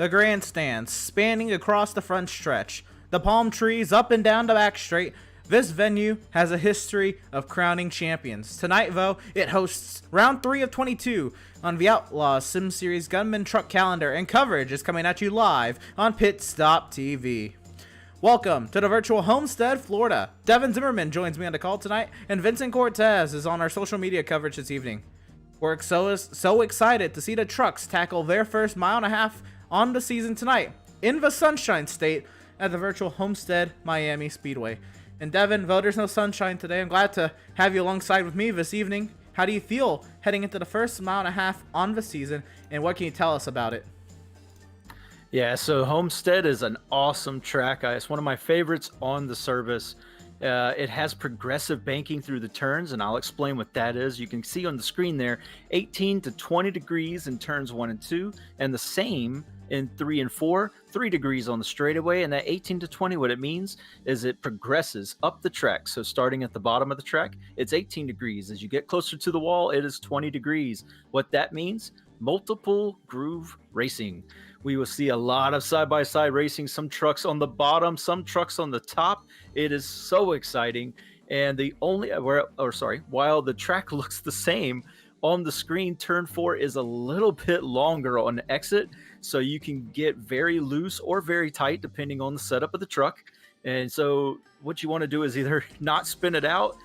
the grandstands spanning across the front stretch, the palm trees up and down the back straight. This venue has a history of crowning champions. Tonight, though, it hosts round 3 of 22 on the Outlaws Sim Series Gunman Truck Calendar, and coverage is coming at you live on PitStop TV. Welcome to the virtual Homestead, Florida. Devin Zimmerman joins me on the call tonight, and Vincent Cortez is on our social media coverage this evening. We're so excited to see the trucks tackle their first mile and a half on the season tonight in the Sunshine State at the virtual Homestead-Miami Speedway. And Devin, though there's no sunshine today, I'm glad to have you alongside with me this evening. How do you feel heading into the first mile and a half on the season, and what can you tell us about it? Yeah, so Homestead is an awesome track. It's one of my favorites on the service. It has progressive banking through the turns, and I'll explain what that is. You can see on the screen there, 18 to 20 degrees in turns 1 and 2, and the same in 3 and 4, 3 degrees on the straightaway. And that 18 to 20, what it means is it progresses up the track. So starting at the bottom of the track, it's 18 degrees. As you get closer to the wall, it is 20 degrees. What that means, multiple groove racing. We will see a lot of side-by-side racing, some trucks on the bottom, some trucks on the top. It is so exciting. And while the track looks the same, on the screen, turn 4 is a little bit longer on exit, so you can get very loose or very tight depending on the setup of the truck. And so what you want to do is either not spin it out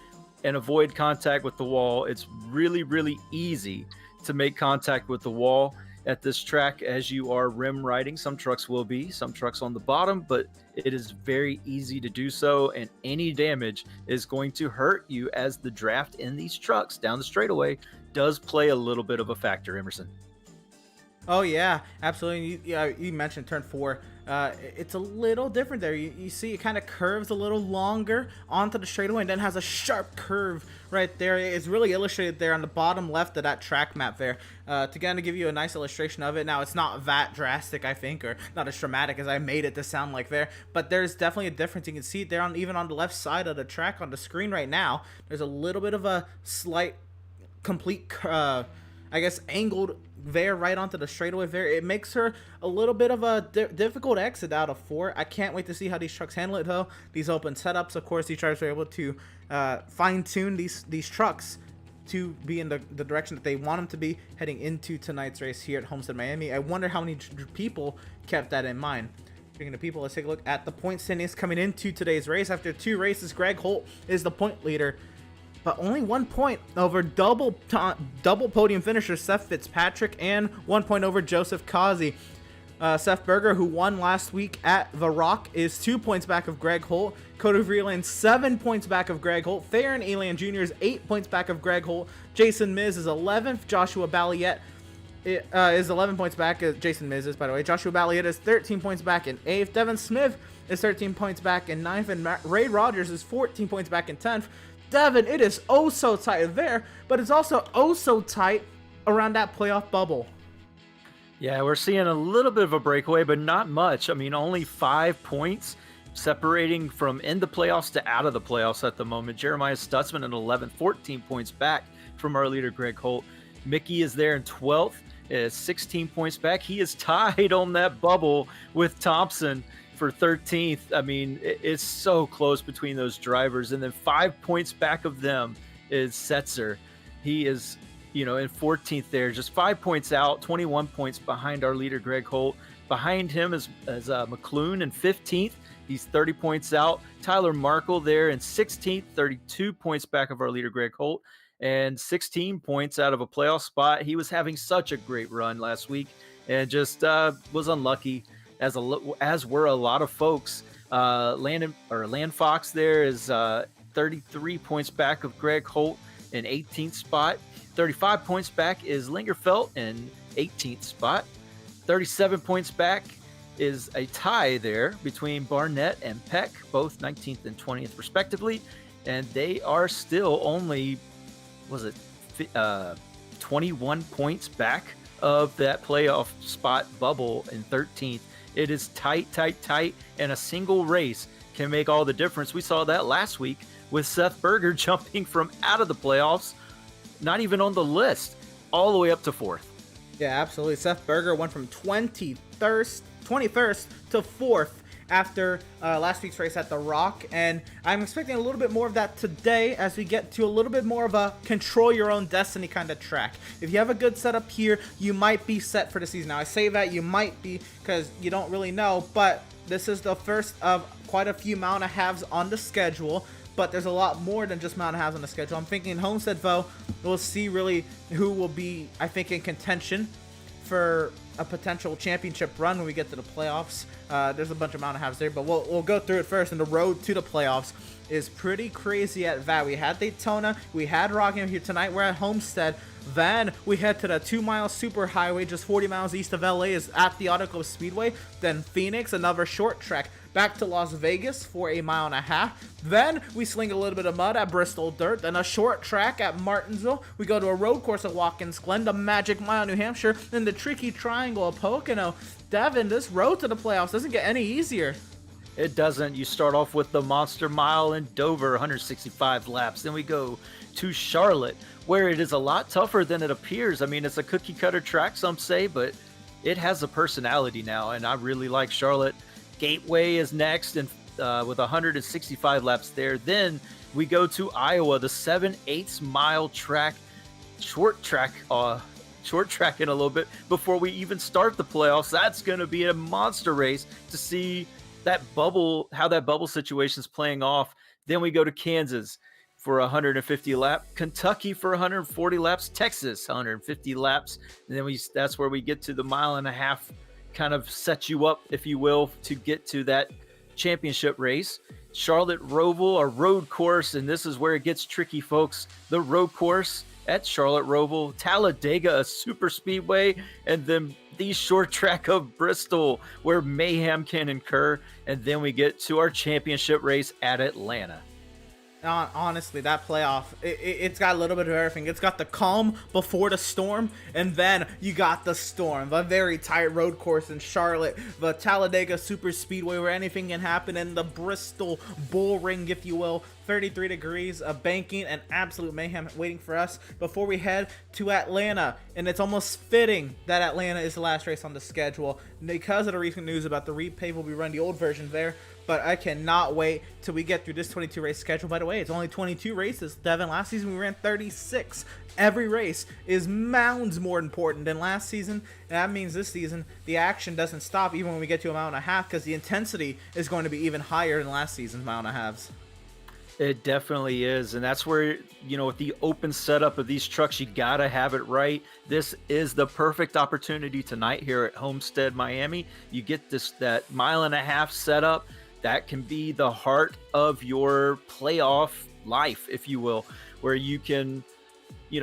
and avoid contact with the wall. It's really, really easy to make contact with the wall at this track as you are rim riding. Some trucks will be, some trucks on the bottom, but it is very easy to do so, and any damage is going to hurt you, as the draft in these trucks down the straightaway does play a little bit of a factor, Emerson. Oh yeah, absolutely. You mentioned turn 4. It's a little different there. You see it kind of curves a little longer onto the straightaway, and then has a sharp curve right there. It's really illustrated there on the bottom left of that track map there, to kind of give you a nice illustration of it. Now, it's not that drastic, I think, or not as dramatic as I made it to sound like there, but there's definitely a difference. You can see it there even on the left side of the track on the screen right now. There's a little bit of a slight complete angled there right onto the straightaway there. It makes her a little bit of a difficult exit out of 4. I can't wait to see how these trucks handle it, though. These open setups, of course, these drivers are able to fine-tune these trucks to be in the direction that they want them to be heading into tonight's race here at Homestead-Miami. I wonder how many people kept that in mind. Speaking of people, let's take a look at the point standings coming into today's race. After 2 races, Greg Holt is the point leader, but only 1 point over double podium finisher Seth Fitzpatrick, and 1 point over Joseph Causey. Seth Berger, who won last week at The Rock, is 2 points back of Greg Holt. Cody Vreeland, 7 points back of Greg Holt. Theron Elan Jr. is 8 points back of Greg Holt. Jason Miz is 11th. Joshua Balliet is 11 points back. Jason Miz is, by the way. Joshua Balliet is 13 points back in 8th. Devin Smith is 13 points back in 9th. And Ray Rogers is 14 points back in 10th. Devin, it is oh so tight there, but it's also oh so tight around that playoff bubble. Yeah, we're seeing a little bit of a breakaway, but not much. I mean, only 5 points separating from in the playoffs to out of the playoffs at the moment. Jeremiah Stutzman in 11th, 14 points back from our leader, Greg Holt. Mickey is there in 12th, is 16 points back. He is tied on that bubble with Thompson for 13th. I mean, it's so close between those drivers. And then 5 points back of them is Setzer. He is, in 14th there, just 5 points out, 21 points behind our leader, Greg Holt. Behind him is McClune in 15th. He's 30 points out. Tyler Markle there in 16th, 32 points back of our leader, Greg Holt, and 16 points out of a playoff spot. He was having such a great run last week and just was unlucky, as were a lot of folks. Land Fox there is 33 points back of Greg Holt in 18th spot. 35 points back is Lingerfelt in 18th spot. 37 points back is a tie there between Barnett and Peck, both 19th and 20th respectively. And they are still only, 21 points back of that playoff spot bubble in 13th. It is tight, and a single race can make all the difference. We saw that last week with Seth Berger jumping from out of the playoffs, not even on the list, all the way up to 4th. Yeah, absolutely. Seth Berger went from 21st to 4th after last week's race at The Rock, and I'm expecting a little bit more of that today as we get to a little bit more of a control your own destiny kind of track. If you have a good setup here, you might be set for the season. Now, I say that you might be because you don't really know, but this is the first of quite a few mile and a halves on the schedule. But there's a lot more than just mile and a halves on the schedule. I'm thinking Homestead-Miami, we'll see really who will be, I think, in contention for a potential championship run when we get to the playoffs. There's a bunch of mile and a halves there, but we'll go through it first. And the road to the playoffs is pretty crazy at that. We had Daytona, we had Rockingham here tonight. We're at Homestead. Then we head to the 2-mile superhighway just 40 miles east of LA is at the Outlaws Speedway. Then Phoenix, another short track. Back to Las Vegas for a mile and a half. Then we sling a little bit of mud at Bristol Dirt. Then a short track at Martinsville. We go to a road course at Watkins Glen, the Magic Mile, New Hampshire. Then the tricky triangle of Pocono. Devin, this road to the playoffs doesn't get any easier. It doesn't. You start off with the Monster Mile in Dover, 165 laps. Then we go to Charlotte, where it is a lot tougher than it appears. I mean, it's a cookie cutter track, some say, but it has a personality now, and I really like Charlotte. Gateway is next, and with 165 laps there. Then we go to Iowa, the 7/8 mile track, short track in a little bit before we even start the playoffs. That's going to be a monster race to see that bubble, how that bubble situation is playing off. Then we go to Kansas for 150 lap, Kentucky for 140 laps, Texas 150 laps, and then that's where we get to the mile and a half, kind of set you up, if you will, to get to that championship race. Charlotte Roval, a road course, and this is where it gets tricky, folks. The road course at Charlotte Roval, Talladega, a super speedway, and then the short track of Bristol, where mayhem can occur, and then we get to our championship race at Atlanta. Honestly, that playoff, it's got a little bit of everything. It's got the calm before the storm, and then you got the storm. A very tight road course in Charlotte, the Talladega Super Speedway where anything can happen, and the Bristol Bull Ring, if you will. 33 degrees of banking and absolute mayhem waiting for us before we head to Atlanta. And it's almost fitting that Atlanta is the last race on the schedule because of the recent news about the repave. Will be running the old version there. But I cannot wait till we get through this 22 race schedule. By the way, it's only 22 races. Devin, last season we ran 36. Every race is mounds more important than last season. And that means this season, the action doesn't stop even when we get to a mile and a half, because the intensity is going to be even higher than last season's mile and a halves. It definitely is. And that's where, with the open setup of these trucks, you got to have it right. This is the perfect opportunity tonight here at Homestead-Miami. You get that mile and a half setup. That can be the heart of your playoff life, if you will, where you can,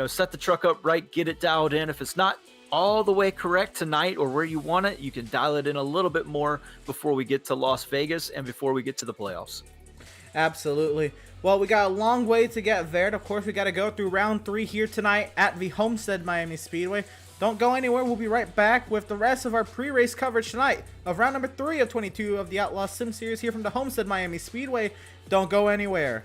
set the truck up right, get it dialed in. If it's not all the way correct tonight or where you want it, you can dial it in a little bit more before we get to Las Vegas and before we get to the playoffs. Absolutely. Well, we got a long way to get there. Of course, we got to go through round 3 here tonight at the Homestead-Miami Speedway. Don't go anywhere. We'll be right back with the rest of our pre-race coverage tonight of round number 3 of 22 of the Outlaws Sim Series here from the Homestead-Miami Speedway. Don't go anywhere.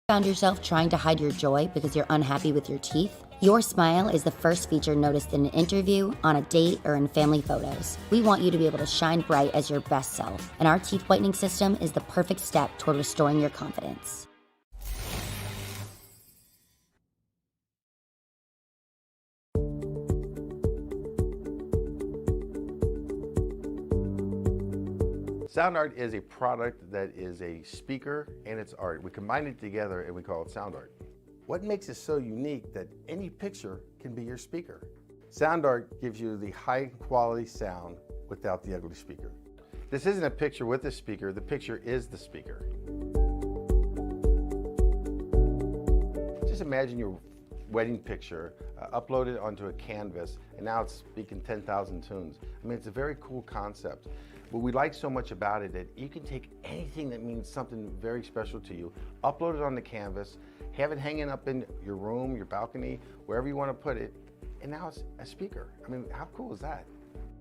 Found yourself trying to hide your joy because you're unhappy with your teeth? Your smile is the first feature noticed in an interview, on a date, or in family photos. We want you to be able to shine bright as your best self, and our teeth whitening system is the perfect step toward restoring your confidence. Sound art is a product that is a speaker and it's art. We combine it together and we call it sound art. What makes it so unique that any picture can be your speaker? Sound art gives you the high quality sound without the ugly speaker. This isn't a picture with a speaker, the picture is the speaker. Just imagine your wedding picture uploaded onto a canvas and now it's speaking 10,000 tunes. I mean, it's a very cool concept. What we like so much about it that you can take anything that means something very special to you, upload it on the canvas, have it hanging up in your room, your balcony, wherever you want to put it, and now it's a speaker. I mean, how cool is that?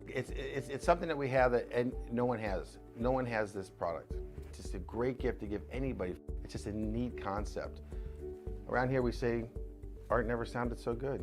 It's something that we have that and no one has. No one has this product. It's just a great gift to give anybody. It's just a neat concept. Around here we say, art never sounded so good.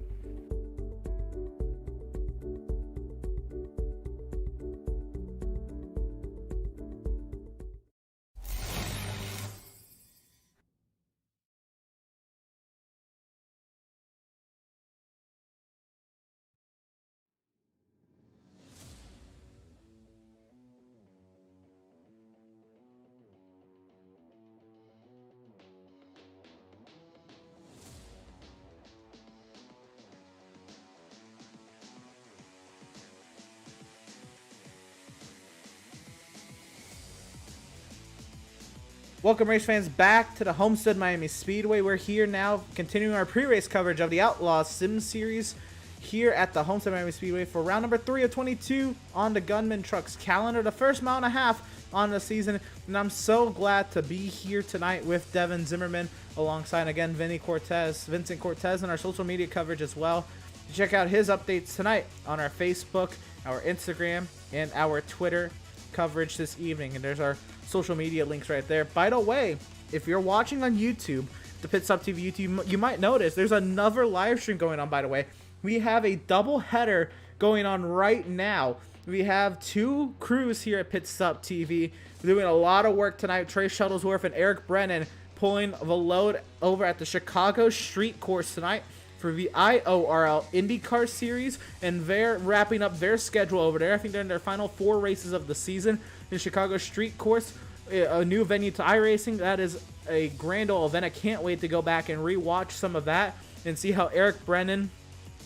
Welcome, race fans, back to the Homestead-Miami Speedway. We're here now continuing our pre-race coverage of the Outlaws Sim Series here at the Homestead-Miami Speedway for round number 3 of 22 on the Gunman Trucks calendar, the first mile and a half on the season. And I'm so glad to be here tonight with Devin Zimmerman alongside, again, Vincent Cortez, and our social media coverage as well. Check out his updates tonight on our Facebook, our Instagram, and our Twitter coverage this evening. And there's our social media links right there. By the way, if you're watching on YouTube, the PitStop TV YouTube, you might notice there's another live stream going on. By the way, we have a double header going on right now. We have two crews here at PitStop TV doing a lot of work tonight. Trey Shuttlesworth and Eric Brennan pulling the load over at the Chicago Street Course tonight for the IORL IndyCar Series, and they're wrapping up their schedule over there. I think they're in their final 4 races of the season. The Chicago Street Course, a new venue to iRacing. That is a grand old event. I can't wait to go back and rewatch some of that and see how Eric Brennan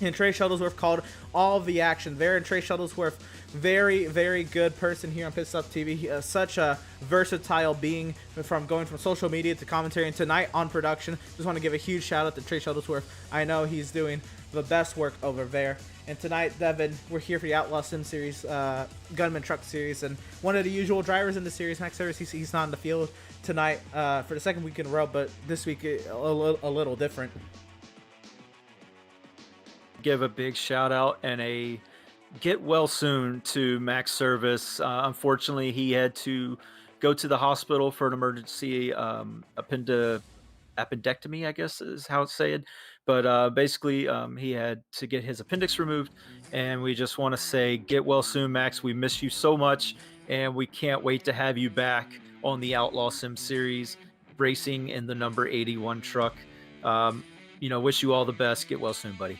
and Trey Shuttlesworth called all of the action there. And Trey Shuttlesworth, very, very good person here on PitStop TV. Such a versatile being, from going from social media to commentary and tonight on production. Just want to give a huge shout out to Trey Shuttlesworth. I know he's doing the best work over there. And tonight, Devin, we're here for the Outlaw Sim Series, Gunman Truck Series, and one of the usual drivers in the series, Max Service. He's not in the field tonight for the second week in a row, but this week a little different. Give a big shout out and a get well soon to Max Service. Unfortunately, he had to go to the hospital for an emergency appendectomy, I guess is how it's said. But basically, he had to get his appendix removed, and we just want to say get well soon, Max. We miss you so much, and we can't wait to have you back on the Outlaw Sim Series, racing in the number 81 truck. Wish you all the best. Get well soon, buddy.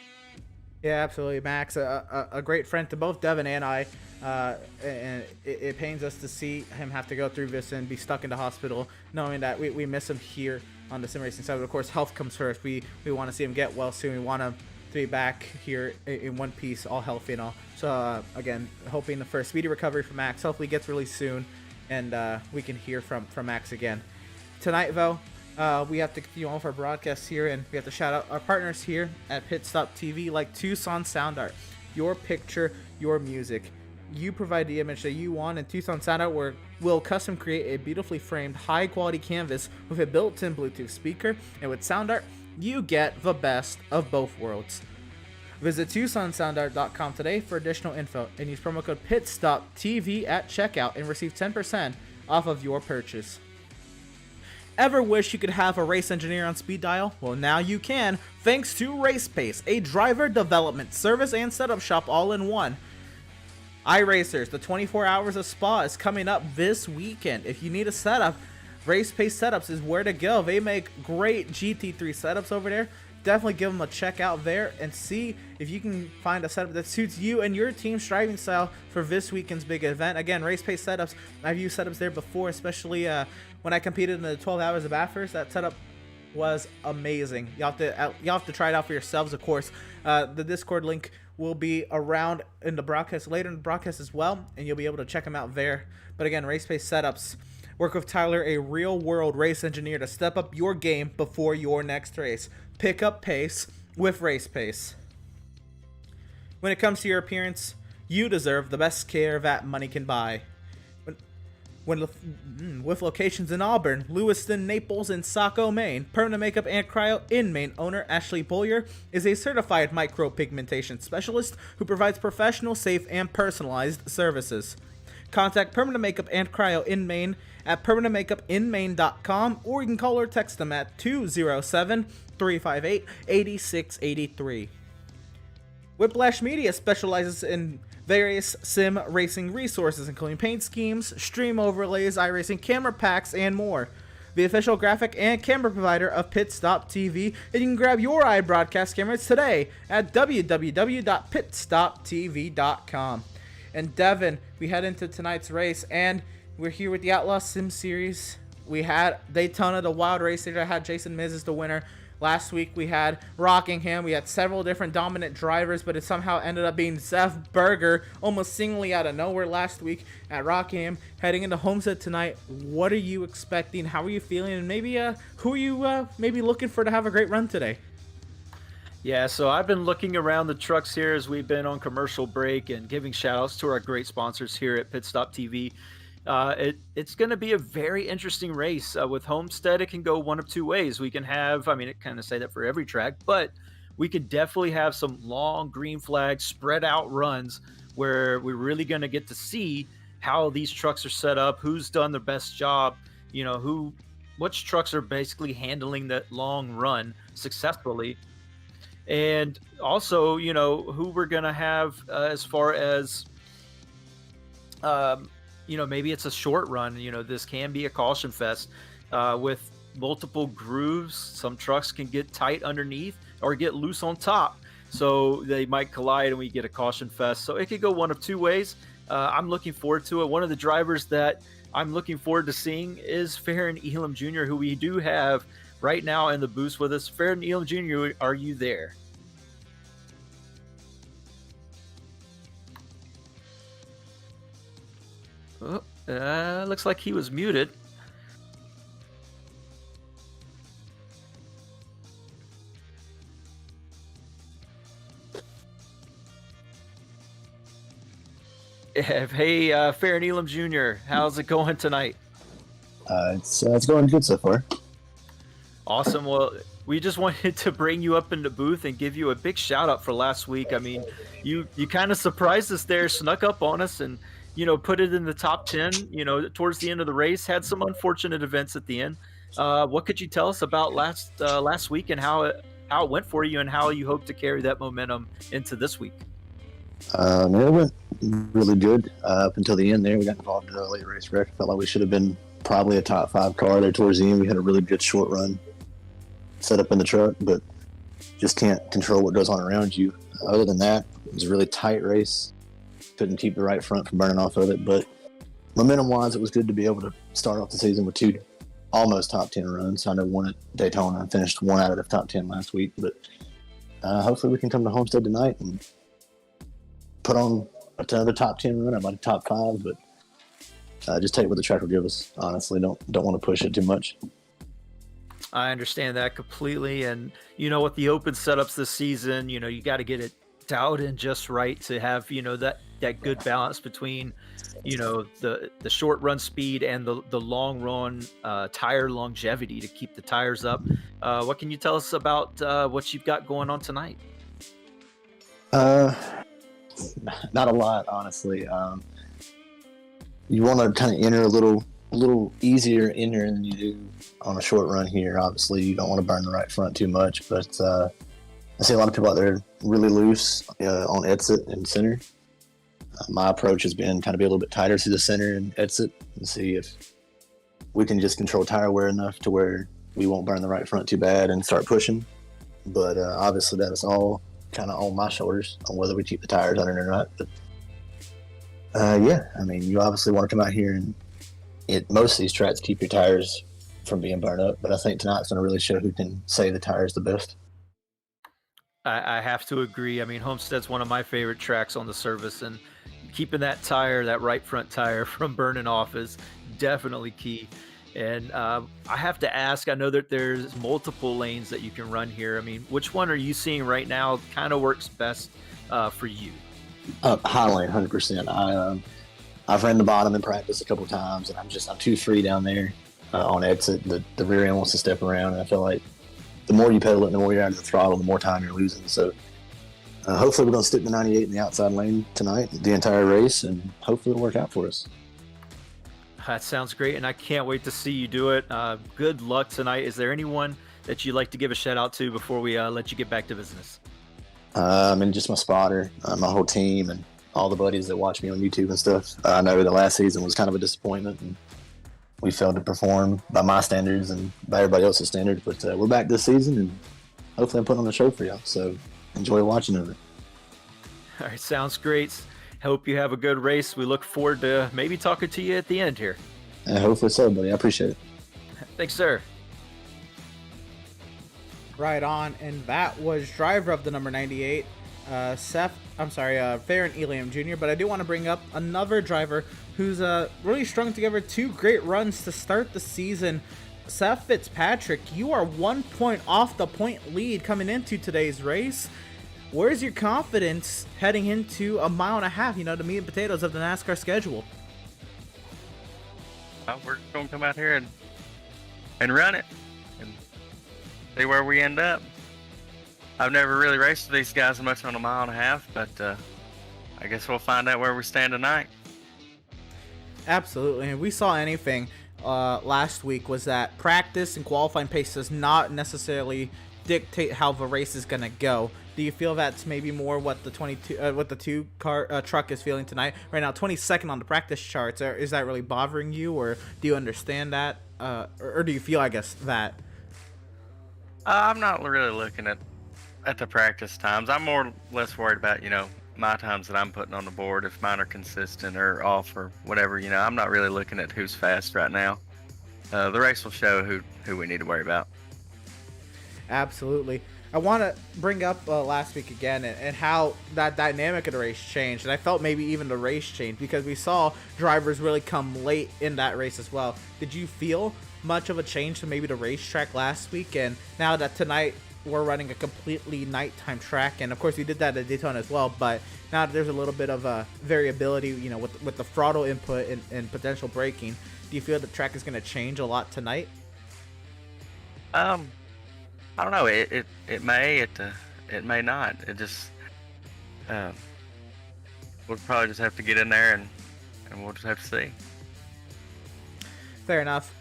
Yeah, absolutely, Max. A great friend to both Devin and I. And it pains us to see him have to go through this and be stuck in the hospital, knowing that we miss him here on the sim racing side. But of course, health comes first. We want to see him get well soon. We want him to be back here in one piece, all healthy and all. So again, hoping for a speedy recovery for Max. Hopefully, he gets really soon, and we can hear from Max again. Tonight, though, we have to continue on with our broadcast here, and we have to shout out our partners here at PitStop TV, like Tucson Sound Art. Your picture, your music. You provide the image that you want, and Tucson Sound Art will custom create a beautifully framed, high-quality canvas with a built-in Bluetooth speaker, and with Sound Art, you get the best of both worlds. Visit TucsonSoundArt.com today for additional info, and use promo code PitStopTV at checkout and receive 10% off of your purchase. Ever wish you could have a race engineer on speed dial? Well, now you can, thanks to RacePace, a driver development, service, and setup shop all in one. iRacers, the 24 hours of spa is coming up this weekend. If you need a setup, RacePace Setups is where to go. They make great GT3 setups over there. definitely give them a check out there and see if you can find a setup that suits you and your team's driving style for this weekend's big event. Again, Race Pace Setups, I've used setups there before, especially when I competed in the 12 Hours of Bathurst. That setup was amazing. You have to try it out for yourselves, of course. The Discord link will be around in the broadcast, later in the broadcast as well, and you'll be able to check them out there. But again, Race Pace Setups. Work with Tyler, a real-world race engineer, to step up your game before your next race. Pick up pace with Race Pace. When it comes to your appearance, you deserve the best care that money can buy. With locations in Auburn, Lewiston, Naples, and Saco, Maine, Permanent Makeup and Cryo in Maine owner Ashley Boyer is a certified micropigmentation specialist who provides professional, safe, and personalized services. Contact Permanent Makeup and Cryo in Maine at permanentmakeupinmaine.com, or you can call or text them at 207-358-8683. Whiplash Media specializes in various sim racing resources, including paint schemes, stream overlays, iRacing camera packs, and more. The official graphic and camera provider of PitStop TV, and you can grab your iBroadcast cameras today at www.pitstoptv.com. And Devin, we head into tonight's race, and we're here with the Outlaws Sim Series. We had Daytona, the wild race there. I had Jason Miz as the winner. Last week we had Rockingham. We had several different dominant drivers, but it somehow ended up being Seth Berger almost singly out of nowhere last week at Rockingham. Heading into Homestead tonight, what are you expecting? How are you feeling? And maybe who are you maybe looking for to have a great run today? Yeah, so I've been looking around the trucks here as we've been on commercial break and giving shout outs to our great sponsors here at PitStop TV. It's going to be a very interesting race. With Homestead, it can go one of two ways. We can have, I mean, it kind of say that for every track, but we could definitely have some long green flag spread out runs where we're really going to get to see how these trucks are set up, who's done the best job, you know, which trucks are basically handling that long run successfully. And also, you know, who we're going to have as far as, you know, maybe it's a short run. You know, this can be a caution fest with multiple grooves. Some trucks can get tight underneath or get loose on top. So they might collide and we get a caution fest. So it could go one of two ways. I'm looking forward to it. One of the drivers that I'm looking forward to seeing is Farron Elam Jr., who we do have right now in the booth with us. Farron Elam Jr., are you there? Oh, looks like he was muted. Hey, Farron Elam Jr., how's it going tonight? It's going good so far. Awesome. Well, we just wanted to bring you up in the booth and give you a big shout out for last week. I mean, you kind of surprised us there, snuck up on us, and you know, put it in the top 10, you know, towards the end of the race. Had some unfortunate events at the end. What could you tell us about last week and how it went for you and how you hope to carry that momentum into this week? It went really good up until the end there. We got involved in a late race wreck. Felt like we should have been probably a top 5 car there towards the end. We had a really good short run set up in the truck, but just can't control what goes on around you. Other than that, it was a really tight race. Couldn't keep the right front from burning off of it, but momentum-wise, it was good to be able to start off the season with 2 almost top 10 runs. I know one at Daytona and finished 1 out of the top 10 last week, but hopefully we can come to Homestead tonight and put on another top 10 run. I'm like top 5, but just take what the track will give us. Honestly, don't want to push it too much. I understand that completely, and you know, with the open setups this season, you know, you got to get it dialed in just right to have, you know, that good balance between, you know, the short run speed and the long run tire longevity to keep the tires up. What can you tell us about what you've got going on tonight? Not a lot, honestly. You want to kind of enter a little easier in there than you do on a short run here. Obviously, you don't want to burn the right front too much, but I see a lot of people out there really loose on exit and center. My approach has been kind of be a little bit tighter to the center and exit and see if we can just control tire wear enough to where we won't burn the right front too bad and start pushing. but obviously that's all kind of on my shoulders on whether we keep the tires under or not. But yeah, I mean, you obviously want to come out here and most of these tracks keep your tires from being burned up, but I think tonight's going to really show who can say the tire's the best. I have to agree. I mean, Homestead's one of my favorite tracks on the service, and keeping that tire, that right front tire, from burning off is definitely key. And I have to ask, I know that there's multiple lanes that you can run here. I mean, which one are you seeing right now kind of works best for you? High lane, 100%. I've ran the bottom in practice a couple times, and I'm too free down there on exit. The rear end wants to step around, and I feel like the more you pedal it, the more you're out of the throttle, the more time you're losing. So hopefully we're going to stick the 98 in the outside lane tonight, the entire race, and hopefully it'll work out for us. That sounds great, and I can't wait to see you do it. Good luck tonight. Is there anyone that you'd like to give a shout out to before we let you get back to business? And just my spotter, my whole team, and all the buddies that watch me on YouTube and stuff. I know the last season was kind of a disappointment, and we failed to perform by my standards and by everybody else's standards. But we're back this season, and hopefully I'm putting on a show for y'all. So enjoy watching it. All right, sounds great. Hope you have a good race. We look forward to maybe talking to you at the end here. And hopefully so, buddy. I appreciate it. Thanks, sir. Right on, and that was driver of the number 98, Farron Eliam Jr. But I do want to bring up another driver who's really strung together two great runs to start the season. Seth Fitzpatrick, you are 1 point off the point lead coming into today's race. Where's your confidence heading into a mile and a half, the meat and potatoes of the NASCAR schedule? We're going to come out here and run it and see where we end up. I've never really raced with these guys much on a mile and a half, but I guess we'll find out where we stand tonight. Absolutely. And we saw anything last week was that practice and qualifying pace does not necessarily dictate how the race is going to go. Do you feel that's maybe more what the two car truck is feeling tonight? Right now, 22nd on the practice charts. Is that really bothering you, or do you understand that, or do you feel, I guess, that? I'm not really looking at the practice times. I'm more or less worried about my times that I'm putting on the board. If mine are consistent or off or whatever, I'm not really looking at who's fast right now. The race will show who we need to worry about. Absolutely. I want to bring up last week again and how that dynamic of the race changed. And I felt maybe even the race changed because we saw drivers really come late in that race as well. Did you feel much of a change to maybe the racetrack last week? And now that tonight we're running a completely nighttime track, and of course we did that at Daytona as well, but now there's a little bit of a variability, with the throttle input and potential braking. Do you feel the track is going to change a lot tonight? I don't know. It may. It may not. It just. We'll probably just have to get in there and we'll just have to see. Fair enough.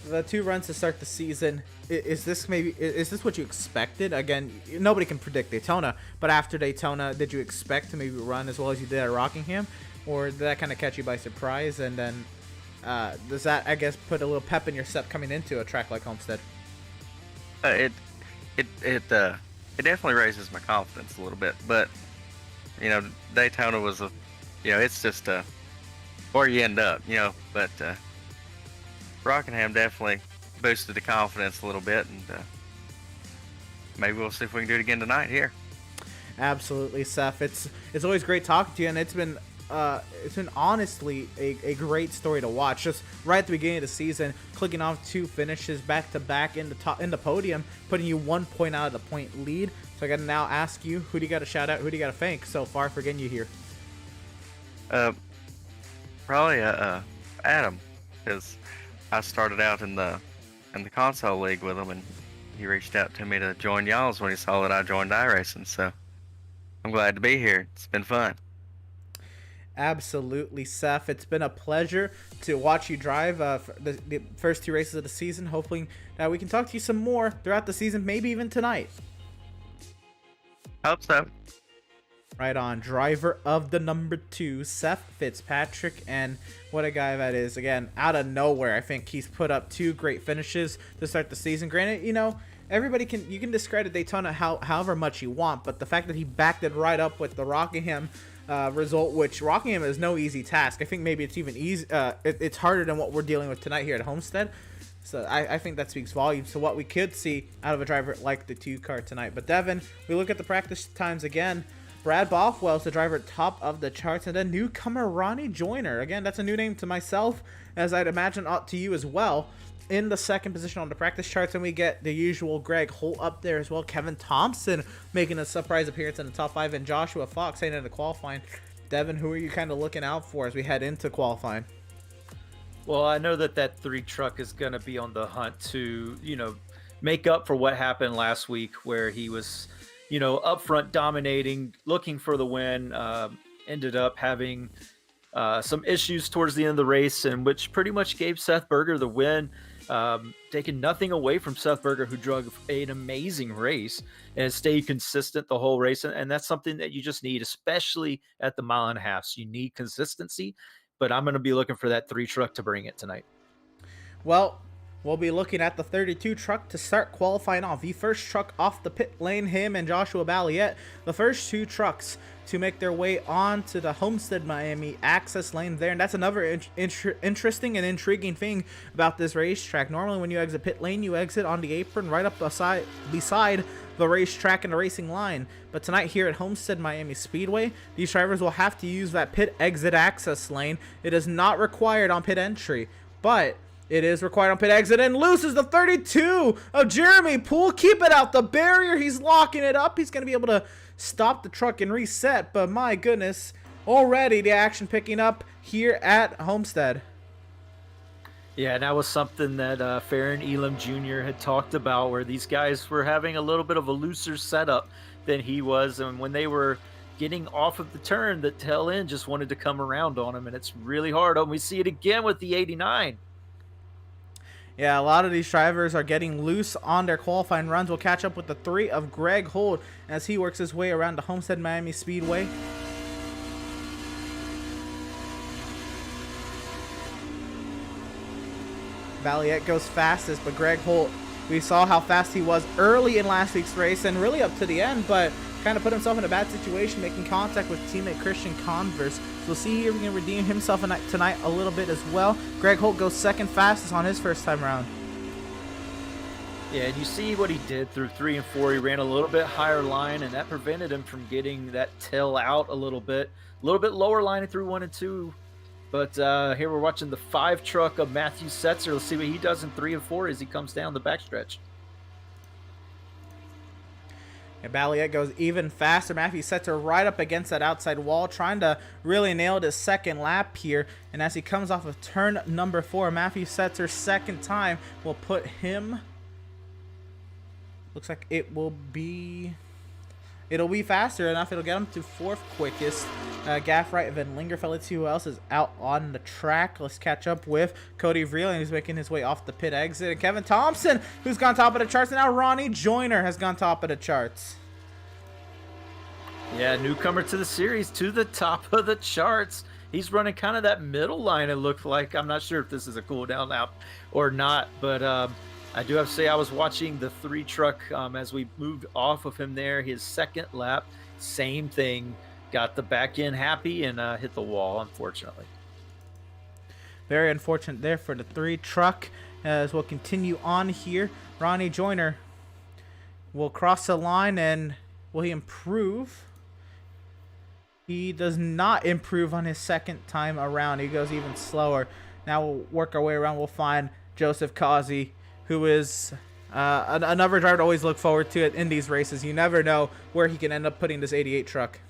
The two runs to start the season. Is this what you expected? Again, nobody can predict Daytona, but after Daytona, did you expect to maybe run as well as you did at Rockingham, or did that kind of catch you by surprise? And then does that, I guess, put a little pep in your step coming into a track like Homestead? It definitely raises my confidence a little bit, but Daytona was it's just where you end up, but Rockingham definitely boosted the confidence a little bit, and maybe we'll see if we can do it again tonight here. Absolutely, Seth. It's always great talking to you, and it's been honestly a great story to watch. Just right at the beginning of the season, clicking off two finishes back to back in the podium, putting you 1 point out of the point lead. So I got to now ask you, who do you got to shout out? Who do you got to thank so far for getting you here? Probably Adam, because I started out in the console league with him, and he reached out to me to join y'all's when he saw that I joined iRacing. So I'm glad to be here. It's been fun. Absolutely, Seth. It's been a pleasure to watch you drive the first two races of the season. Hopefully that we can talk to you some more throughout the season, maybe even tonight. Hope so. Right on. Driver of the number 2, Seth Fitzpatrick. And what a guy that is. Again, out of nowhere, I think he's put up 2 great finishes to start the season. Granted, you know, you can discredit Daytona however much you want, but the fact that he backed it right up with the Rockingham result, which Rockingham is no easy task. I think maybe it's even easy. It's harder than what we're dealing with tonight here at Homestead. So I think that speaks volumes to what we could see out of a driver like the 2 car tonight. But Devin, we look at the practice times again. Brad Bothwell's the driver at top of the charts, and then newcomer Ronnie Joyner. Again, that's a new name to myself, as I'd imagine to you as well. In the 2nd position on the practice charts, and we get the usual Greg Holt up there as well. Kevin Thompson making a surprise appearance in the top 5, and Joshua Fox heading into qualifying. Devin, who are you kind of looking out for as we head into qualifying? Well, I know that 3 truck is going to be on the hunt to, you know, make up for what happened last week, where he was, you know, up front dominating, looking for the win, ended up having some issues towards the end of the race, and which pretty much gave Seth Berger the win, taking nothing away from Seth Berger, who drove an amazing race and stayed consistent the whole race. And that's something that you just need, especially at the 1.5 miles. So you need consistency, but I'm going to be looking for that 3 truck to bring it tonight. Well, we'll be looking at the 32 truck to start qualifying off. The first truck off the pit lane, him and Joshua Balliet, the first 2 trucks to make their way onto the Homestead-Miami access lane there. And that's another interesting and intriguing thing about this racetrack. Normally when you exit pit lane, you exit on the apron right up beside the racetrack and the racing line. But tonight here at Homestead-Miami Speedway, these drivers will have to use that pit exit access lane. It is not required on pit entry, but it is required on pit exit, and loses the 32 of Jeremy Poole. Keep it out the barrier. He's locking it up. He's going to be able to stop the truck and reset, but my goodness, already the action picking up here at Homestead. Yeah, and that was something that Farron Elam Jr. had talked about, where these guys were having a little bit of a looser setup than he was, and when they were getting off of the turn, the tail end just wanted to come around on him, and it's really hard. And we see it again with the 89. Yeah, a lot of these drivers are getting loose on their qualifying runs. We'll catch up with the 3 of Greg Holt as he works his way around the Homestead-Miami Speedway. Balliet goes fastest, but Greg Holt, we saw how fast he was early in last week's race and really up to the end, but kind of put himself in a bad situation, making contact with teammate Christian Converse. So we'll see here if he can redeem himself tonight a little bit as well. Greg Holt goes 2nd fastest on his first time around. Yeah, and you see what he did through 3 and 4. He ran a little bit higher line, and that prevented him from getting that tail out a little bit lower line through 1 and 2. But here we're watching the 5 truck of Matthew Setzer. Let's see what he does in 3 and 4 as he comes down the backstretch. And Balliet goes even faster. Matthew Setzer right up against that outside wall, trying to really nail his 2nd lap here. And as he comes off of turn number 4, Matthew Setzer's 2nd time will put him, looks like it'll be faster enough. It'll get him to 4th quickest. Gaff right, Van Lingerfeld. Let's see who else is out on the track. Let's catch up with Cody Vreeland, who's making his way off the pit exit, and Kevin Thompson, who's gone top of the charts, and now Ronnie Joyner has gone top of the charts. Yeah, newcomer to the series, to the top of the charts. He's running kind of that middle line, it looked like. I'm not sure if this is a cool down lap or not, but I do have to say I was watching the 3 truck as we moved off of him there. His 2nd lap, same thing. Got the back end happy and hit the wall, unfortunately. Very unfortunate there for the 3 truck. As we'll continue on here, Ronnie Joyner will cross the line, and will he improve? He does not improve on his 2nd time around. He goes even slower. Now we'll work our way around. We'll find Joseph Causey, who is another driver to always look forward to in these races. You never know where he can end up putting this 88 truck.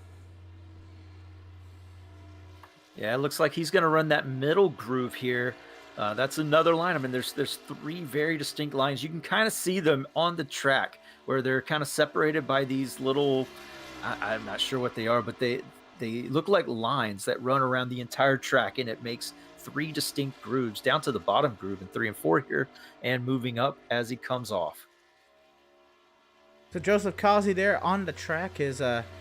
Yeah, it looks like he's going to run that middle groove here. That's another line. I mean, there's 3 very distinct lines. You can kind of see them on the track where they're kind of separated by these little, I'm not sure what they are, but they look like lines that run around the entire track, and it makes 3 distinct grooves down to the bottom groove in 3 and 4 here, and moving up as he comes off. So Joseph Causey there on the track. His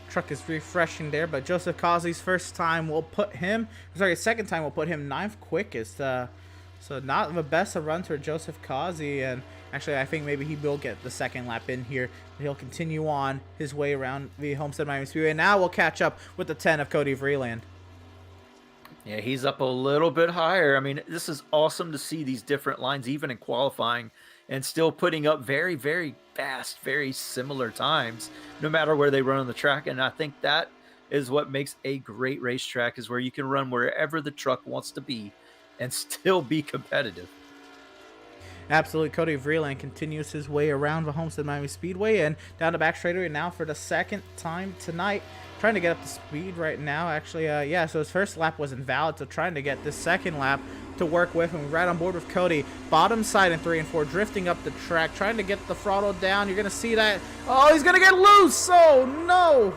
truck is refreshing there, but Joseph Causey's first time will put him, sorry, second time will put him 9th quickest. So not the best of runs for Joseph Causey, and actually I think maybe he will get the second lap in here. He'll continue on his way around the Homestead-Miami Speedway. Now we'll catch up with the 10 of Cody Vreeland. Yeah, he's up a little bit higher. I mean, this is awesome to see these different lines, even in qualifying, and still putting up very, very fast, very similar times, no matter where they run on the track. And I think that is what makes a great racetrack, is where you can run wherever the truck wants to be and still be competitive. Absolutely. Cody Vreeland continues his way around the Homestead-Miami Speedway and down the back straightaway now for the second time tonight. Trying to get up to speed right now. Actually, yeah, so his first lap was invalid, so trying to get this second lap to work with, and right on board with Cody. Bottom side in 3 and 4, drifting up the track, trying to get the throttle down. You're going to see that. Oh, he's going to get loose. Oh, no.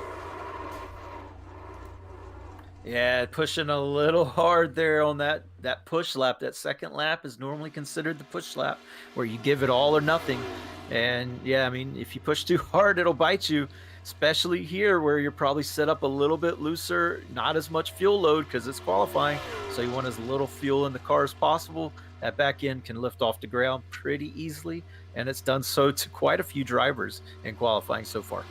Yeah, pushing a little hard there on that push lap. That second lap is normally considered the push lap, where you give it all or nothing. And yeah, I mean, if you push too hard, it'll bite you, especially here where you're probably set up a little bit looser, not as much fuel load because it's qualifying. So you want as little fuel in the car as possible. That back end can lift off the ground pretty easily, and it's done so to quite a few drivers in qualifying so far.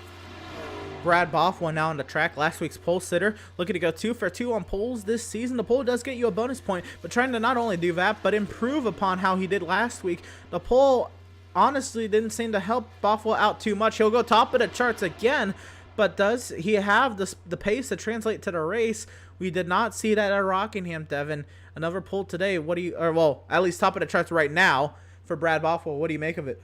Brad Bothwell now on the track, last week's pole sitter, looking to go 2 for 2 on poles this season. The pole does get you a bonus point, but trying to not only do that, but improve upon how he did last week. The pole honestly didn't seem to help Bothwell out too much. He'll go top of the charts again, but does he have the pace to translate to the race? We did not see that at Rockingham, Devin. Another pole today. What do you, or well, at least top of the charts right now for Brad Bothwell. What do you make of it?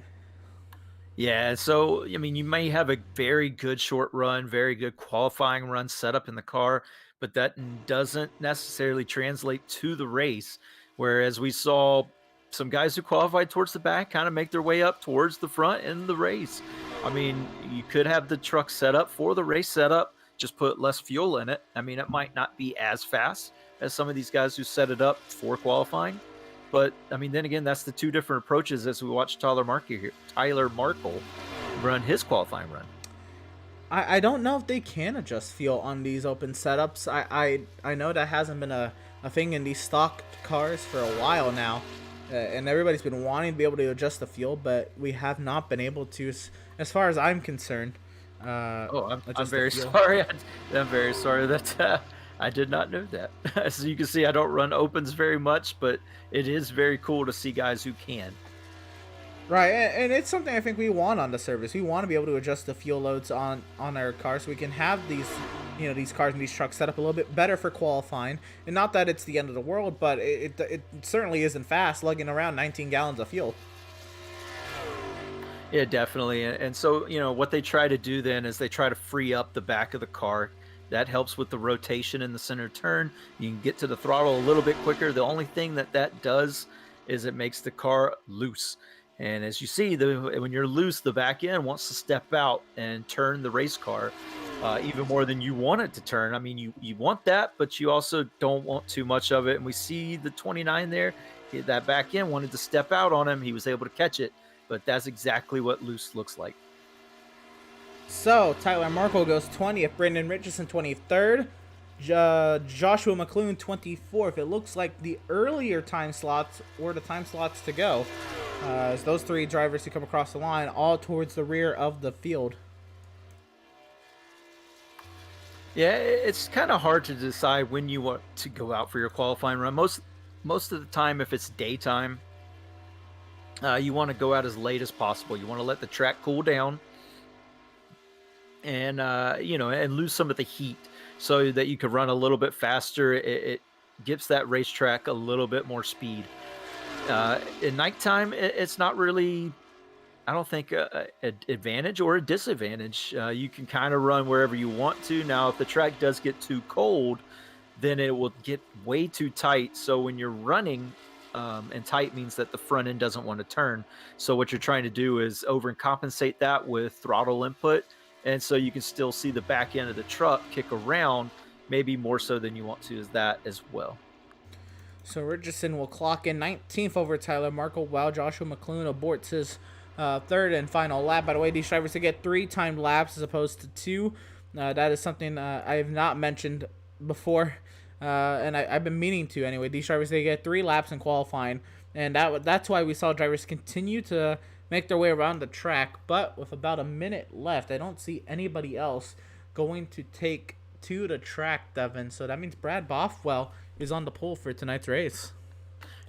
Yeah, so, I mean, you may have a very good short run, very good qualifying run set up in the car, but that doesn't necessarily translate to the race. Whereas we saw some guys who qualified towards the back kind of make their way up towards the front in the race. I mean, you could have the truck set up for the race setup, just put less fuel in it. I mean, it might not be as fast as some of these guys who set it up for qualifying. But, I mean, then again, that's the two different approaches as we watch Tyler Markle run his qualifying run. I don't know if they can adjust fuel on these open setups. I know that hasn't been a thing in these stock cars for a while now. And everybody's been wanting to be able to adjust the fuel, but we have not been able to, as far as I'm concerned. I'm very sorry. I'm very sorry that I did not know that. As you can see, I don't run opens very much, but it is very cool to see guys who can. Right, and it's something I think we want on the service. We want to be able to adjust the fuel loads on our cars so we can have these, you know, these cars and these trucks set up a little bit better for qualifying. And not that it's the end of the world, but it certainly isn't fast lugging around 19 gallons of fuel. Yeah, definitely. And so, you know, what they try to do then is they try to free up the back of the car. That helps with the rotation in the center turn. You can get to the throttle a little bit quicker. The only thing that does is it makes the car loose. And as you see, when you're loose, the back end wants to step out and turn the race car even more than you want it to turn. I mean, you want that, but you also don't want too much of it. And we see the 29 there. That back end wanted to step out on him. He was able to catch it, but that's exactly what loose looks like. So, Tyler Markle goes 20th, Brendan Richardson 23rd, Joshua McClune 24th. It looks like the earlier time slots or the time slots to go, as those three drivers who come across the line all towards the rear of the field. Yeah, it's kind of hard to decide when you want to go out for your qualifying run. Most of the time, if it's daytime, you want to go out as late as possible. You want to let the track cool down and and lose some of the heat so that you can run a little bit faster. It gives that racetrack a little bit more speed. In nighttime, it's not really, I don't think, an advantage or a disadvantage. You can kind of run wherever you want to. Now, if the track does get too cold, then it will get way too tight. So when you're running, and tight means that the front end doesn't want to turn. So what you're trying to do is overcompensate that with throttle input. And so you can still see the back end of the truck kick around, maybe more so than you want to, is that as well. So Richardson will clock in 19th over Tyler Markle, while Joshua McClune aborts his third and final lap. By the way, these drivers to get 3 timed laps as opposed to 2. That is something I have not mentioned before, and I've been meaning to anyway. These drivers, they get 3 laps in qualifying, and that's why we saw drivers continue to make their way around the track. But with about a minute left, I don't see anybody else going to take to the track, Devin. So that means Brad Bothwell is on the pole for tonight's race.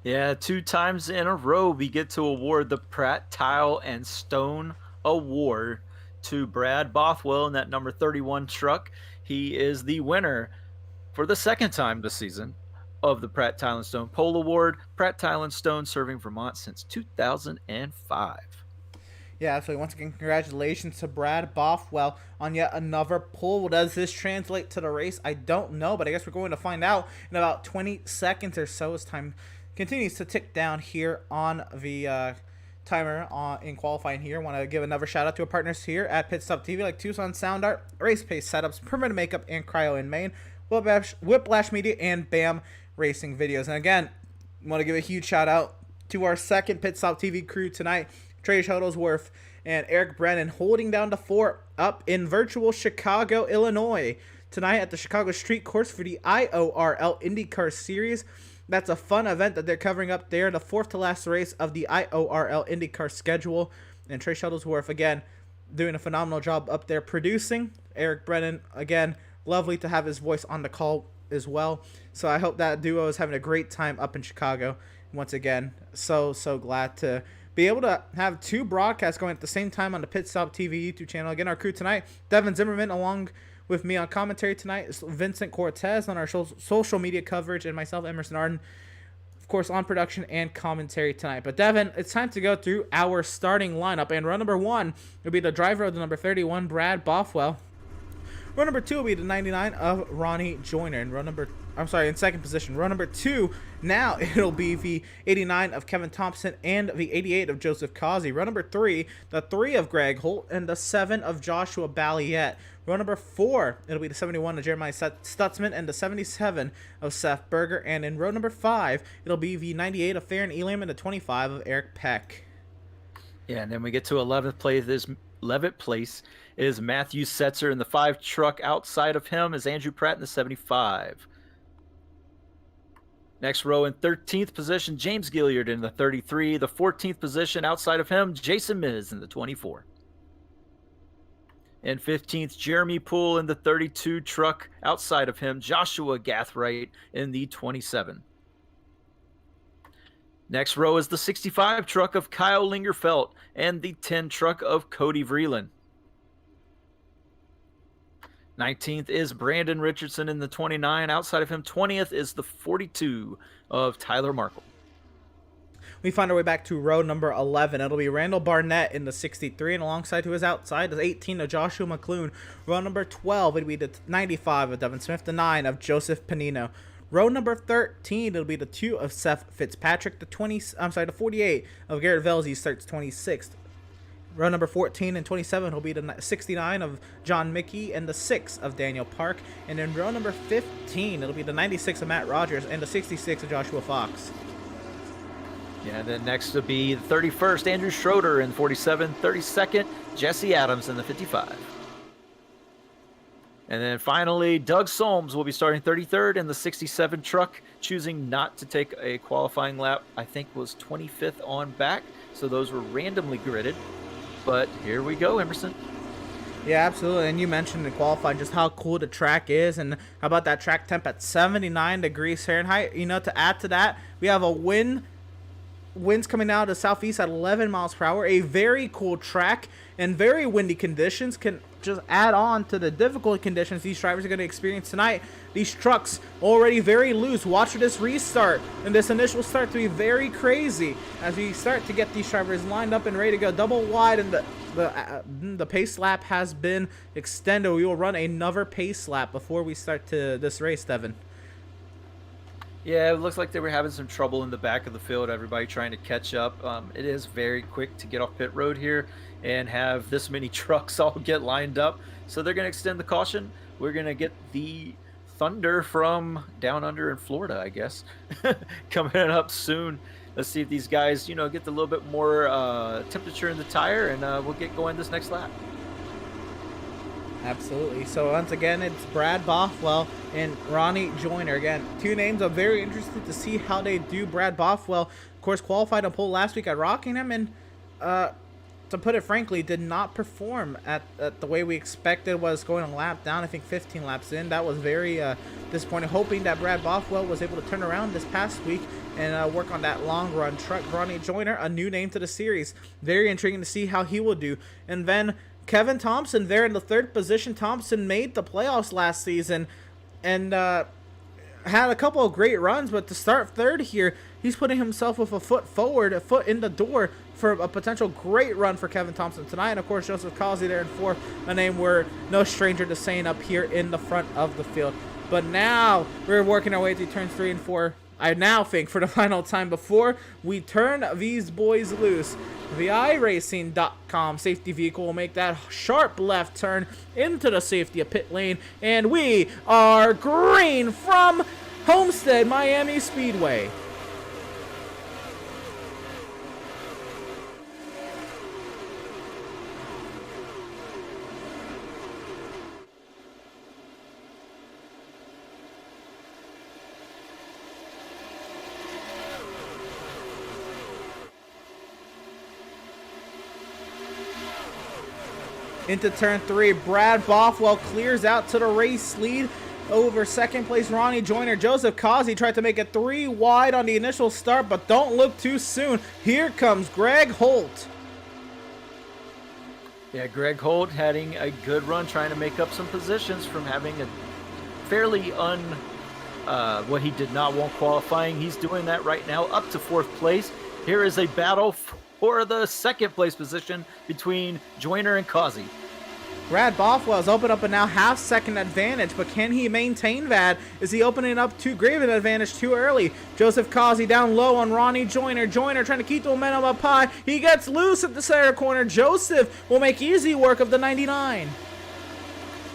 Yeah, 2 times in a row we get to award the Pratt Tile and Stone Award to Brad Bothwell in that number 31 truck. He is the winner for the 2nd time this season of the Pratt Tile and Stone Pole Award. Pratt Tile and Stone serving Vermont since 2005. Yeah, so once again, congratulations to Brad Bothwell on yet another pole. Does this translate to the race? I don't know, but I guess we're going to find out in about 20 seconds or so as time continues to tick down here on the timer in qualifying here. I want to give another shout out to our partners here at PitStop TV, like Tucson Sound Art, Race Pace Setups, Permanent Makeup, and Cryo in Maine, Whiplash Media, and BAM Racing Videos. And again, I want to give a huge shout out to our second PitStop TV crew tonight, Trey Shuttlesworth and Eric Brennan, holding down the fort up in virtual Chicago, Illinois, tonight at the Chicago Street Course for the IORL IndyCar Series. That's a fun event that they're covering up there, the 4th to last race of the IORL IndyCar schedule. And Trey Shuttlesworth, again, doing a phenomenal job up there producing. Eric Brennan, again, lovely to have his voice on the call as well. So I hope that duo is having a great time up in Chicago. Once again, so glad to be able to have 2 broadcasts going at the same time on the PitStop TV YouTube channel. Again, our crew tonight, Devin Zimmerman, along with me on commentary tonight, is Vincent Cortez on our social media coverage, and myself, Emerson Arden, of course, on production and commentary tonight. But Devin, it's time to go through our starting lineup, and row number 1 will be the driver of the number 31, Brad Bothwell. Row number 2 will be the 99 of Ronnie Joyner, and in second position. Row number 2, now it'll be the 89 of Kevin Thompson and the 88 of Joseph Causey. Row number 3, the 3 of Greg Holt, and the 7 of Joshua Balliet. Row number 4, it'll be the 71 of Jeremiah Stutzman and the 77 of Seth Berger. And in row number 5, it'll be the 98 of Farron Elam and the 25 of Eric Peck. Yeah, and then we get to 11th place is Matthew Setzer in the 5 truck. Outside of him is Andrew Pratt in the 75. Next row in 13th position, James Gilliard in the 33. The 14th position outside of him, Jason Miz in the 24. In 15th, Jeremy Poole in the 32 truck. Outside of him, Joshua Gathright in the 27. Next row is the 65 truck of Kyle Lingerfelt and the 10 truck of Cody Vreeland. 19th is Brandon Richardson in the 29. Outside of him, 20th is the 42 of Tyler Markle. We find our way back to row number 11. It'll be Randall Barnett in the 63, and alongside to his outside is 18 of Joshua McClune. Row number 12, it'll be the 95 of Devin Smith, the 9 of Joseph Panino. Row number 13, it'll be the 2 of Seth Fitzpatrick, the 48 of Garrett Velzy starts 26th. Row number 14 and 27 will be the 69 of John Mickey and the 6 of Daniel Park. And in row number 15, it'll be the 96 of Matt Rogers and the 66 of Joshua Fox. Yeah, then next will be the 31st, Andrew Schroeder in 47. 32nd, Jesse Adams in the 55. And then finally, Doug Solms will be starting 33rd in the 67 truck, choosing not to take a qualifying lap. I think was 25th on back, so those were randomly gridded. But here we go, Emerson. Yeah, absolutely. And you mentioned in qualifying just how cool the track is, and how about that track temp at 79 degrees Fahrenheit. You know, to add to that, we have a winds coming out of the southeast at 11 miles per hour. A very cool track, and very windy conditions can just add on to the difficult conditions these drivers are going to experience tonight. These trucks already very loose. Watch for this restart and this initial start to be very crazy as we start to get these drivers lined up and ready to go double wide, and the pace lap has been extended. We will run another pace lap before we start to this race, Devin. Yeah, it looks like they were having some trouble in the back of the field, everybody trying to catch up. It is very quick to get off pit road here and have this many trucks all get lined up. So they're going to extend the caution. We're going to get the thunder from down under in Florida, I guess, coming up soon let's see if these guys, get a little bit more temperature in the tire, and we'll get going this next lap. Absolutely. So once again, it's Brad Bothwell and Ronnie Joyner. Again, two names I'm very interested to see how they do. Brad Bothwell, of course, qualified on pole last week at Rockingham, and to put it frankly, did not perform at the way we expected. Was going a lap down, I think 15 laps in. That was very disappointing. Hoping that Brad Bothwell was able to turn around this past week and work on that long run truck. Ronnie Joyner, a new name to the series. Very intriguing to see how he will do. And then Kevin Thompson there in the third position. Thompson made the playoffs last season and had a couple of great runs, but to start third here, he's putting himself with a foot forward, a foot in the door for a potential great run for Kevin Thompson tonight. And of course, Joseph Causey there in fourth, a name we're no stranger to saying up here in the front of the field. But now we're working our way through turns 3 and 4. I now think for the final time before we turn these boys loose. The iRacing.com safety vehicle will make that sharp left turn into the safety of pit lane, and we are green from Homestead-Miami Speedway. Into turn 3, Brad Bothwell clears out to the race lead over second place Ronnie Joyner. Joseph Causey tried to make it 3 wide on the initial start, but don't look too soon. Here comes Greg Holt. Yeah, Greg Holt having a good run, trying to make up some positions from having a fairly what he did not want qualifying. He's doing that right now, up to 4th place. Here is a battle for the 2nd place position between Joyner and Causey. Brad Bothwell has opened up a now half-second advantage, but can he maintain that? Is he opening up too great of an advantage too early? Joseph Causey down low on Ronnie Joyner. Joyner trying to keep the momentum up high. He gets loose at the center corner. Joseph will make easy work of the 99.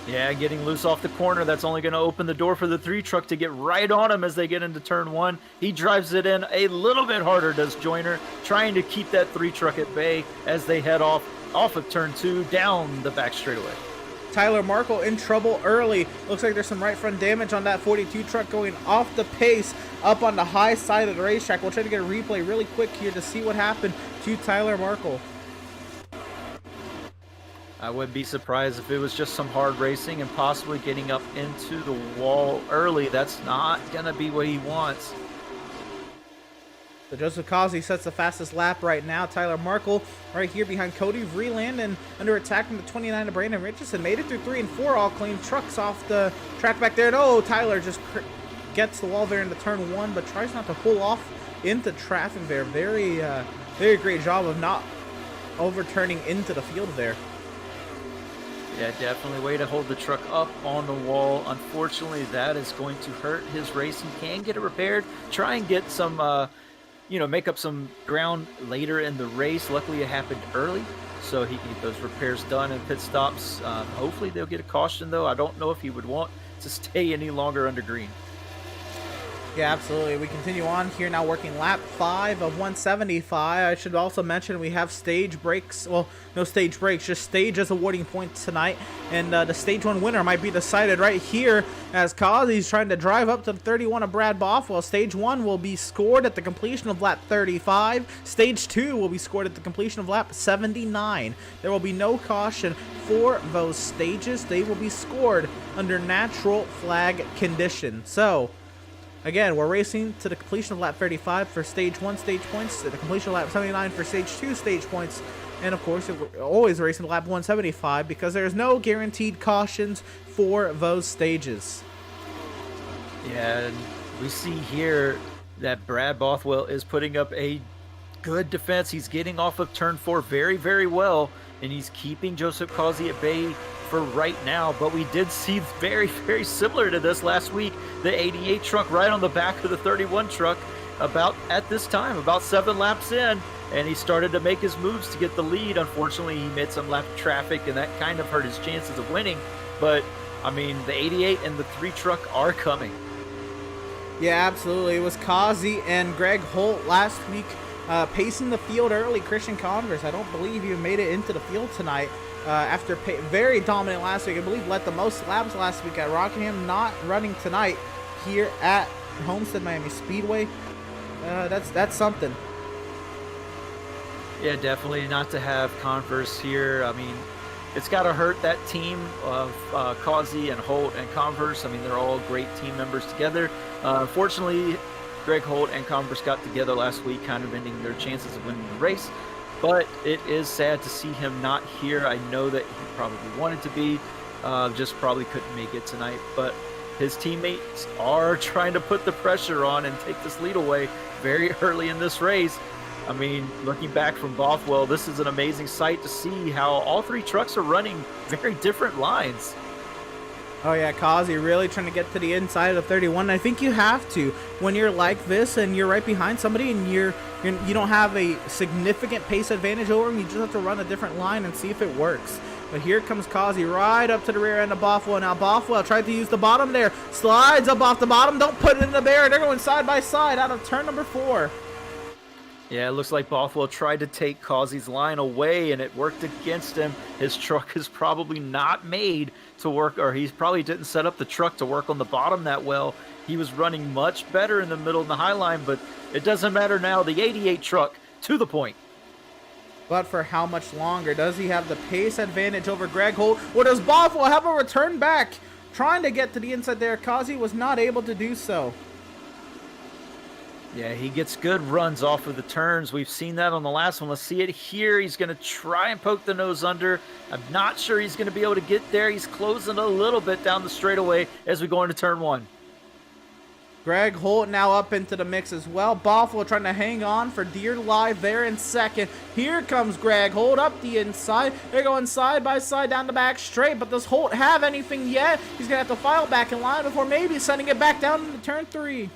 Yeah, getting loose off the corner. That's only going to open the door for the 3 truck to get right on him as they get into turn 1. He drives it in a little bit harder, does Joyner, trying to keep that 3 truck at bay as they head off of turn 2 down the back straightaway. Tyler Markle in trouble early. Looks like there's some right front damage on that 42 truck going off the pace up on the high side of the racetrack. We'll try to get a replay really quick here to see what happened to Tyler Markle. I wouldn't be surprised if it was just some hard racing and possibly getting up into the wall early. That's not going to be what he wants. So Joseph Causey sets the fastest lap right now. Tyler Markle right here behind Cody Vreeland and under attack from the 29 of Brandon Richardson. Made it through 3 and 4, all clean trucks off the track back there. And oh, Tyler just gets the wall there into turn 1, but tries not to pull off into traffic there. Very great job of not overturning into the field there. Yeah, definitely way to hold the truck up on the wall. Unfortunately, that is going to hurt his race. He can get it repaired, try and get some, make up some ground later in the race. Luckily, it happened early, so he can get those repairs done and pit stops. Hopefully, they'll get a caution, though. I don't know if he would want to stay any longer under green. Yeah, absolutely. We continue on here now, working lap 5 of 175. I should also mention we have stage breaks. Well, no stage breaks, just stages awarding points tonight. And the stage 1 winner might be decided right here as Causey's trying to drive up to the 31 of Brad Bothwell. Stage 1 will be scored at the completion of lap 35. Stage 2 will be scored at the completion of lap 79. There will be no caution for those stages. They will be scored under natural flag conditions. So, again, we're racing to the completion of lap 35 for stage 1 stage points, to the completion of lap 79 for stage 2 stage points, and of course, we're always racing to lap 175 because there's no guaranteed cautions for those stages. Yeah, and we see here that Brad Bothwell is putting up a good defense. He's getting off of turn 4 very, very well, and he's keeping Joseph Causey at bay for right now. But we did see very, very similar to this last week. The 88 truck right on the back of the 31 truck about at this time, about 7 laps in, and he started to make his moves to get the lead. Unfortunately, he made some lap traffic, and that kind of hurt his chances of winning. But, I mean, the 88 and the 3 truck are coming. Yeah, absolutely. It was Kazi and Greg Holt last week pacing the field early. Christian Converse, I don't believe you made it into the field tonight after very dominant last week. I believe led the most laps last week at Rockingham. Not running tonight here at Homestead-Miami Speedway. That's something. Yeah, definitely not to have Converse here. I mean, it's got to hurt that team of Causey and Holt and Converse. I mean, they're all great team members together. Unfortunately, Greg Holt and Converse got together last week, kind of ending their chances of winning the race. But it is sad to see him not here. I know that he probably wanted to be, just probably couldn't make it tonight. But his teammates are trying to put the pressure on and take this lead away very early in this race. I mean, looking back from Bothwell, this is an amazing sight to see how all three trucks are running very different lines. Oh yeah, Kazi really trying to get to the inside of 31. I think you have to when you're like this and you're right behind somebody and you don't have a significant pace advantage over him. You just have to run a different line and see if it works. But here comes Kazi right up to the rear end of Bothwell. Now Bothwell tried to use the bottom there, slides up off the bottom. Don't put it in the barrier. They're going side by side out of turn number 4. Yeah, it looks like Bothwell tried to take Causey's line away, and it worked against him. His truck is probably not made to work, or he probably didn't set up the truck to work on the bottom that well. He was running much better in the middle and the high line, but it doesn't matter now. The 88 truck, to the point. But for how much longer? Does he have the pace advantage over Greg Holt, or does Bothwell have a return back? Trying to get to the inside there. Kazi was not able to do so. Yeah, he gets good runs off of the turns. We've seen that on the last one. Let's see it here. He's going to try and poke the nose under. I'm not sure he's going to be able to get there. He's closing a little bit down the straightaway as we go into turn 1. Greg Holt now up into the mix as well. Bothwell trying to hang on for dear life there in second. Here comes Greg Holt up the inside. They're going side by side down the back straight, but does Holt have anything yet? He's going to have to file back in line before maybe sending it back down into turn 3.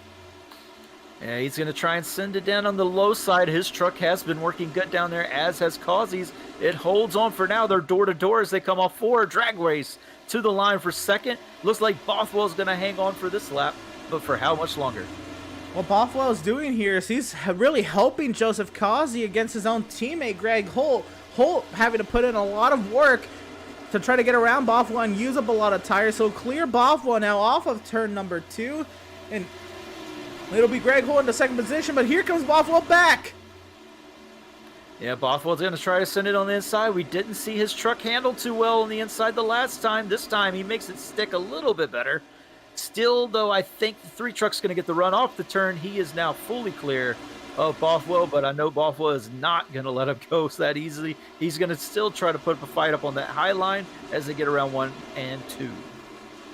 Yeah, he's going to try and send it down on the low side. His truck has been working good down there, as has Causey's. It holds on for now. They're door-to-door as they come off 4. Drag race to the line for second. Looks like Bothwell's going to hang on for this lap, but for how much longer? What Bothwell is doing here is he's really helping Joseph Causey against his own teammate, Greg Holt. Holt having to put in a lot of work to try to get around Bothwell and use up a lot of tires. So clear Bothwell now off of turn number 2. And it'll be Greg Holt in the second position, but here comes Bothwell back. Yeah, Bothwell's going to try to send it on the inside. We didn't see his truck handle too well on the inside the last time. This time he makes it stick a little bit better. Still, though, I think the 3 truck's going to get the run off the turn. He is now fully clear of Bothwell, but I know Bothwell is not going to let him go that easily. He's going to still try to put up a fight up on that high line as they get around 1 and 2.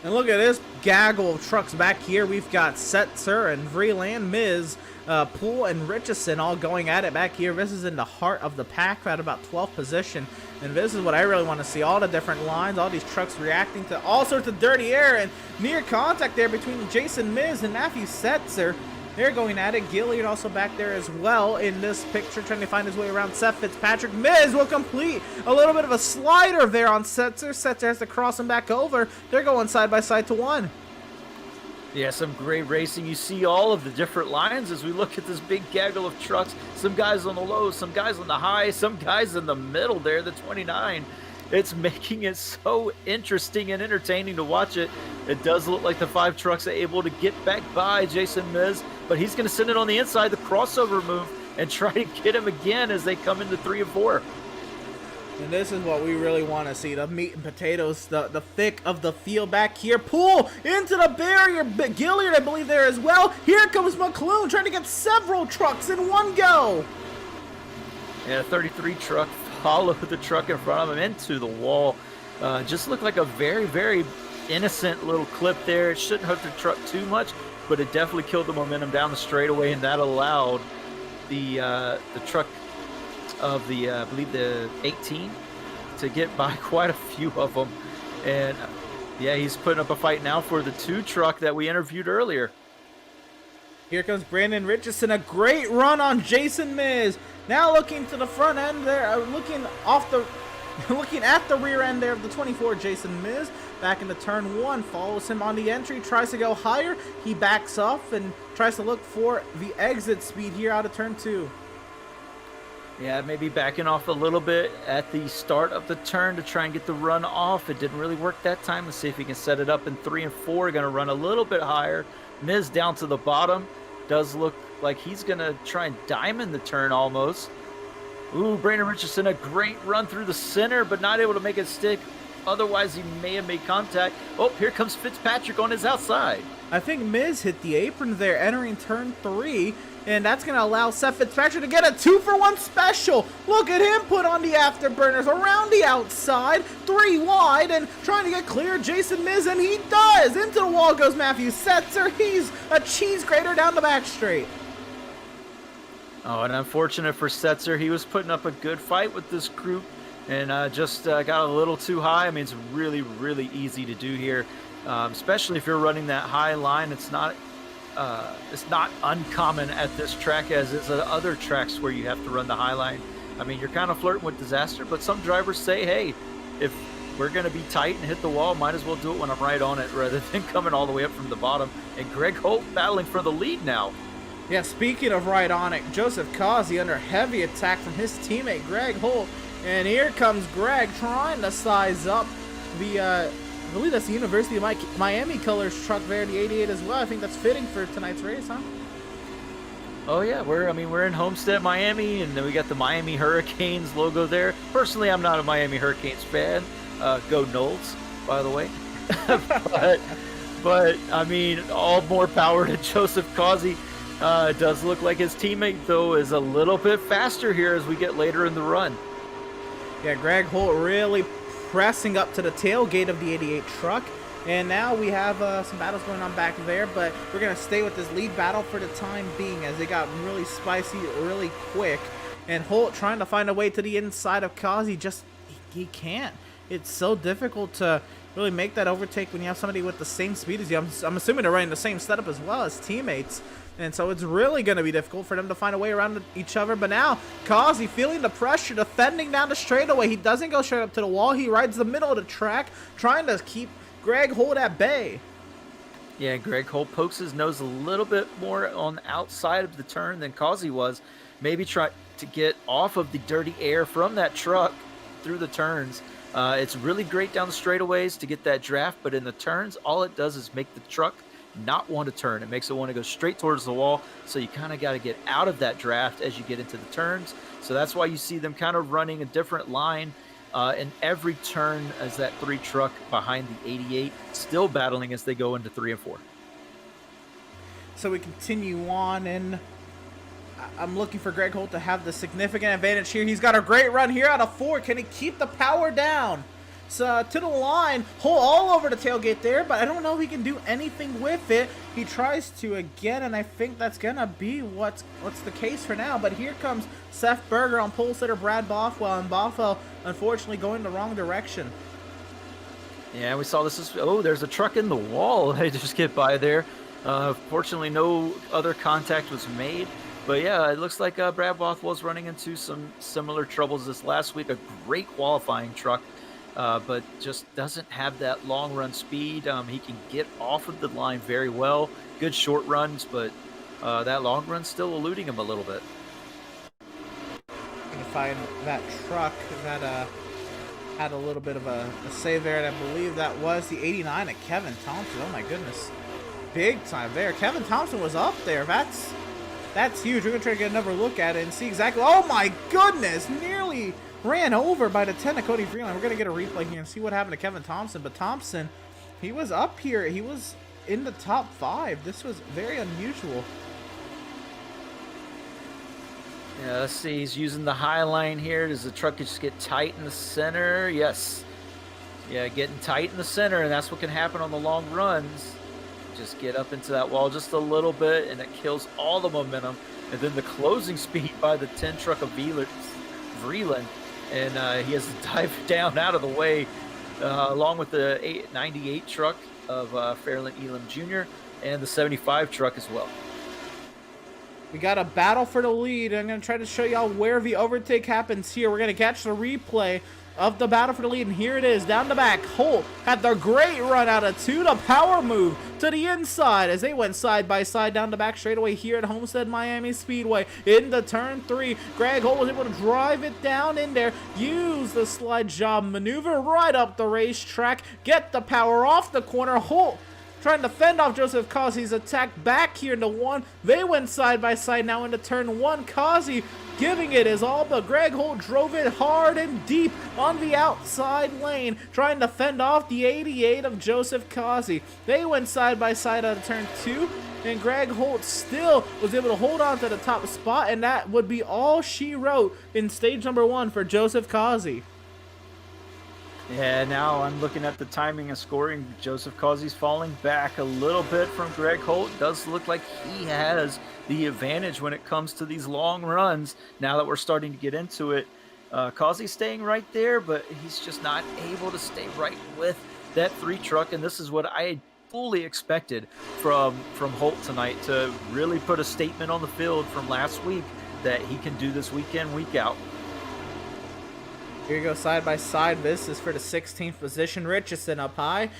And look at this gaggle of trucks back here. We've got Setzer and Vreeland, Miz, Poole, and Richardson all going at it back here. This is in the heart of the pack at about 12th position. And this is what I really want to see. All the different lines, all these trucks reacting to all sorts of dirty air. And near contact there between Jason Miz and Matthew Setzer. They're going at it. Gilliard also back there as well in this picture, trying to find his way around Seth Fitzpatrick. Miz will complete a little bit of a slider there on Setzer. Setzer has to cross him back over. They're going side by side to 1. Yeah, some great racing. You see all of the different lines as we look at this big gaggle of trucks. Some guys on the low, some guys on the high, some guys in the middle there, the 29. It's making it so interesting and entertaining to watch it. It does look like the 5 trucks are able to get back by Jason Miz, but he's going to send it on the inside, the crossover move, and try to get him again as they come into 3 and 4. And this is what we really want to see, the meat and potatoes, the thick of the field back here. Poole into the barrier. Gilliard, I believe, there as well. Here comes McClune trying to get several trucks in one go. Yeah, 33 truck followed the truck in front of him into the wall. Just looked like a very, very innocent little clip there. It shouldn't hurt the truck too much, but it definitely killed the momentum down the straightaway, and that allowed the truck of the, I believe the 18 to get by quite a few of them. And yeah, he's putting up a fight now for the 2 truck that we interviewed earlier. Here comes Brandon Richardson, a great run on Jason Miz. Now looking to the front end there, looking off the Looking at the rear end there of the 24, Jason Miz back into turn 1, follows him on the entry, tries to go higher. He backs off and tries to look for the exit speed here out of turn 2. Yeah, maybe backing off a little bit at the start of the turn to try and get the run off. It didn't really work that time. Let's see if he can set it up in 3 and 4. Going to run a little bit higher. Miz down to the bottom. Does look like he's going to try and diamond the turn almost. Ooh, Brandon Richardson, a great run through the center, but not able to make it stick. Otherwise, he may have made contact. Oh, here comes Fitzpatrick on his outside. I think Miz hit the apron there entering turn 3, and that's going to allow Seth Fitzpatrick to get a 2-for-1 special. Look at him put on the afterburners around the outside, 3 wide, and trying to get clear Jason Miz, and he does. Into the wall goes Matthew Setzer. He's a cheese grater down the back straight. Oh, and unfortunate for Setzer. He was putting up a good fight with this group and just got a little too high. I mean, it's really, really easy to do here, especially if you're running that high line. It's not uncommon at this track as is at other tracks where you have to run the high line. I mean, you're kind of flirting with disaster, but some drivers say, hey, if we're going to be tight and hit the wall, might as well do it when I'm right on it rather than coming all the way up from the bottom. And Greg Holt battling for the lead now. Yeah, speaking of right on it, Joseph Causey under heavy attack from his teammate Greg Holt. And here comes Greg trying to size up the, I believe that's the University of Miami colors truck there, the 88 as well. I think that's fitting for tonight's race, huh? Oh yeah, we're in Homestead-Miami, and then we got the Miami Hurricanes logo there. Personally, I'm not a Miami Hurricanes fan. Go Knowles, by the way. but I mean, all more power to Joseph Causey. It does look like his teammate, though, is a little bit faster here as we get later in the run. Yeah, Greg Holt really pressing up to the tailgate of the 88 truck. And now we have some battles going on back there, but we're going to stay with this lead battle for the time being as it got really spicy really quick. And Holt trying to find a way to the inside of Causey, just he can't. It's so difficult to really make that overtake when you have somebody with the same speed as you. I'm assuming they're running the same setup as well as teammates. And so it's really going to be difficult for them to find a way around each other. But now, Causey feeling the pressure, defending down the straightaway. He doesn't go straight up to the wall. He rides the middle of the track, trying to keep Greg Holt at bay. Yeah, Greg Holt pokes his nose a little bit more on the outside of the turn than Causey was. Maybe try to get off of the dirty air from that truck through the turns. It's really great down the straightaways to get that draft, but in the turns, all it does is make the truck not want to turn. It makes it want to go straight towards the wall, so you kind of got to get out of that draft as you get into the turns. So that's why you see them kind of running a different line in every turn as that 3 truck behind the 88, still battling as they go into 3 and 4. So we continue on, and I'm looking for Greg Holt to have the significant advantage here. He's got a great run here out of 4. Can he keep the power down? So to the line, Holt all over the tailgate there, but I don't know if he can do anything with it. He tries to again, and I think that's gonna be what's the case for now. But here comes Seth Berger on pole sitter Brad Bothwell, and Bothwell unfortunately going the wrong direction. Yeah, we saw this. There's a truck in the wall. They just get by there. Fortunately, no other contact was made. But yeah, it looks like Brad Bothwell's running into some similar troubles this last week. A great qualifying truck. But just doesn't have that long run speed. He can get off of the line very well. Good short runs, but that long run's still eluding him a little bit. Gonna find that truck that had a little bit of a save there, and I believe that was the 89 of Kevin Thompson. Oh my goodness, big time there. Kevin Thompson was up there. That's huge. We're gonna try to get another look at it and see exactly. Oh my goodness, nearly ran over by the 10 of Cody Freeland. We're going to get a replay here and see what happened to Kevin Thompson. But Thompson, he was up here. He was in the top 5. This was very unusual. Yeah, let's see. He's using the high line here. Does the truck just get tight in the center? Yes. Yeah, getting tight in the center, and that's what can happen on the long runs. Just get up into that wall just a little bit, and it kills all the momentum. And then the closing speed by the 10 truck of Vreeland. And he has to dive down out of the way along with the 98 truck of Fairland Elam Jr. and the 75 truck as well. We got a battle for the lead. I'm going to try to show y'all where the overtake happens here. We're going to catch the replay of the battle for the lead, and here it is, down the back. Holt had the great run out of 2, the power move to the inside as they went side by side down the back straightaway here at Homestead-Miami Speedway. Into turn 3, Greg Holt was able to drive it down in there, use the slide job maneuver right up the racetrack, get the power off the corner. Holt trying to fend off Joseph Causey's attack back here into 1. They went side by side now into turn 1. Causey giving it his all, but Greg Holt drove it hard and deep on the outside lane, trying to fend off the 88 of Joseph Causey. They went side by side out of turn 2, and Greg Holt still was able to hold on to the top spot, and that would be all she wrote in stage number 1 for Joseph Causey. Yeah, now I'm looking at the timing and scoring. Joseph Causey's falling back a little bit from Greg Holt. Does look like he has the advantage when it comes to these long runs. Now that we're starting to get into it, Causey's staying right there, but he's just not able to stay right with that 3 truck. And this is what I fully expected from Holt tonight, to really put a statement on the field from last week that he can do this week in, week out. Here you go, side by side. This is for the 16th position. Richardson up high,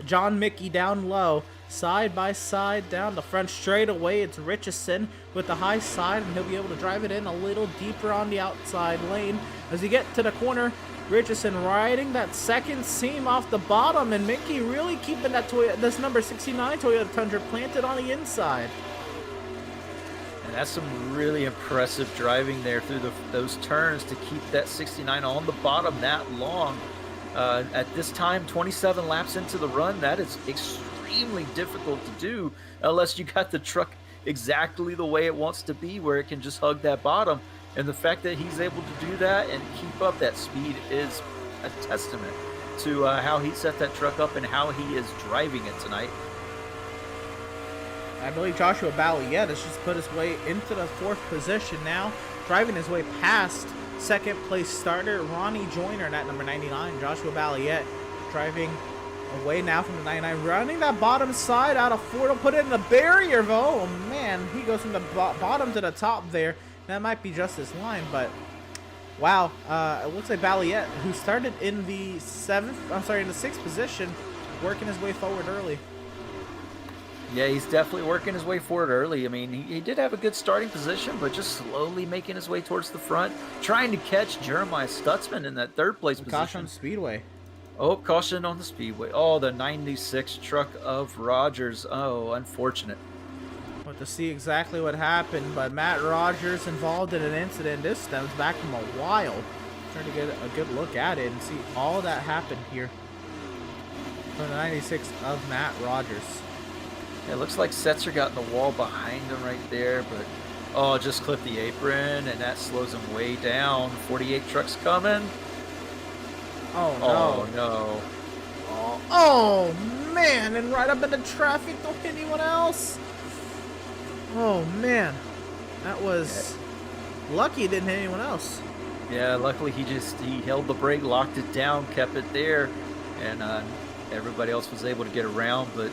John Mickey down low. Side by side down the front straightaway, it's Richardson with the high side, and he'll be able to drive it in a little deeper on the outside lane. As you get to the corner, Richardson riding that second seam off the bottom, and Mickey really keeping that this number 69 Toyota Tundra planted on the inside. And that's some really impressive driving there through those turns to keep that 69 on the bottom that long. At this time, 27 laps into the run, that is extremely difficult to do unless you got the truck exactly the way it wants to be, where it can just hug that bottom. And the fact that he's able to do that and keep up that speed is a testament to how he set that truck up and how he is driving it tonight. I believe Joshua Balliet has just put his way into the 4th position now, driving his way past second place starter Ronnie Joyner at number 99. Joshua Balliet driving away now from the 99, running that bottom side out of 4 to put it in the barrier. Oh man, he goes from the bottom to the top there. That might be just his line, but wow, it looks like Balliet, who started in the 6th position, working his way forward early. Yeah, he's definitely working his way forward early. I mean, he did have a good starting position, but just slowly making his way towards the front, trying to catch Jeremiah Stutzman in that 3rd place position. Caution on the Speedway. Oh, caution on the Speedway. Oh, the 96 truck of Rogers. Oh, unfortunate. To see exactly what happened, but Matt Rogers involved in an incident. This stems back from a while. Trying to get a good look at it and see all that happened here from the 96 of Matt Rogers. It looks like Setzer got in the wall behind him right there, but oh, just clipped the apron, and that slows him way down. 48 trucks coming. Oh no! Oh no! Oh man! And right up into traffic. Don't hit anyone else. Oh man, that was lucky. It didn't hit anyone else. Yeah, luckily he held the brake, locked it down, kept it there, and everybody else was able to get around, but.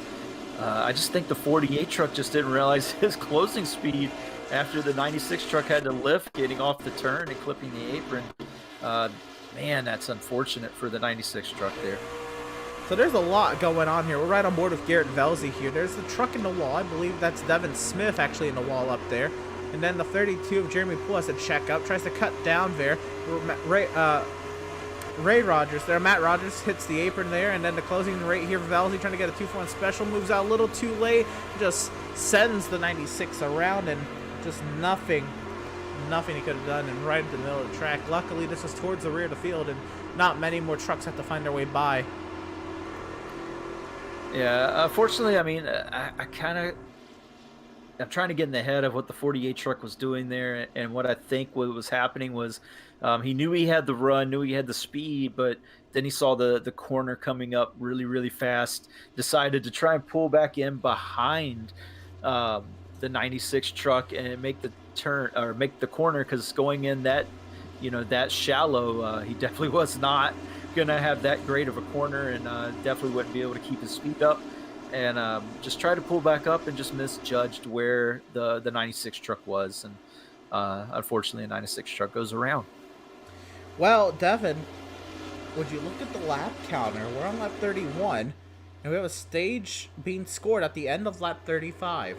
I just think the 48 truck just didn't realize his closing speed after the 96 truck had to lift, getting off the turn and clipping the apron. Man, that's unfortunate for the 96 truck there. So there's a lot going on here. We're right on board with Garrett Velzy here. There's the truck in the wall. I believe that's Devin Smith actually in the wall up there. And then the 32 of Jeremy Poole has to check up, tries to cut down there. Ray Rogers there. Matt Rogers hits the apron there, and then the closing rate here for Velzy, trying to get a 2-for-1 special, moves out a little too late, just sends the 96 around, and just nothing he could have done, and right into the middle of the track. Luckily, this is towards the rear of the field, and not many more trucks have to find their way by. Yeah, unfortunately, I mean, I'm trying to get in the head of what the 48 truck was doing there, and what I think what was happening was he knew he had the run, knew he had the speed, but then he saw the corner coming up really, really fast, decided to try and pull back in behind the 96 truck and make the turn, or make the corner, because going in that, that shallow, he definitely was not going to have that great of a corner, and definitely wouldn't be able to keep his speed up. and just tried to pull back up and just misjudged where the 96 truck was, and unfortunately, a 96 truck goes around. Well, Devin, would you look at the lap counter? We're on lap 31, and we have a stage being scored at the end of lap 35.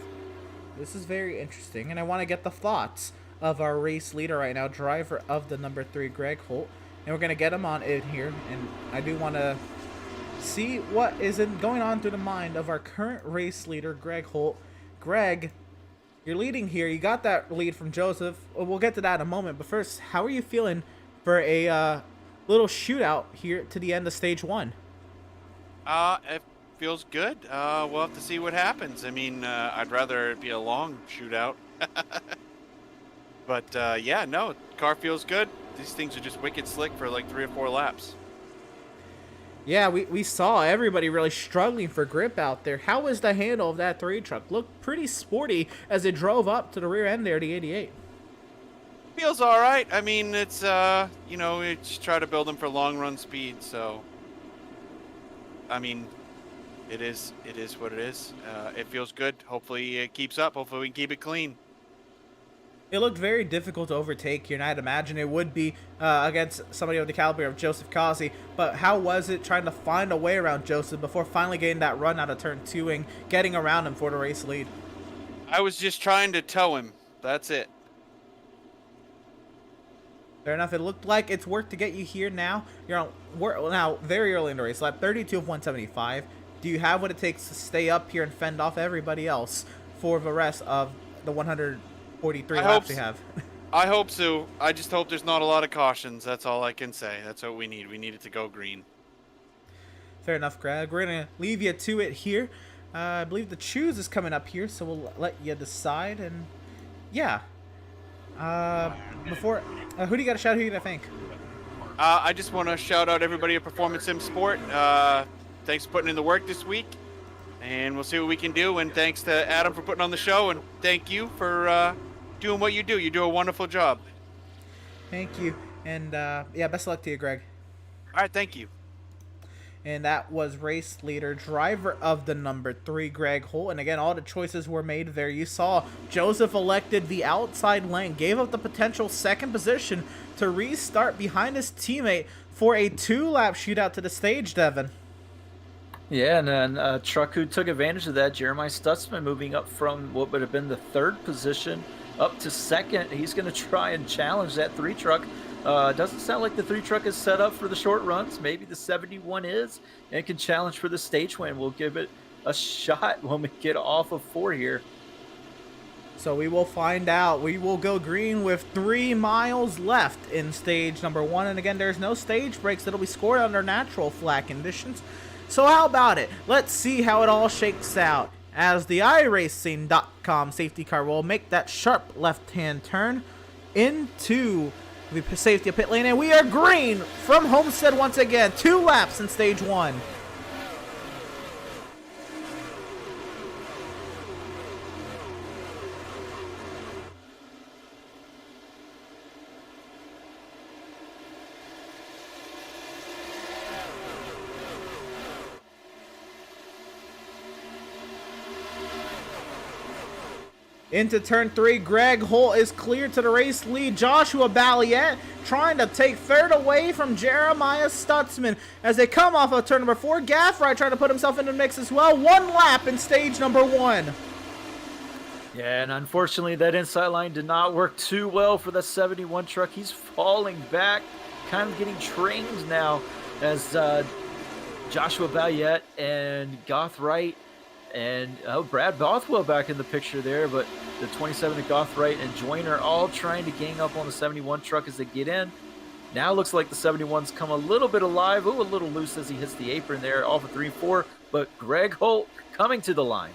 This is very interesting, and I want to get the thoughts of our race leader right now, driver of the number 3, Greg Holt. And we're going to get him on in here, and I do want to see what is going on through the mind of our current race leader, Greg Holt. Greg, you're leading here. You got that lead from Joseph. We'll get to that in a moment, but first, how are you feeling for a little shootout here to the end of stage 1? It feels good. We'll have to see what happens. I mean, I'd rather it be a long shootout. But yeah, no, car feels good. These things are just wicked slick for like 3 or 4 laps. Yeah, we saw everybody really struggling for grip out there. How was the handle of that 3 truck? Looked pretty sporty as it drove up to the rear end there, the 88. Feels all right. I mean, it's you know, we just try to build them for long run speed. So, I mean, it is what it is. It feels good. Hopefully it keeps up. Hopefully we can keep it clean. It looked very difficult to overtake here, and I'd imagine it would be against somebody of the caliber of Joseph Causey. But how was it trying to find a way around Joseph before finally getting that run out of turn 2 and getting around him for the race lead? I was just trying to tow him. That's it. Fair enough. It looked like it's worked to get you here now. You're on now very early in the race, lap 32 of 175. Do you have what it takes to stay up here and fend off everybody else for the rest of the 143 laps we have? I hope so. I just hope there's not a lot of cautions. That's all I can say. That's what we need. We need it to go green. Fair enough, Greg. We're going to leave you to it here. I believe the choose is coming up here, so we'll let you decide. And yeah. Before, who do you got to shout? Who do you got to thank? I just want to shout out everybody at Performance Sim Sport. Thanks for putting in the work this week, and we'll see what we can do. And thanks to Adam for putting on the show, and thank you for doing what you do. You do a wonderful job. Thank you, and yeah, best of luck to you, Greg. All right, thank you. And that was race leader, driver of the number 3, Greg Holt. And again, all the choices were made there. You saw Joseph elected the outside lane, gave up the potential second position to restart behind his teammate for a 2-lap shootout to the stage, Devin. Yeah, and then a truck who took advantage of that, Jeremiah Stutzman, moving up from what would have been the 3rd position up to 2nd. He's going to try and challenge that 3 truck. Doesn't sound like the 3 truck is set up for the short runs. Maybe the 71 is, and can challenge for the stage win. We'll give it a shot when we get off of 4 here. So we will find out. We will go green with 3 miles left in stage number 1. And again, there's no stage breaks that'll be scored under natural flat conditions. So how about it? Let's see how it all shakes out as the iRacing.com safety car will make that sharp left-hand turn into the safety of pit lane, and we are green from Homestead once again. 2 laps in stage 1. Into turn 3, Greg Holt is clear to the race lead. Joshua Balliet trying to take 3rd away from Jeremiah Stutzman as they come off of turn number 4. Gaffrey trying to put himself into the mix as well. 1 lap in stage number 1. Yeah, and unfortunately that inside line did not work too well for the 71 truck. He's falling back, kind of getting trained now as Joshua Balliet and Gothright and Brad Bothwell back in the picture there, but the 27 of Gothright and Joyner all trying to gang up on the 71 truck as they get in. Now looks like the 71's come a little bit alive. A little loose as he hits the apron there off of 3-4, but Greg Holt coming to the line.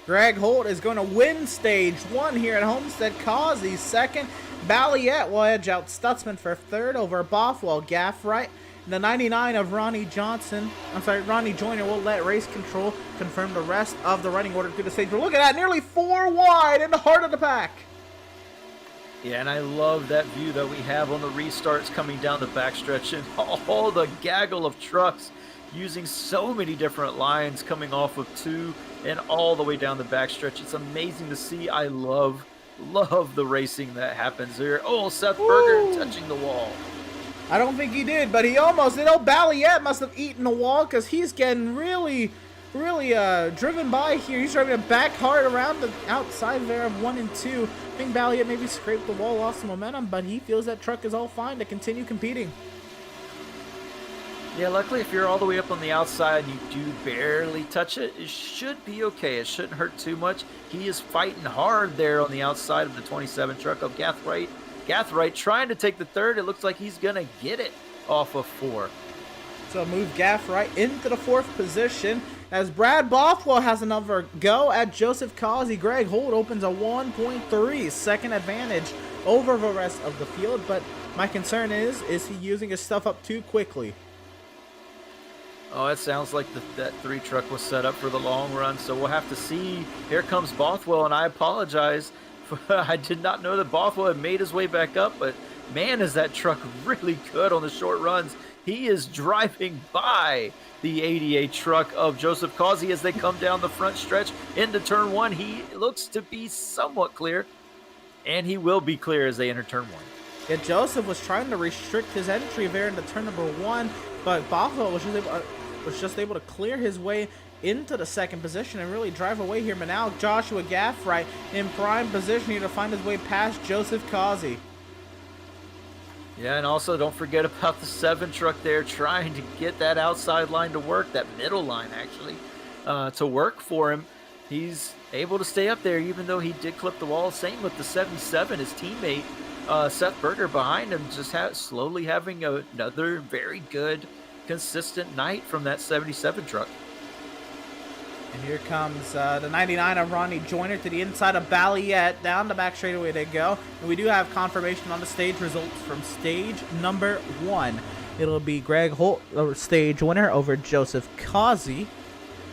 Greg Holt is going to win stage 1 here at Homestead. Causey 2nd. Balliet will edge out Stutzman for 3rd over Bothwell. Gaffright. The 99 of Ronnie Joyner will let race control confirm the rest of the running order through the stage. We're looking at nearly 4 wide in the heart of the pack. Yeah, and I love that view that we have on the restarts coming down the backstretch and all the gaggle of trucks using so many different lines coming off of 2 and all the way down the backstretch. It's amazing to see. I love the racing that happens here. Oh, Seth Berger touching the wall. I don't think he did, but he almost did. Oh, Balliet must have eaten the wall because he's getting really driven by here. He's driving it back hard around the outside there of 1 and 2. I think Balliet maybe scraped the wall, lost some momentum, but he feels that truck is all fine to continue competing. Yeah, luckily if you're all the way up on the outside and you do barely touch it, it should be okay. It shouldn't hurt too much. He is fighting hard there on the outside of the 27 truck of Gathright. Gathright trying to take the third. It looks like he's going to get it off of 4. So move Gathright into the 4th position as Brad Bothwell has another go at Joseph Causey. Greg Holt opens a 1.3 second advantage over the rest of the field, but my concern is he using his stuff up too quickly? Oh, it sounds like that 3 truck was set up for the long run, so we'll have to see. Here comes Bothwell, and I apologize. I did not know that Bothwell had made his way back up, but man, is that truck really good on the short runs. He is driving by the 88 truck of Joseph Causey as they come down the front stretch into turn 1. He looks to be somewhat clear, and he will be clear as they enter turn 1. Yeah, Joseph was trying to restrict his entry there into turn number 1, but Bothwell was just able to clear his way into the 2nd position and really drive away here. But now Joshua Gathright in prime position here to find his way past Joseph Causey. Yeah, and also don't forget about the 7 truck there trying to get that outside line to work, that middle line actually, to work for him. He's able to stay up there even though he did clip the wall. Same with the 77, his teammate Seth Berger behind him, just slowly having another very good, consistent night from that 77 truck. And here comes the 99 of Ronnie Joyner to the inside of Balliet. Down the back straightaway they go. And we do have confirmation on the stage results from stage number 1. It'll be Greg Holt, stage winner, over Joseph Causey,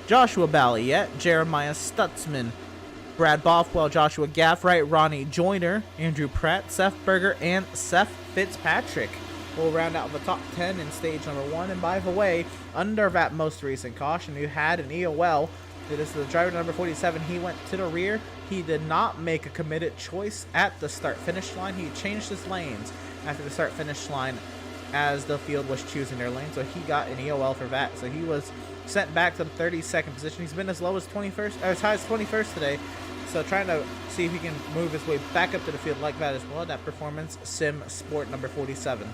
Joshua Balliet, Jeremiah Stutzman, Brad Bothwell, Joshua Gathright, Ronnie Joyner, Andrew Pratt, Seth Berger, and Seth Fitzpatrick. We'll round out the top 10 in stage number 1. And by the way, under that most recent caution, you had an EOL. This is the driver number 47. He went to the rear. He did not make a committed choice at the start-finish line. He changed his lanes after the start-finish line as the field was choosing their lane. So he got an EOL for that. So he was sent back to the 32nd position. He's been as low as 21st, or as high as 21st today. So trying to see if he can move his way back up to the field like that as well. That Performance Sim Sport number 47.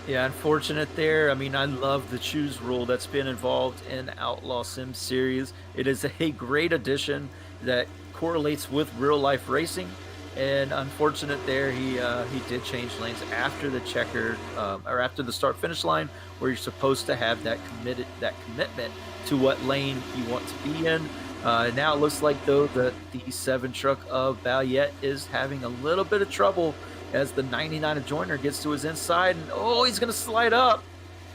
Yeah, unfortunate there. I mean, I love the choose rule that's been involved in Outlaw Sim Series. It is a great addition that correlates with real life racing. And unfortunate there, he did change lanes after the checkered or after the start finish line, where you're supposed to have that commitment to what lane you want to be in. Now it looks like though that the 7 truck of Balliet is having a little bit of trouble as the 99 of Joyner gets to his inside, and oh, he's going to slide up.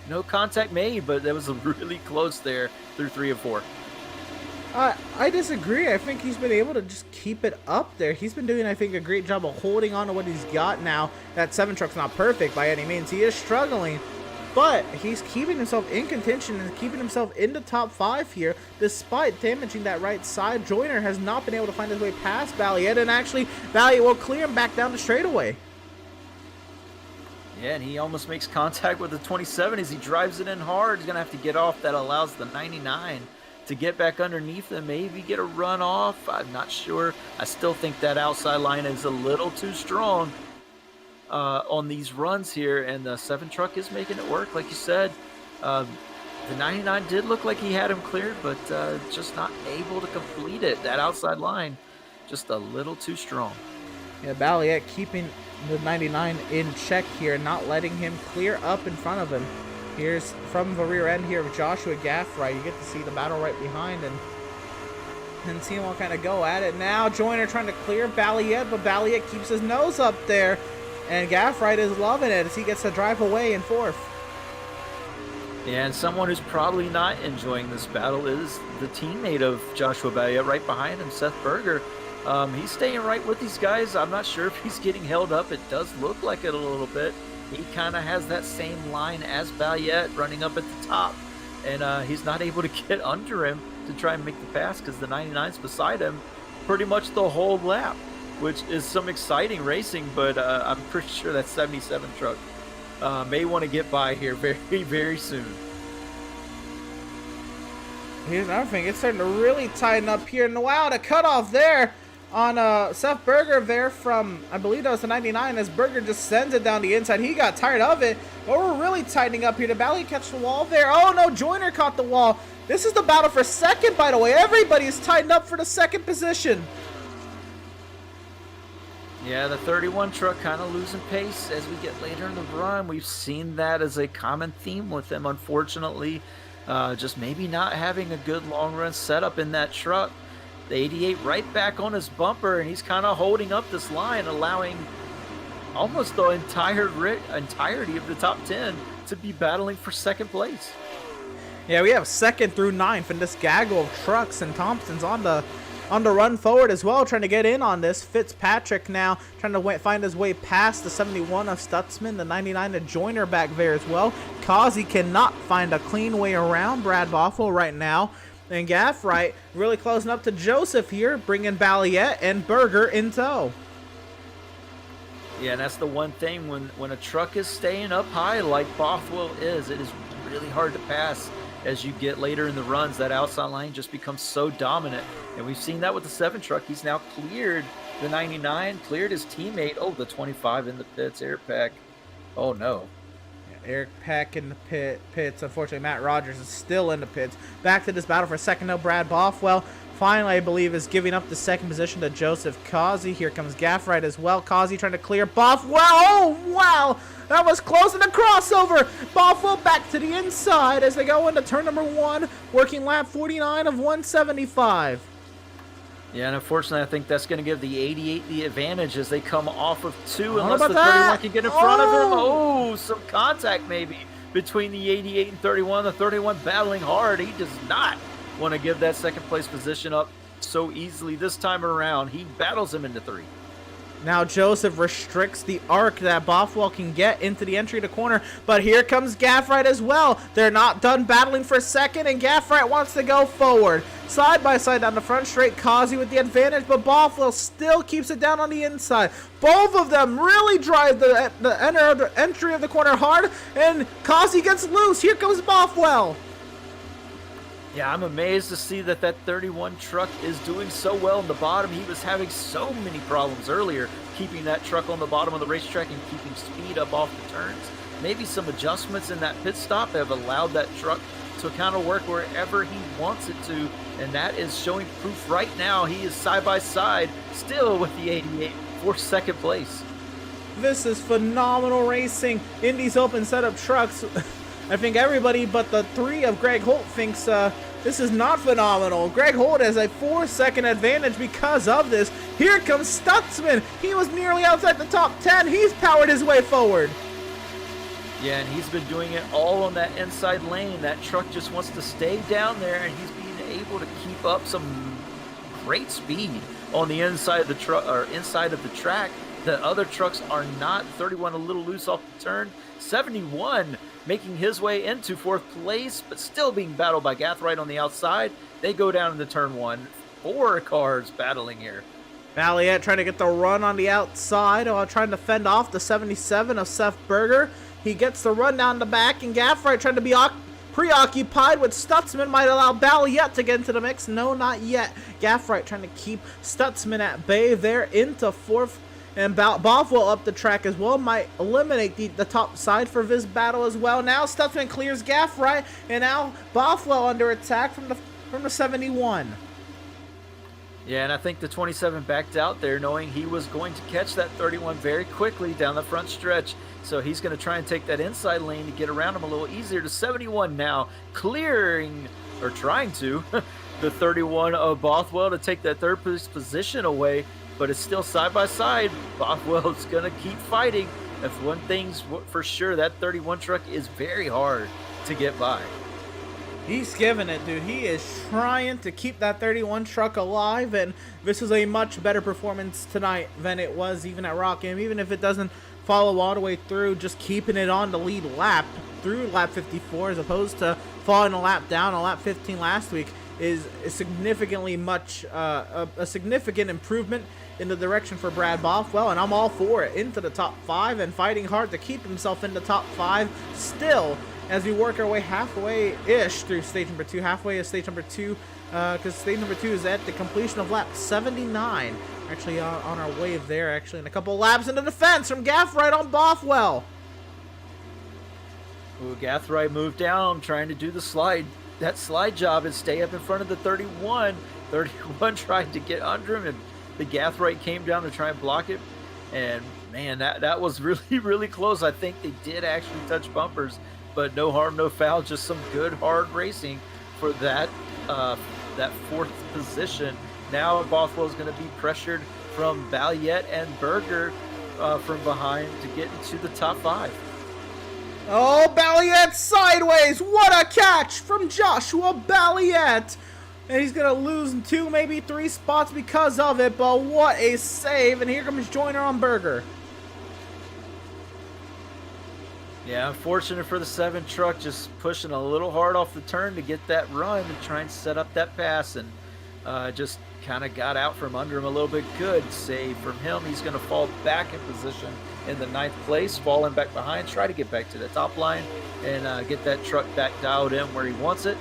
No contact made, but that was really close there through 3 and 4. I disagree. I think he's been able to just keep it up there. He's been doing, I think, a great job of holding on to what he's got now. That 7 truck's not perfect by any means. He is struggling, but he's keeping himself in contention and keeping himself in the top 5 here, despite damaging that right side. Joyner has not been able to find his way past Balliet, and actually, Balliet will clear him back down the straightaway. Yeah, and he almost makes contact with the 27 as he drives it in hard. He's going to have to get off. That allows the 99 to get back underneath and maybe get a run off. I'm not sure. I still think that outside line is a little too strong on these runs here, and the 7 truck is making it work, like you said. The 99 did look like he had him cleared, but just not able to complete it. That outside line, just a little too strong. Yeah, Balliet keeping the 99 in check here, not letting him clear up in front of him. Here's from the rear end here of Joshua Gathright. You get to see the battle right behind, and see him all kind of go at it. Now Joyner trying to clear Balliet, but Balliet keeps his nose up there, and Gathright is loving it as he gets to drive away in 4th. Yeah, and someone who's probably not enjoying this battle is the teammate of Joshua Balliet right behind him, Seth Berger. He's staying right with these guys. I'm not sure if he's getting held up. It does look like it a little bit. he kind of has that same line as Valiette running up at the top, and he's not able to get under him to try and make the pass because the 99's beside him pretty much the whole lap, which is some exciting racing, but I'm pretty sure that 77 truck may want to get by here very, very soon. Here's another thing. It's starting to really tighten up here. And wow, the cutoff there on Seth Berger there from, I believe that was the 99, as Berger just sends it down the inside. He got tired of it. But we're really tightening up here. Did Bally catch the wall there? Oh, no, Joyner caught the wall. This is the battle for second, by the way. Everybody's tightened up for the second position. Yeah, the 31 truck kind of losing pace as we get later in the run. We've seen that as a common theme with him, unfortunately. Just maybe not having a good long run setup in that truck. The 88 right back on his bumper, and he's kind of holding up this line, allowing almost the entirety of the top 10 to be battling for second place. Yeah, we have second through ninth in this gaggle of trucks, and Thompson's on the run forward as well, trying to get in on this. Fitzpatrick now trying to find his way past the 71 of Stutzman, the 99 of Joyner back there as well. Causey cannot find a clean way around Brad Bothwell right now. And Gaffright really closing up to Joseph here, bringing Balliet and Berger in tow. Yeah, and that's the one thing when a truck is staying up high like Bothwell is, it is really hard to pass. As you get later in the runs, that outside line just becomes so dominant. And we've seen that with the 7 truck. He's now cleared the 99, cleared his teammate. Oh, the 25 in the pits, Eric Peck. Oh, no. Yeah, Eric Peck in the pits. Unfortunately, Matt Rogers is still in the pits. Back to this battle for second, though. Brad Bothwell finally, I believe, is giving up the second position to Joseph Causey. Here comes Gaffright as well. Causey trying to clear Bothwell. Oh, wow. That was close in the crossover. Bothwell back to the inside as they go into turn number 1, working lap 49 of 175. Yeah, and unfortunately, I think that's going to give the 88 the advantage as they come off of 2, How unless the about 31 that? can get in front of him. Oh, some contact maybe between the 88 and 31. The 31 battling hard. He does not want to give that second place position up so easily this time around. He battles him into 3. Now Joseph restricts the arc that Bothwell can get into the entry to corner, but here comes Gaffright as well. They're not done battling for second, and Gaffright wants to go forward. Side by side down the front straight, Causey with the advantage, but Bothwell still keeps it down on the inside. Both of them really drive the entry of the corner hard, and Causey gets loose. Here comes Bothwell. Yeah, I'm amazed to see that 31 truck is doing so well in the bottom. He was having so many problems earlier keeping that truck on the bottom of the racetrack and keeping speed up off the turns. Maybe some adjustments in that pit stop have allowed that truck to kind of work wherever he wants it to, and that is showing proof right now. He is side by side still with the 88 for second place. This is phenomenal racing in these open setup trucks. I think everybody but the 3 of Greg Holt thinks this is not phenomenal. Greg Holt has a 4-second advantage because of this. Here comes Stutzman. He was nearly outside the top 10. He's powered his way forward. Yeah, and he's been doing it all on that inside lane. That truck just wants to stay down there, and he's being able to keep up some great speed on the inside of the truck or inside of the track. The other trucks are not. 31 a little loose off the turn. 71 making his way into 4th place, but still being battled by Gaffright on the outside. They go down into turn 1. 4 cars battling here. Balliet trying to get the run on the outside while trying to fend off the 77 of Seth Berger. He gets the run down the back, and Gaffright trying to be preoccupied with Stutzman. Might allow Balliet to get into the mix. No, not yet. Gaffright trying to keep Stutzman at bay there into 4th. And Bothwell up the track as well. Might eliminate the top side for this battle as well. Now Stutzman clears Gaffright, and now Bothwell under attack from the 71. Yeah, and I think the 27 backed out there knowing he was going to catch that 31 very quickly down the front stretch. So he's going to try and take that inside lane to get around him a little easier. To 71 now, clearing, or trying to, the 31 of Bothwell to take that 3rd position away. But it's still side by side. Bothwell's going to keep fighting. If one thing's for sure, that 31 truck is very hard to get by. He's giving it, dude. He is trying to keep that 31 truck alive, and this is a much better performance tonight than it was even at Rockham. Even if it doesn't follow all the way through, just keeping it on the lead lap through lap 54 as opposed to falling a lap down on lap 15 last week is significantly a significant improvement in the direction for Brad Bothwell, and I'm all for it. Into the top 5 and fighting hard to keep himself in the top 5 still as we work our way halfway-ish through stage number 2, halfway to stage number 2, because stage number 2 is at the completion of lap 79. Actually on our way there, actually, and a couple laps into the fence from Gathright on Bothwell. Ooh, Gathright moved down, trying to do the slide. That slide job and stay up in front of the 31. 31 tried to get under him, and the Gathright came down to try and block it. And man, that was really, really close. I think they did actually touch bumpers, but no harm, no foul. Just some good hard racing for that that 4th position. Now Bothwell's going to be pressured from Balliet and Berger from behind to get into the top 5. Oh, Balliet sideways. What a catch from Joshua Balliet. And he's going to lose 2, maybe 3 spots because of it, but what a save. And here comes Joyner on Berger. Yeah, unfortunate for the 7 truck, just pushing a little hard off the turn to get that run to try and set up that pass, and just kind of got out from under him a little bit. Good save from him. He's going to fall back in position in the 9th place, falling back behind, try to get back to the top line and get that truck back dialed in where he wants it.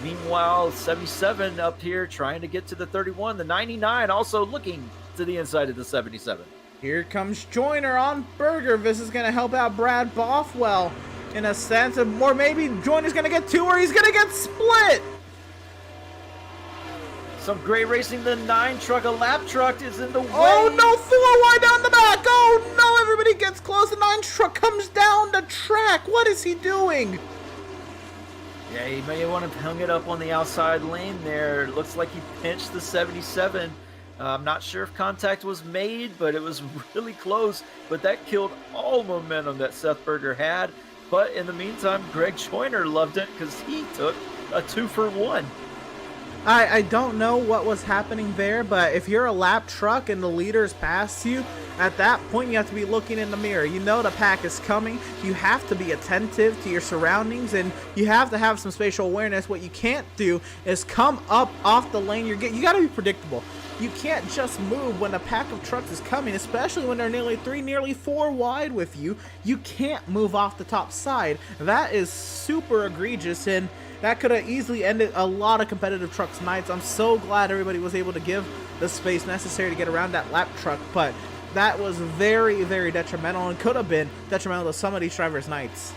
Meanwhile, 77 up here trying to get to the 31. The 99 also looking to the inside of the 77. Here comes Joyner on Berger. This is going to help out Brad Bothwell in a sense, or maybe Joyner's going to get 2 or he's going to get split. Some great racing. The 9 truck, a lap truck, is in the way. Oh no, 4 wide down the back. Oh no, everybody gets close. The 9 truck comes down the track. What is he doing? Yeah, he may want to hung it up on the outside lane there. It looks like he pinched the 77. I'm not sure if contact was made, but it was really close. But that killed all momentum that Seth Berger had. But in the meantime, Greg Joyner loved it because he took a 2-for-1. I don't know what was happening there, but if you're a lap truck and the leader's past you, at that point you have to be looking in the mirror. You know the pack is coming. You have to be attentive to your surroundings, and you have to have some spatial awareness. What you can't do is come up off the lane. You got to be predictable. You can't just move when a pack of trucks is coming, especially when they're nearly 3, nearly 4 wide with you. You can't move off the top side. That is super egregious, and that could have easily ended a lot of competitive trucks nights. I'm so glad everybody was able to give the space necessary to get around that lap truck, but that was very, very detrimental and could have been detrimental to some of these drivers' nights.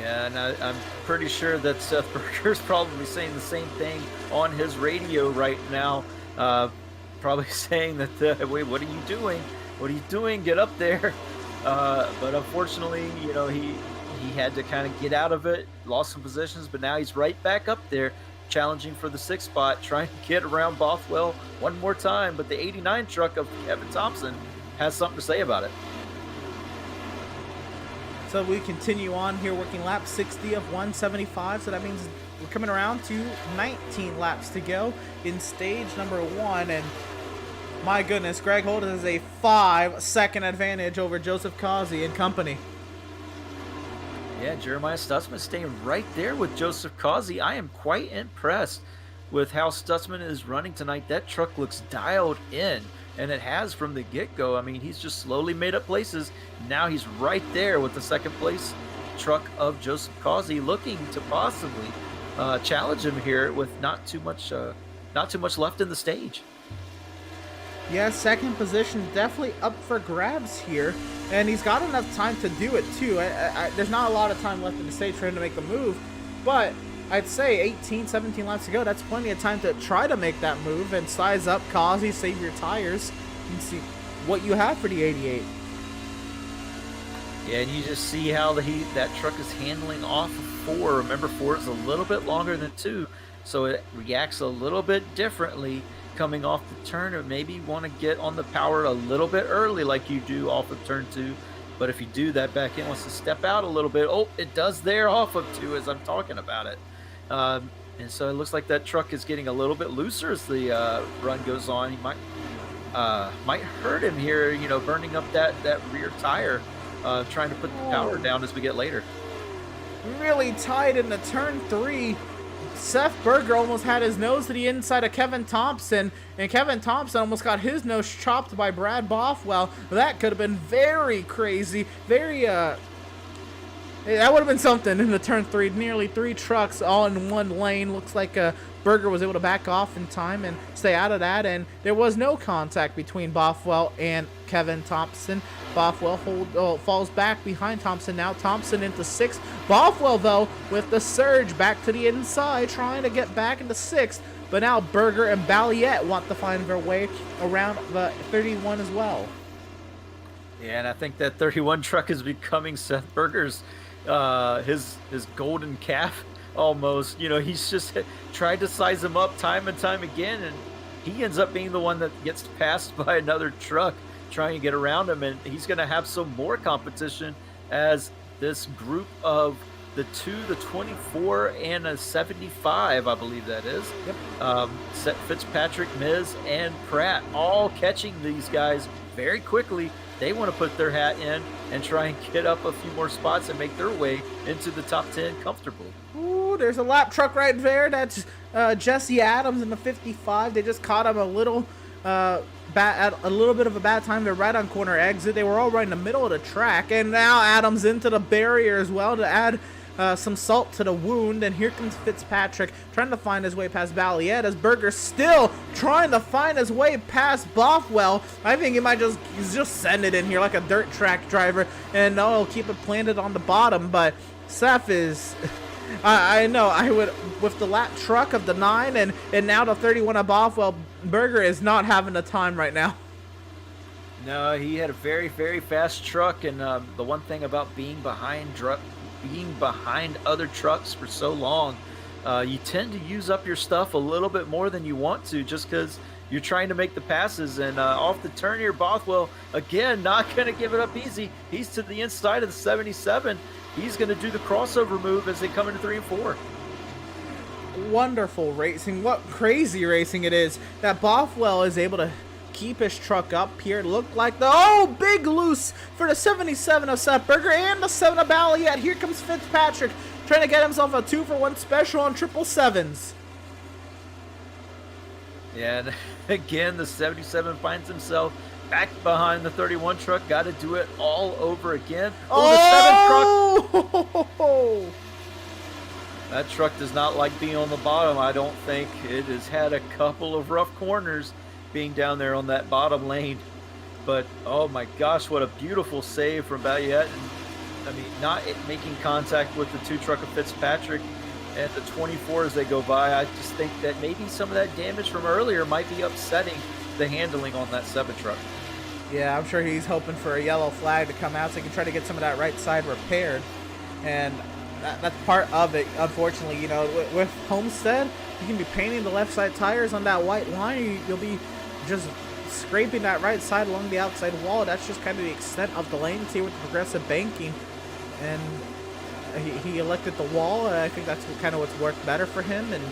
Yeah, and I'm pretty sure that Seth Berger's probably saying the same thing on his radio right now. Probably saying that, wait, what are you doing? What are you doing? Get up there. But unfortunately, you know, he had to kind of get out of it, lost some positions, but now he's right back up there, challenging for the 6th spot, trying to get around Bothwell one more time. But the 89 truck of Kevin Thompson has something to say about it. So we continue on here, working lap 60 of 175. So that means we're coming around to 19 laps to go in stage number 1. And my goodness, Greg Holt has a 5-second advantage over Joseph Causey and company. Yeah, Jeremiah Stutzman staying right there with Joseph Causey. I am quite impressed with how Stutzman is running tonight. That truck looks dialed in, and it has from the get-go. I mean, he's just slowly made up places. Now he's right there with the 2nd place truck of Joseph Causey, looking to possibly challenge him here with not too much left in the stage. Yeah, 2nd position definitely up for grabs here, and he's got enough time to do it too. There's not a lot of time left in the stage for him to make a move, but I'd say 18, 17 laps to go. That's plenty of time to try to make that move and size up Causey, save your tires, and see what you have for the 88. Yeah, and you just see how that truck is handling off of 4. Remember, 4 is a little bit longer than 2, so it reacts a little bit differently coming off the turn, or maybe want to get on the power a little bit early like you do off of turn 2. But if you do that, back end wants to step out a little bit. Oh, it does there off of 2 as I'm talking about it. And so it looks like that truck is getting a little bit looser as the run goes on. He might might hurt him here, you know, burning up that rear tire, trying to put the power down as we get later. Really tight in the turn 3. Seth Berger almost had his nose to the inside of Kevin Thompson, and Kevin Thompson almost got his nose chopped by Brad Bothwell. That could have been very crazy, very that would have been something in the turn 3. Nearly 3 trucks all in one lane. Looks like Berger was able to back off in time and stay out of that, and there was no contact between Bothwell and Kevin Thompson. Bothwell falls back behind Thompson. Now Thompson into 6th. Bothwell, though, with the surge back to the inside, trying to get back into 6th. But now Berger and Balliet want to find their way around the 31 as well. Yeah, and I think that 31 truck is becoming Seth Berger's his golden calf almost. You know, he's just tried to size him up time and time again, and he ends up being the one that gets passed by another truck trying to get around him, and he's going to have some more competition as this group of the 24 and a 75, I believe that is. Yep. Fitzpatrick, Miz, and Pratt all catching these guys very quickly. They want to put their hat in and try and get up a few more spots and make their way into the top 10 comfortably. Ooh, there's a lap truck right there. That's Jesse Adams in the 55. They just caught him a little at a little bit of a bad time. They're right on corner exit. They were all right in the middle of the track, and now Adams into the barrier as well to add some salt to the wound. And here comes Fitzpatrick trying to find his way past Balliet as Berger still trying to find his way past Bothwell. I think he might just send it in here like a dirt track driver, and he'll keep it planted on the bottom. But Seth is I know I would with the lap truck of the 9 and now the 31 of Bothwell. Berger is not having the time right now. No, he had a very, very fast truck, and the one thing about being behind other trucks for so long, you tend to use up your stuff a little bit more than you want to, just because you're trying to make the passes. And off the turn here, Bothwell again not going to give it up easy. He's to the inside of the 77. He's going to do the crossover move as they come into 3 and 4. Wonderful racing. What crazy racing it is that Bothwell is able to keep his truck up here. Looked like the big loose for the 77 of Seth Berger and the 7 of Balliet. Here comes Fitzpatrick trying to get himself a 2-for-1 special on 777s. Yeah, and again the 77 finds himself back behind the 31 truck. Got to do it all over again. The 7 truck. That truck does not like being on the bottom, I don't think. It has had a couple of rough corners being down there on that bottom lane. But, oh my gosh, what a beautiful save from Balliet. And, I mean, not making contact with the 2 truck of Fitzpatrick and the 24 as they go by. I just think that maybe some of that damage from earlier might be upsetting the handling on that 7 truck. Yeah, I'm sure he's hoping for a yellow flag to come out so he can try to get some of that right side repaired. And that's part of it, unfortunately. You know, with Homestead, you can be painting the left side tires on that white line. You'll be just scraping that right side along the outside wall. That's just kind of the extent of the lanes here with the progressive banking. And he elected the wall. I think that's kind of what's worked better for him. And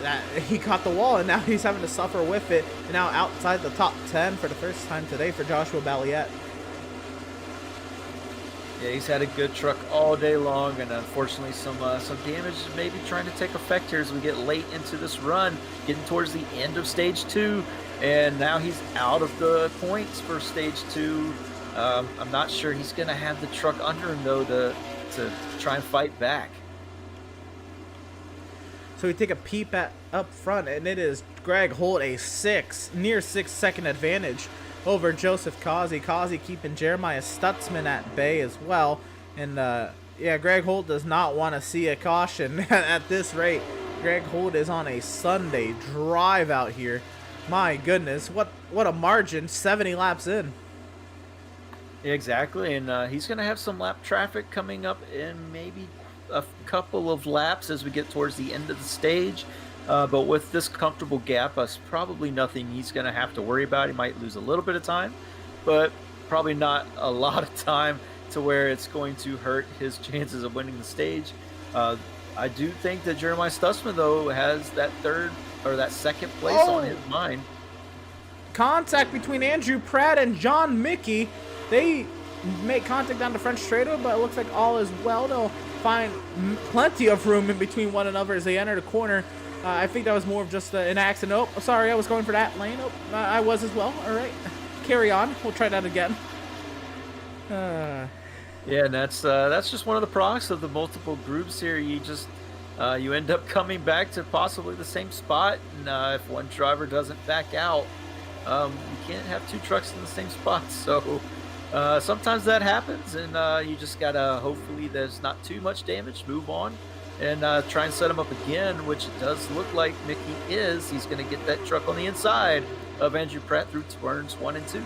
that he caught the wall, and now he's having to suffer with it. And now outside the top 10 for the first time today for Joshua Balliet. Yeah, he's had a good truck all day long, and unfortunately some damage maybe trying to take effect here as we get late into this run, getting towards the end of stage 2, and now he's out of the points for stage 2. I'm not sure he's going to have the truck under him, though, to try and fight back. So we take a peep at up front, and it is Greg Holt, a near 6 second advantage over Joseph Causey. Causey keeping Jeremiah Stutzman at bay as well. And yeah, Greg Holt does not want to see a caution at this rate. Greg Holt is on a Sunday drive out here. My goodness, what a margin, 70 laps in. Exactly, and he's going to have some lap traffic coming up in maybe a couple of laps as we get towards the end of the stage. But with this comfortable gap, probably nothing he's going to have to worry about. He might lose a little bit of time, but probably not a lot of time to where it's going to hurt his chances of winning the stage. I do think that Jeremiah Stutzman, though, has that second place on his mind. contact between Andrew Pratt and John Mickey. They make contact down the French straightaway, but it looks like all is well. They'll find plenty of room in between one another as they enter the corner. I think that was more of just an accident. Oh, sorry, I was going for that lane. Oh, I was as well. All right, carry on. We'll try that again. Yeah, and that's just one of the products of the multiple groups here. You just you end up coming back to possibly the same spot, and if one driver doesn't back out, you can't have two trucks in the same spot. So sometimes that happens, and you just gotta hopefully there's not too much damage, move on, and try and set him up again, which it does look like Mickey is. He's going to get that truck on the inside of Andrew Pratt through turns 1 and 2.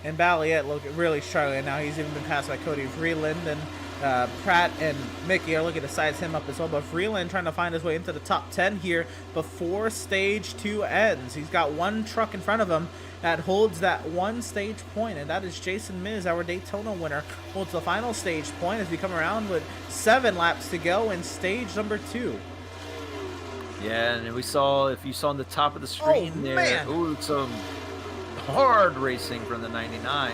And Balliet look really struggling now. He's even been passed by Cody Vreeland, and Pratt and Mickey are looking to size him up as well. But Vreeland trying to find his way into the top 10 here before stage 2 ends. He's got one truck in front of him that holds that one stage point, and that is Jason Miz, our Daytona winner, holds the final stage point as we come around with 7 laps to go in stage number 2. Yeah, and we saw, if you saw on the top of the screen there, ooh, some hard racing from the 99.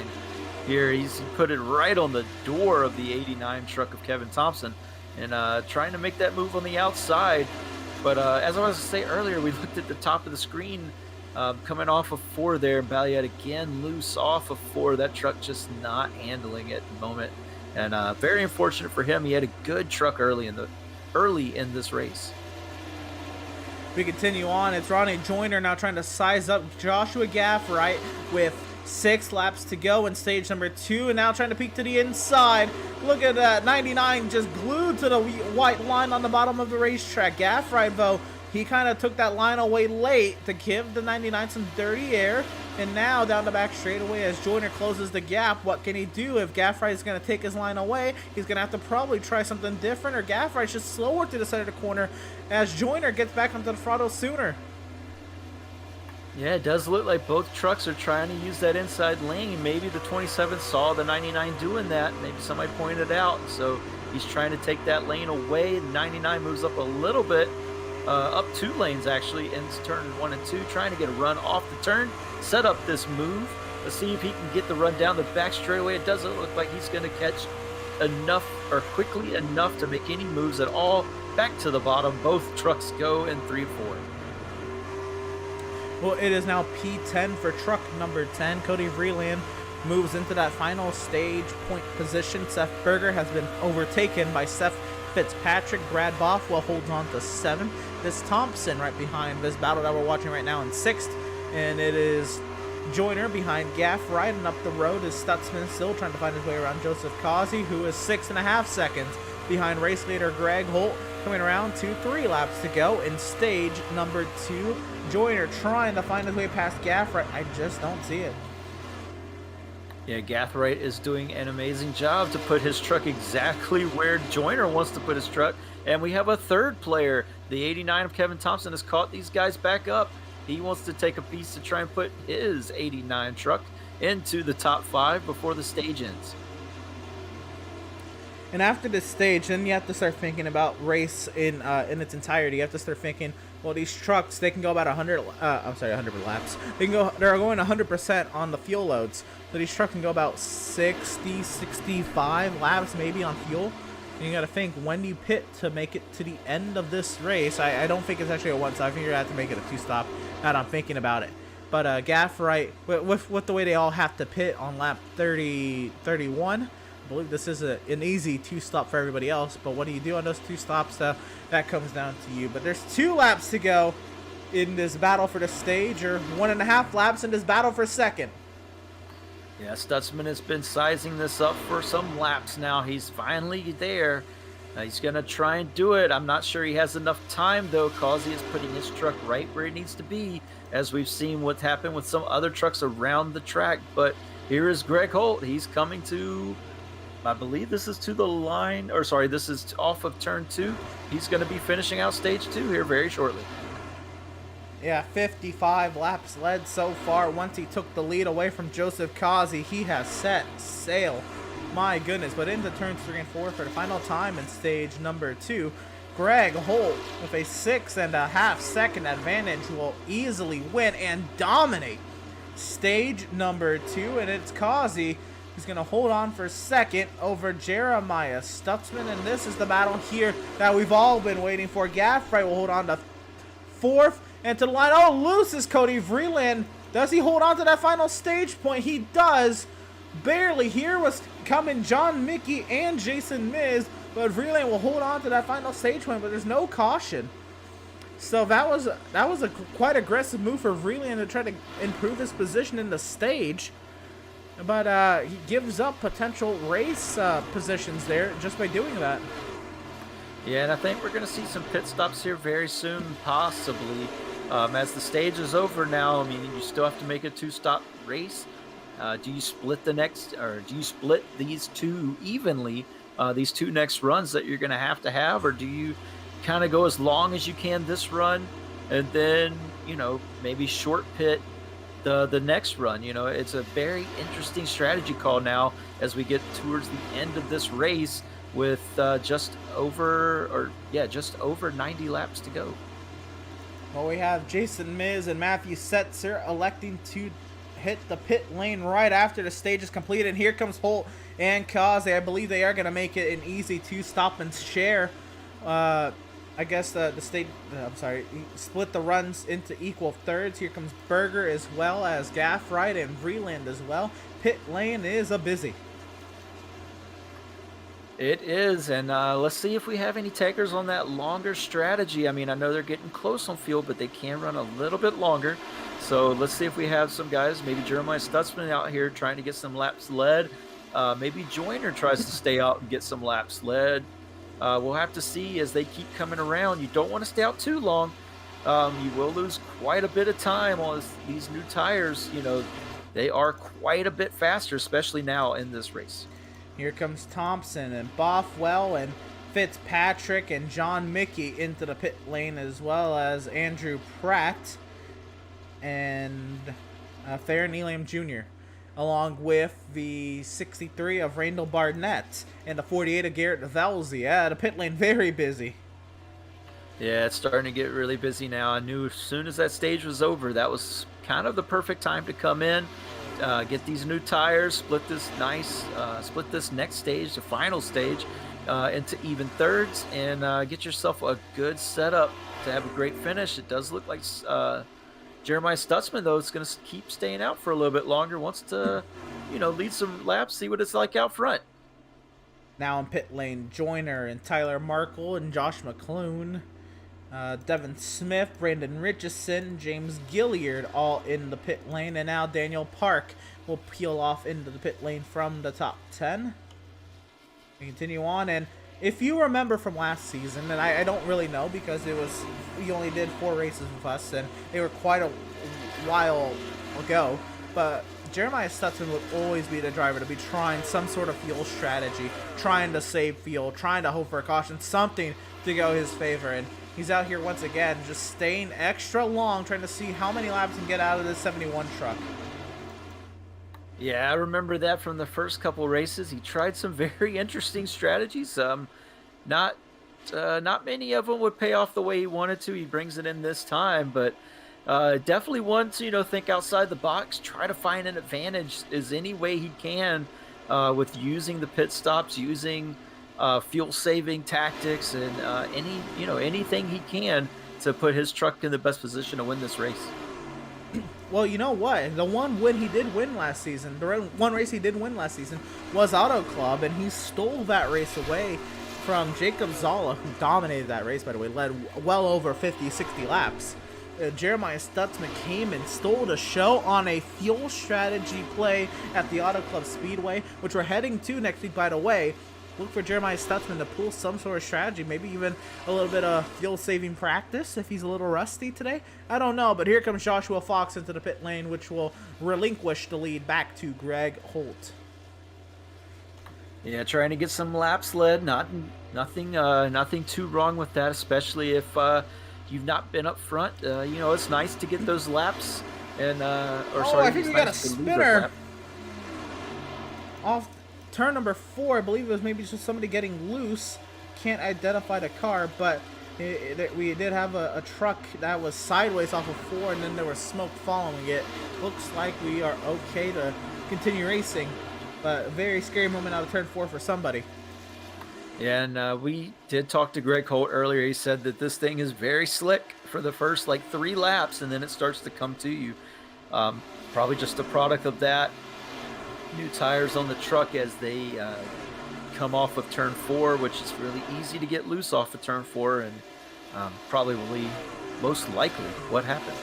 Here, he put it right on the door of the 89 truck of Kevin Thompson, and trying to make that move on the outside. But as I was to say earlier, we looked at the top of the screen, coming off of 4 there, and Balliet again loose off of 4. That truck just not handling it at the moment, and very unfortunate for him. He had a good truck early in this race. We continue on. It's Ronnie Joyner now trying to size up Joshua Gaffright with 6 laps to go in stage number 2, and now trying to peek to the inside. Look at that, 99 just glued to the white line on the bottom of the racetrack. Gaffright, though, he kind of took that line away late to give the 99 some dirty air, and now down the back straightaway as Joyner closes the gap. What can he do? If Gaffright is going to take his line away, he's going to have to probably try something different, or Gaffright's just slower to the center of the corner as Joyner gets back onto the throttle sooner. Yeah, it does look like both trucks are trying to use that inside lane. Maybe the 27 saw the 99 doing that. Maybe somebody pointed it out. So he's trying to take that lane away. The 99 moves up a little bit, up 2 lanes actually, into turn 1 and 2, trying to get a run off the turn, set up this move. Let's see if he can get the run down the back straightaway. It doesn't look like he's going to catch enough or quickly enough to make any moves at all. Back to the bottom. Both trucks go in 3-4. Well, it is now P10 for truck number 10. Cody Vreeland moves into that final stage point position. Seth Berger has been overtaken by Seth Fitzpatrick. Brad Bothwell holds on to 7th. This Thompson right behind this battle that we're watching right now in 6th. And it is Joyner behind Gaffright, and up the road is Stutzman still trying to find his way around Joseph Causey, who is 6.5 seconds behind race leader Greg Holt. Coming around to 3 laps to go in stage number 2. Joyner trying to find his way past Gaffright. I just don't see it. Yeah, Gaffright is doing an amazing job to put his truck exactly where Joyner wants to put his truck. And we have a third player. The 89 of Kevin Thompson has caught these guys back up. He wants to take a piece to try and put his 89 truck into the top 5 before the stage ends. And after this stage, then you have to start thinking about race in its entirety. You have to start thinking, well, these trucks, they can go about 100 laps. They're going 100% on the fuel loads. So these trucks can go about 60, 65 laps maybe on fuel. And you got to think, when do you pit to make it to the end of this race? I don't think it's actually a one-stop. I think you're going to have to make it a 2-stop. Now that I'm thinking about it. But Gaffright, with the way they all have to pit on lap 31, I believe this is an easy 2-stop for everybody else, but what do you do on those 2 stops? That comes down to you. But there's 2 laps to go in this battle for the stage, or 1.5 laps in this battle for second. Yeah, Stutzman has been sizing this up for some laps now. He's finally there. He's going to try and do it. I'm not sure he has enough time, though. Causey is putting his truck right where it needs to be, as we've seen what happened with some other trucks around the track. But here is Greg Holt. He's coming to, I believe this is to the line, or sorry, this is off of turn 2. He's going to be finishing out stage 2 here very shortly. Yeah, 55 laps led so far. Once he took the lead away from Joseph Causey, he has set sail. My goodness, but into turns 3 and 4 for the final time in stage number 2. Greg Holt, with a 6.5 second advantage, will easily win and dominate stage number 2, and it's Kazi who's going to hold on for second over Jeremiah Stutzman, and this is the battle here that we've all been waiting for. Gaffrey will hold on to 4th, and to the line, oh, loose is Cody Vreeland. Does he hold on to that final stage point? He does. Barely. Here was coming John Mickey and Jason Miz, but Vreeland will hold on to that final stage point, but there's no caution. So that was a quite aggressive move for Vreeland to try to improve his position in the stage. But he gives up potential race positions there just by doing that. Yeah, and I think we're going to see some pit stops here very soon, possibly. As the stage is over now, I mean, you still have to make a 2-stop race. Do you split these two evenly, these 2 next runs that you're going to have, or do you kind of go as long as you can this run and then, maybe short pit the next run? It's a very interesting strategy call now as we get towards the end of this race with just over 90 laps to go. Well, we have Jason Miz and Matthew Setzer electing to hit the pit lane right after the stage is completed. And here comes Holt and Kaze. I believe they are going to make it an easy 2-stop and share. I guess split the runs into equal thirds. Here comes Berger as well as Gaffright and Vreeland as well. Pit lane is a busy. It is, and let's see if we have any takers on that longer strategy. I mean, I know they're getting close on field, but they can run a little bit longer. So let's see if we have some guys, maybe Jeremiah Stutzman out here trying to get some laps led. Maybe Joyner tries to stay out and get some laps led. We'll have to see as they keep coming around. You don't want to stay out too long. You will lose quite a bit of time on these new tires. They are quite a bit faster, especially now in this race. Here comes Thompson and Bothwell and Fitzpatrick and John Mickey into the pit lane, as well as Andrew Pratt and Farron Elam Jr., along with the 63 of Randall Barnett and the 48 of Garrett Velzy. Yeah, the pit lane very busy. Yeah, it's starting to get really busy now. I knew as soon as that stage was over, that was kind of the perfect time to come in. Get these new tires, split this next stage, the final stage, into even thirds, and get yourself a good setup to have a great finish. It does look like Jeremiah Stutzman, though, is going to keep staying out for a little bit longer, wants to, lead some laps, see what it's like out front. Now in pit lane, Joyner and Tyler Markle and Josh McClune. Devin Smith, Brandon Richardson, James Gilliard all in the pit lane, and now Daniel Park will peel off into the pit lane from the top 10. We continue on, and if you remember from last season, and I don't really know because we only did 4 races with us, and they were quite a while ago, but Jeremiah Stutzman would always be the driver to be trying some sort of fuel strategy, trying to save fuel, trying to hope for a caution, something to go his favor, and he's out here once again, just staying extra long, trying to see how many laps he can get out of this 71 truck. Yeah, I remember that from the first couple races. He tried some very interesting strategies. Not many of them would pay off the way he wanted to. He brings it in this time, but definitely wants to, think outside the box, try to find an advantage as any way he can with using the pit stops, using fuel-saving tactics, and anything he can to put his truck in the best position to win this race. Well, you know what? The one win he did win last season, the one race he did win last season was Auto Club, and he stole that race away from Jacob Zala, who dominated that race, by the way, led well over 50, 60 laps. Jeremiah Stutzman came and stole the show on a fuel strategy play at the Auto Club Speedway, which we're heading to next week, by the way. Look for Jeremiah Stutzman to pull some sort of strategy, maybe even a little bit of fuel-saving practice if he's a little rusty today. I don't know, but here comes Joshua Fox into the pit lane, which will relinquish the lead back to Greg Holt. Yeah, trying to get some laps led. Nothing too wrong with that, especially if you've not been up front. It's nice to get those laps. And I think we got a spinner off turn number 4. I believe it was maybe just somebody getting loose. Can't identify the car, but We did have a truck that was sideways off of 4, and then there was smoke following it. Looks like we are okay to continue racing, but a very scary moment out of turn 4 for somebody. Yeah, and we did talk to Greg Holt earlier. He said that this thing is very slick for the first like 3 laps, and then it starts to come to you. Probably just a product of that. New tires on the truck as they come off of turn 4, which is really easy to get loose off of turn 4, and probably most likely what happened.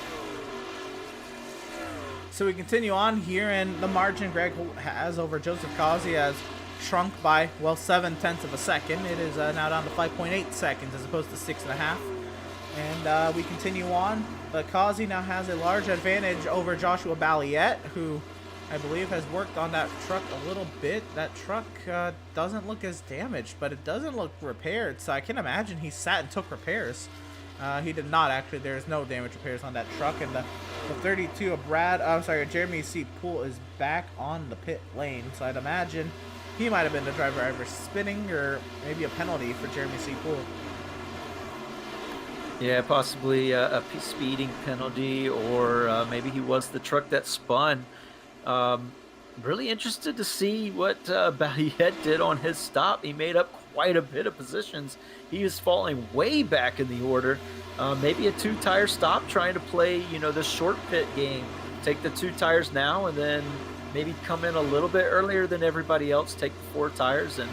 So we continue on here, and the margin Greg has over Joseph Causey has shrunk by, well, 0.7 of a second. It is now down to 5.8 seconds as opposed to 6.5. And we continue on, but Causey now has a large advantage over Joshua Balliette, who I believe has worked on that truck a little bit. That truck doesn't look as damaged, but it doesn't look repaired, so I can imagine he sat and took repairs. He did not, actually. There's no damage repairs on that truck, and the 32 of Jeremy C. Poole is back on the pit lane, so I'd imagine he might have been the driver either spinning or maybe a penalty for Jeremy C. Poole. Yeah, possibly a speeding penalty, or maybe he was the truck that spun. Really interested to see what Balliette did on his stop. He made up quite a bit of positions. He is falling way back in the order. Maybe a 2-tire stop, trying to play, this short pit game. Take the 2 tires now, and then maybe come in a little bit earlier than everybody else. Take the 4 tires and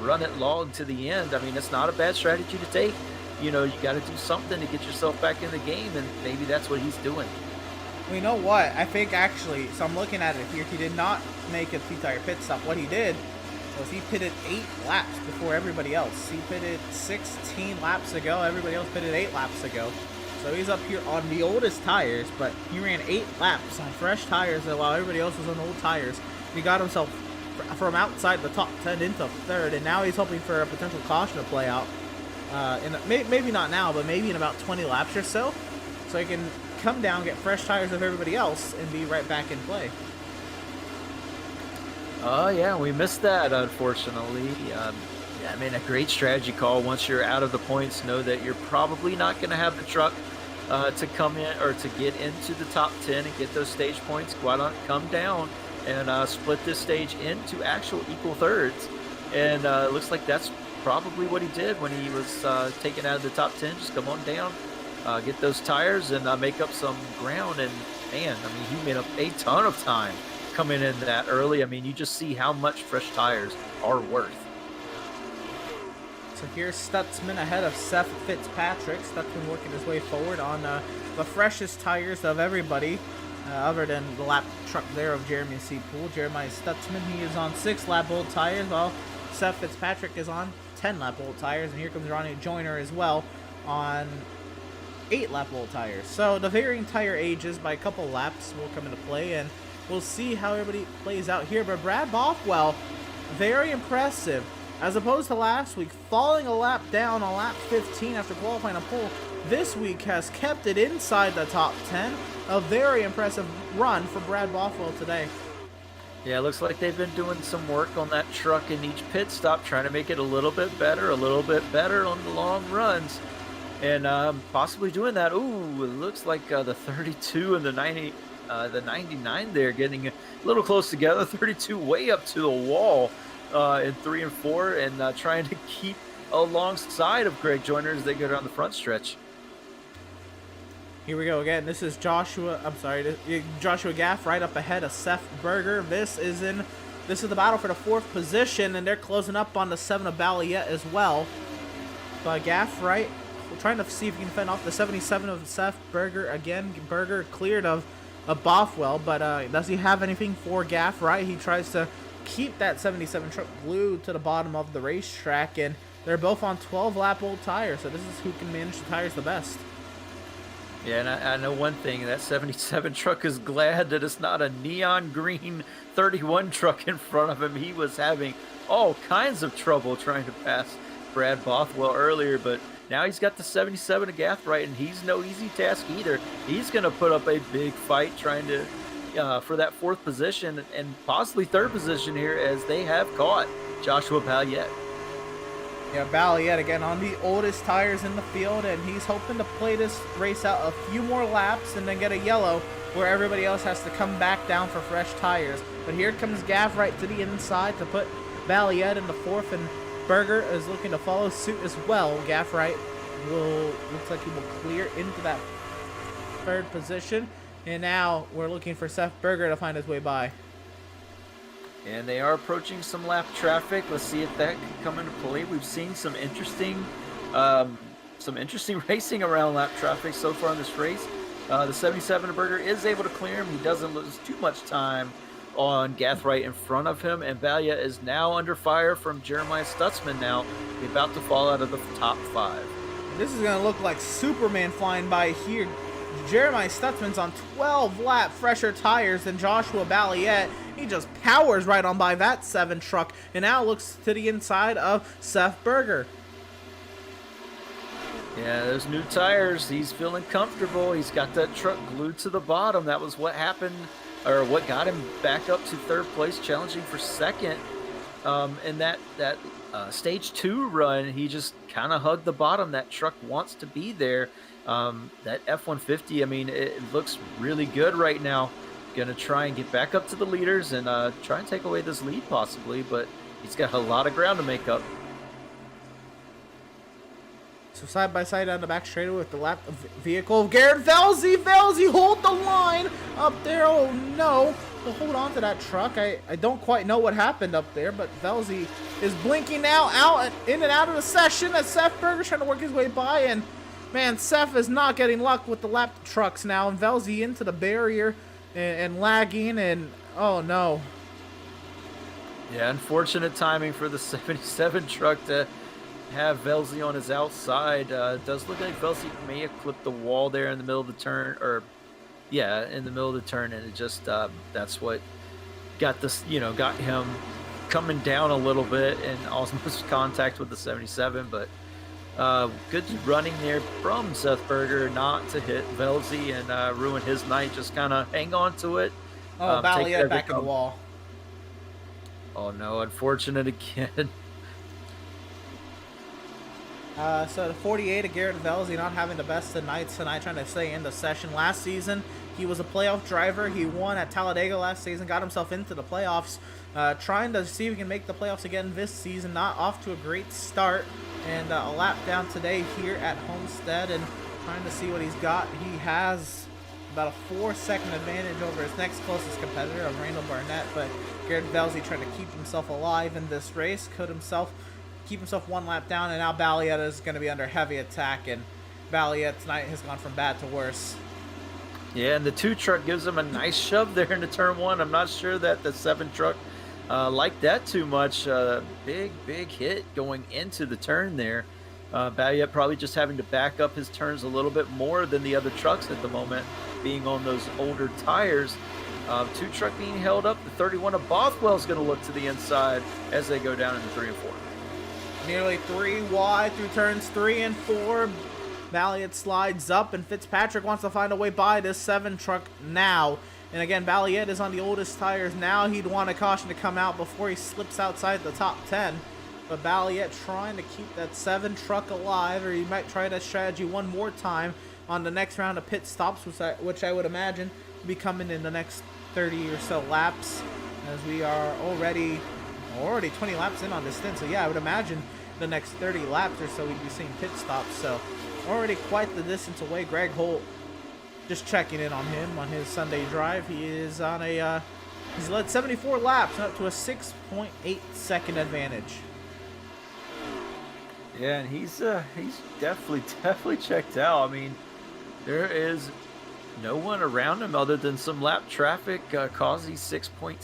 run it long to the end. I mean, it's not a bad strategy to take. You got to do something to get yourself back in the game, and maybe that's what he's doing. Well, you know what? I think actually, so I'm looking at it here, he did not make a 2-tire pit stop. What he did was he pitted 8 laps before everybody else. He pitted 16 laps ago. Everybody else pitted 8 laps ago. So he's up here on the oldest tires, but he ran 8 laps on fresh tires while everybody else was on old tires. He got himself from outside the top 10 into 3rd, and now he's hoping for a potential caution to play out. Maybe not now, but maybe in about 20 laps or so. So he can come down, get fresh tires of everybody else, and be right back in play. Oh, yeah, we missed that, unfortunately. I mean, a great strategy call. Once you're out of the points, know that you're probably not going to have the truck to come in or to get into the top 10 and get those stage points. Why not come down and split this stage into actual equal thirds? And it looks like that's probably what he did when he was taken out of the top 10. Just come on down, get those tires, and make up some ground. And, man, I mean, he made up a ton of time coming in that early. I mean, you just see how much fresh tires are worth. So here's Stutzman ahead of Seth Fitzpatrick. Stutzman working his way forward on the freshest tires of everybody, other than the lap truck there of Jeremy C. Poole. Jeremiah Stutzman, he is on 6-lap old tires, while Seth Fitzpatrick is on 10-lap old tires. And here comes Ronnie Joyner as well on 8-lap old tires. So the varying tire ages by a couple laps will come into play, and we'll see how everybody plays out here. But Brad Bothwell, very impressive. As opposed to last week, falling a lap down on lap 15 after qualifying a pole, this week has kept it inside the top 10. A very impressive run for Brad Bothwell today. Yeah, it looks like they've been doing some work on that truck in each pit stop, trying to make it a little bit better on the long runs. And possibly doing that. Ooh, it looks like the 32 and the 90, the 99 there getting a little close together. 32 way up to the wall in 3 and 4, and trying to keep alongside of Greg Joyner as they go down the front stretch. Here we go again. This is Joshua Gaff right up ahead of Seth Berger. This is the battle for the 4th position, and they're closing up on the 7 of Balliette as well. But Gaff right, we're trying to see if he can fend off the 77 of Seth Berger again. Berger cleared of Bothwell, but does he have anything for Gaff right? He tries to keep that 77 truck glued to the bottom of the racetrack, and they're both on 12-lap old tires, so this is who can manage the tires the best. Yeah, and I know one thing, that 77 truck is glad that it's not a neon green 31 truck in front of him. He was having all kinds of trouble trying to pass Brad Bothwell earlier, but now he's got the 77 of Gathright, and he's no easy task either. He's going to put up a big fight trying to for that 4th position and possibly 3rd position here, as they have caught Joshua Balliette. Yeah, Balliet again on the oldest tires in the field, and he's hoping to play this race out a few more laps and then get a yellow where everybody else has to come back down for fresh tires. But here comes Gav right to the inside to put Balliet in the fourth, and Berger is looking to follow suit as well. Gav right looks like he will clear into that third position, and now we're looking for Seth Berger to find his way by. And they are approaching some lap traffic. Let's see if that can come into play. We've seen some interesting racing around lap traffic so far in this race. The 77 Berger is able to clear him. He doesn't lose too much time on Gathright in front of him. And Valia is now under fire from Jeremiah Stutzman now. He's about to fall out of the top 5. This is going to look like Superman flying by here. Jeremiah Stutzman's on 12 lap fresher tires than Joshua Balliet. He just powers right on by that 7 truck and now looks to the inside of Seth Berger. Yeah, those new tires, he's feeling comfortable. He's got that truck glued to the bottom. That was what happened, or what got him back up to third place, challenging for second. In that stage 2 run, he just kind of hugged the bottom. That truck wants to be there. That F-150, I mean, it looks really good right now. Going to try and get back up to the leaders and try and take away this lead possibly, but he's got a lot of ground to make up. So side by side down the back straightaway with the lap of vehicle of Garrett Velzy. Velzy, hold the line up there. Oh no. Well, hold on to that truck. I don't quite know what happened up there, but Velzy is blinking now in and out of the session as Seth Berger's trying to work his way by, and man, Seth is not getting luck with the lap trucks now, and Velzy into the barrier and lagging, and oh no. Yeah, unfortunate timing for the 77 truck to have Velzy on his outside. It does look like Velzy may have clipped the wall there in the middle of the turn, or yeah, in the middle of the turn, and it just that's what got this, got him coming down a little bit and almost contact with the 77. But good running there from Seth Berger not to hit Velzy and ruin his night. Just kind of hang on to it. Oh, Balliet back in the wall. Oh no, unfortunate again. So the 48 of Garrett Velzy not having the best of nights tonight, trying to stay in the session. Last season, he was a playoff driver. He won at Talladega last season, got himself into the playoffs. Trying to see if he can make the playoffs again this season. Not off to a great start. And a lap down today here at Homestead, and trying to see what he's got. He has about a 4-second advantage over his next closest competitor of Randall Barnett, but Garrett Velzy trying to keep himself alive in this race, keep himself 1 lap down, and now Balliet is going to be under heavy attack, and Balliet tonight has gone from bad to worse. Yeah, and the 2 truck gives him a nice shove there into turn 1. I'm not sure that the 7 truck liked that too much. Big hit going into the turn there. Balliet probably just having to back up his turns a little bit more than the other trucks at the moment, being on those older tires. 2 truck being held up. The 31 of Bothwell is going to look to the inside as they go down into 3 and 4. Nearly 3 wide through turns 3 and 4. Balliet slides up, and Fitzpatrick wants to find a way by this 7 truck now. And again, Balliet is on the oldest tires now. He'd want a caution to come out before he slips outside the top 10. But Balliet trying to keep that 7 truck alive, or he might try that strategy one more time on the next round of pit stops, which I would imagine will be coming in the next 30 or so laps, as we are already 20 laps in on this stint. So yeah, I would imagine the next 30 laps or so we'd be seeing pit stops. So already quite the distance away. Greg Holt just checking in on him on his Sunday drive. He is on he's led 74 laps and up to a 6.8 second advantage. Yeah, and he's definitely checked out. I mean, there is no one around him other than some lap traffic. Causey 6.7,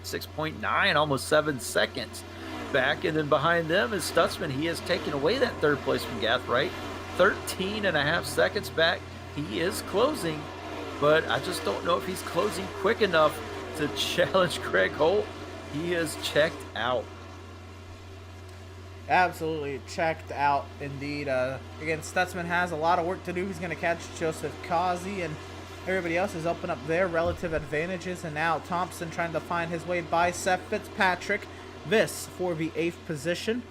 6.9, almost 7 seconds back. And then behind them is Stutzman. He has taken away that 3rd place from Gathright. 13.5 seconds back. He is closing, but I just don't know if he's closing quick enough to challenge Greg Holt. He is checked out. Absolutely checked out indeed. Again, Stutzman has a lot of work to do. He's going to catch Joseph Causey, and everybody else is open up their relative advantages. And now Thompson trying to find his way by Seth Fitzpatrick. This for the 8th position.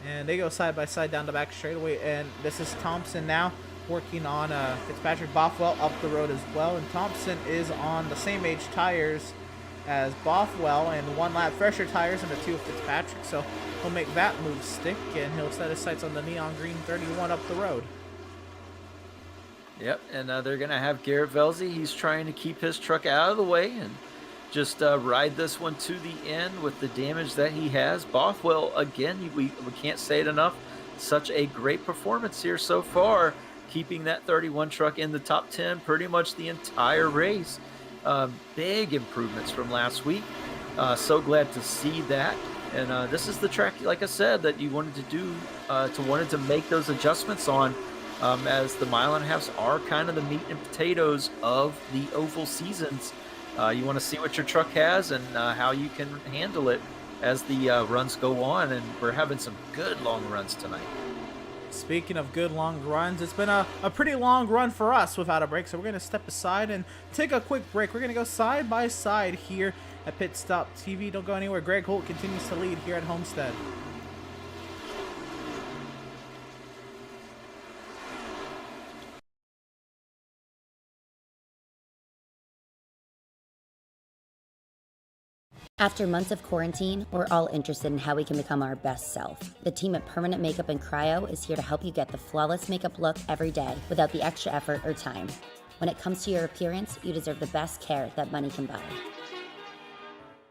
and they go side by side down the back straightaway. And this is Thompson now working on Fitzpatrick. Bothwell up the road as well, and Thompson is on the same age tires as Bothwell and 1 lap fresher tires in the 2 of Fitzpatrick, so he'll make that move stick, and he'll set his sights on the neon green 31 up the road. Yep, and they're going to have Garrett Velzy. He's trying to keep his truck out of the way and just ride this one to the end with the damage that he has. Bothwell, again, we can't say it enough, such a great performance here so far, keeping that 31 truck in the top 10 pretty much the entire race. Big improvements from last week. So glad to see that. And this is the track, like I said, that you wanted to do, wanted to make those adjustments on, as the mile and a halves are kind of the meat and potatoes of the oval seasons. You want to see what your truck has and how you can handle it as the runs go on. And we're having some good long runs tonight. Speaking of good long runs, it's been a pretty long run for us without a break, so we're going to step aside and take a quick break. We're going to go side by side here at PitStop TV. Don't go anywhere. Greg Holt continues to lead here at Homestead. After months of quarantine, we're all interested in how we can become our best self. The team at Permanent Makeup and Cryo is here to help you get the flawless makeup look every day without the extra effort or time. When it comes to your appearance, you deserve the best care that money can buy.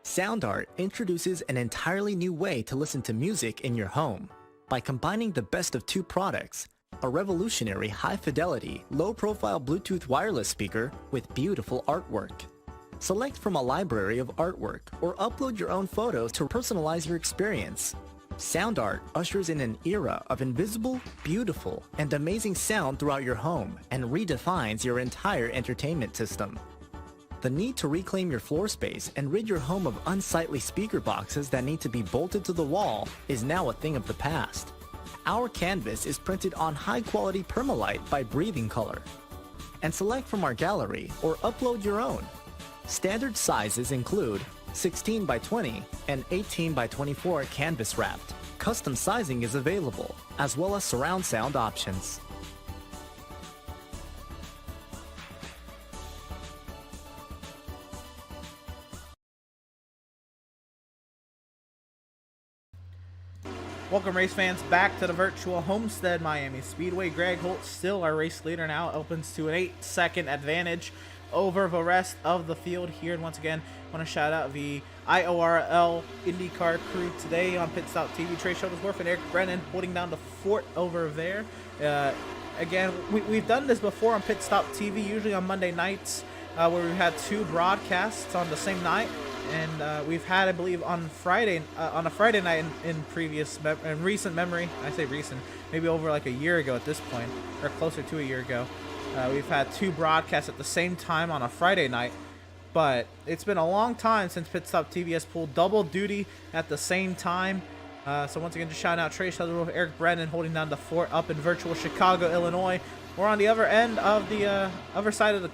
SoundArt introduces an entirely new way to listen to music in your home. By combining the best of 2 products, a revolutionary high-fidelity, low-profile Bluetooth wireless speaker with beautiful artwork. Select from a library of artwork or upload your own photos to personalize your experience. SoundArt ushers in an era of invisible, beautiful, and amazing sound throughout your home and redefines your entire entertainment system. The need to reclaim your floor space and rid your home of unsightly speaker boxes that need to be bolted to the wall is now a thing of the past. Our canvas is printed on high-quality permalite by Breathing Color. And select from our gallery or upload your own. Standard sizes include 16 by 20 and 18 by 24 canvas wrapped. Custom sizing is available, as well as surround sound options. Welcome, race fans, back to the virtual Homestead-Miami Speedway. Greg Holt, still our race leader, now opens to an 8-second advantage over the rest of the field here. And once again, I want to shout out the IORL IndyCar crew today on PitStop TV. Trey Shuttlesworth and Eric Brennan holding down the fort over there. Again, we've done this before on PitStop TV, usually on Monday nights, where we've had 2 broadcasts on the same night. And we've had, I believe, on a Friday night in recent memory. I say recent, maybe over like a year ago at this point, or closer to a year ago. We've had 2 broadcasts at the same time on a Friday night, but it's been a long time since PitStop TV has pulled double duty at the same time. So once again, just shout out Trey Shuttlesworth, Eric Brennan holding down the fort up in virtual Chicago, Illinois. We're on the other end of the other side of the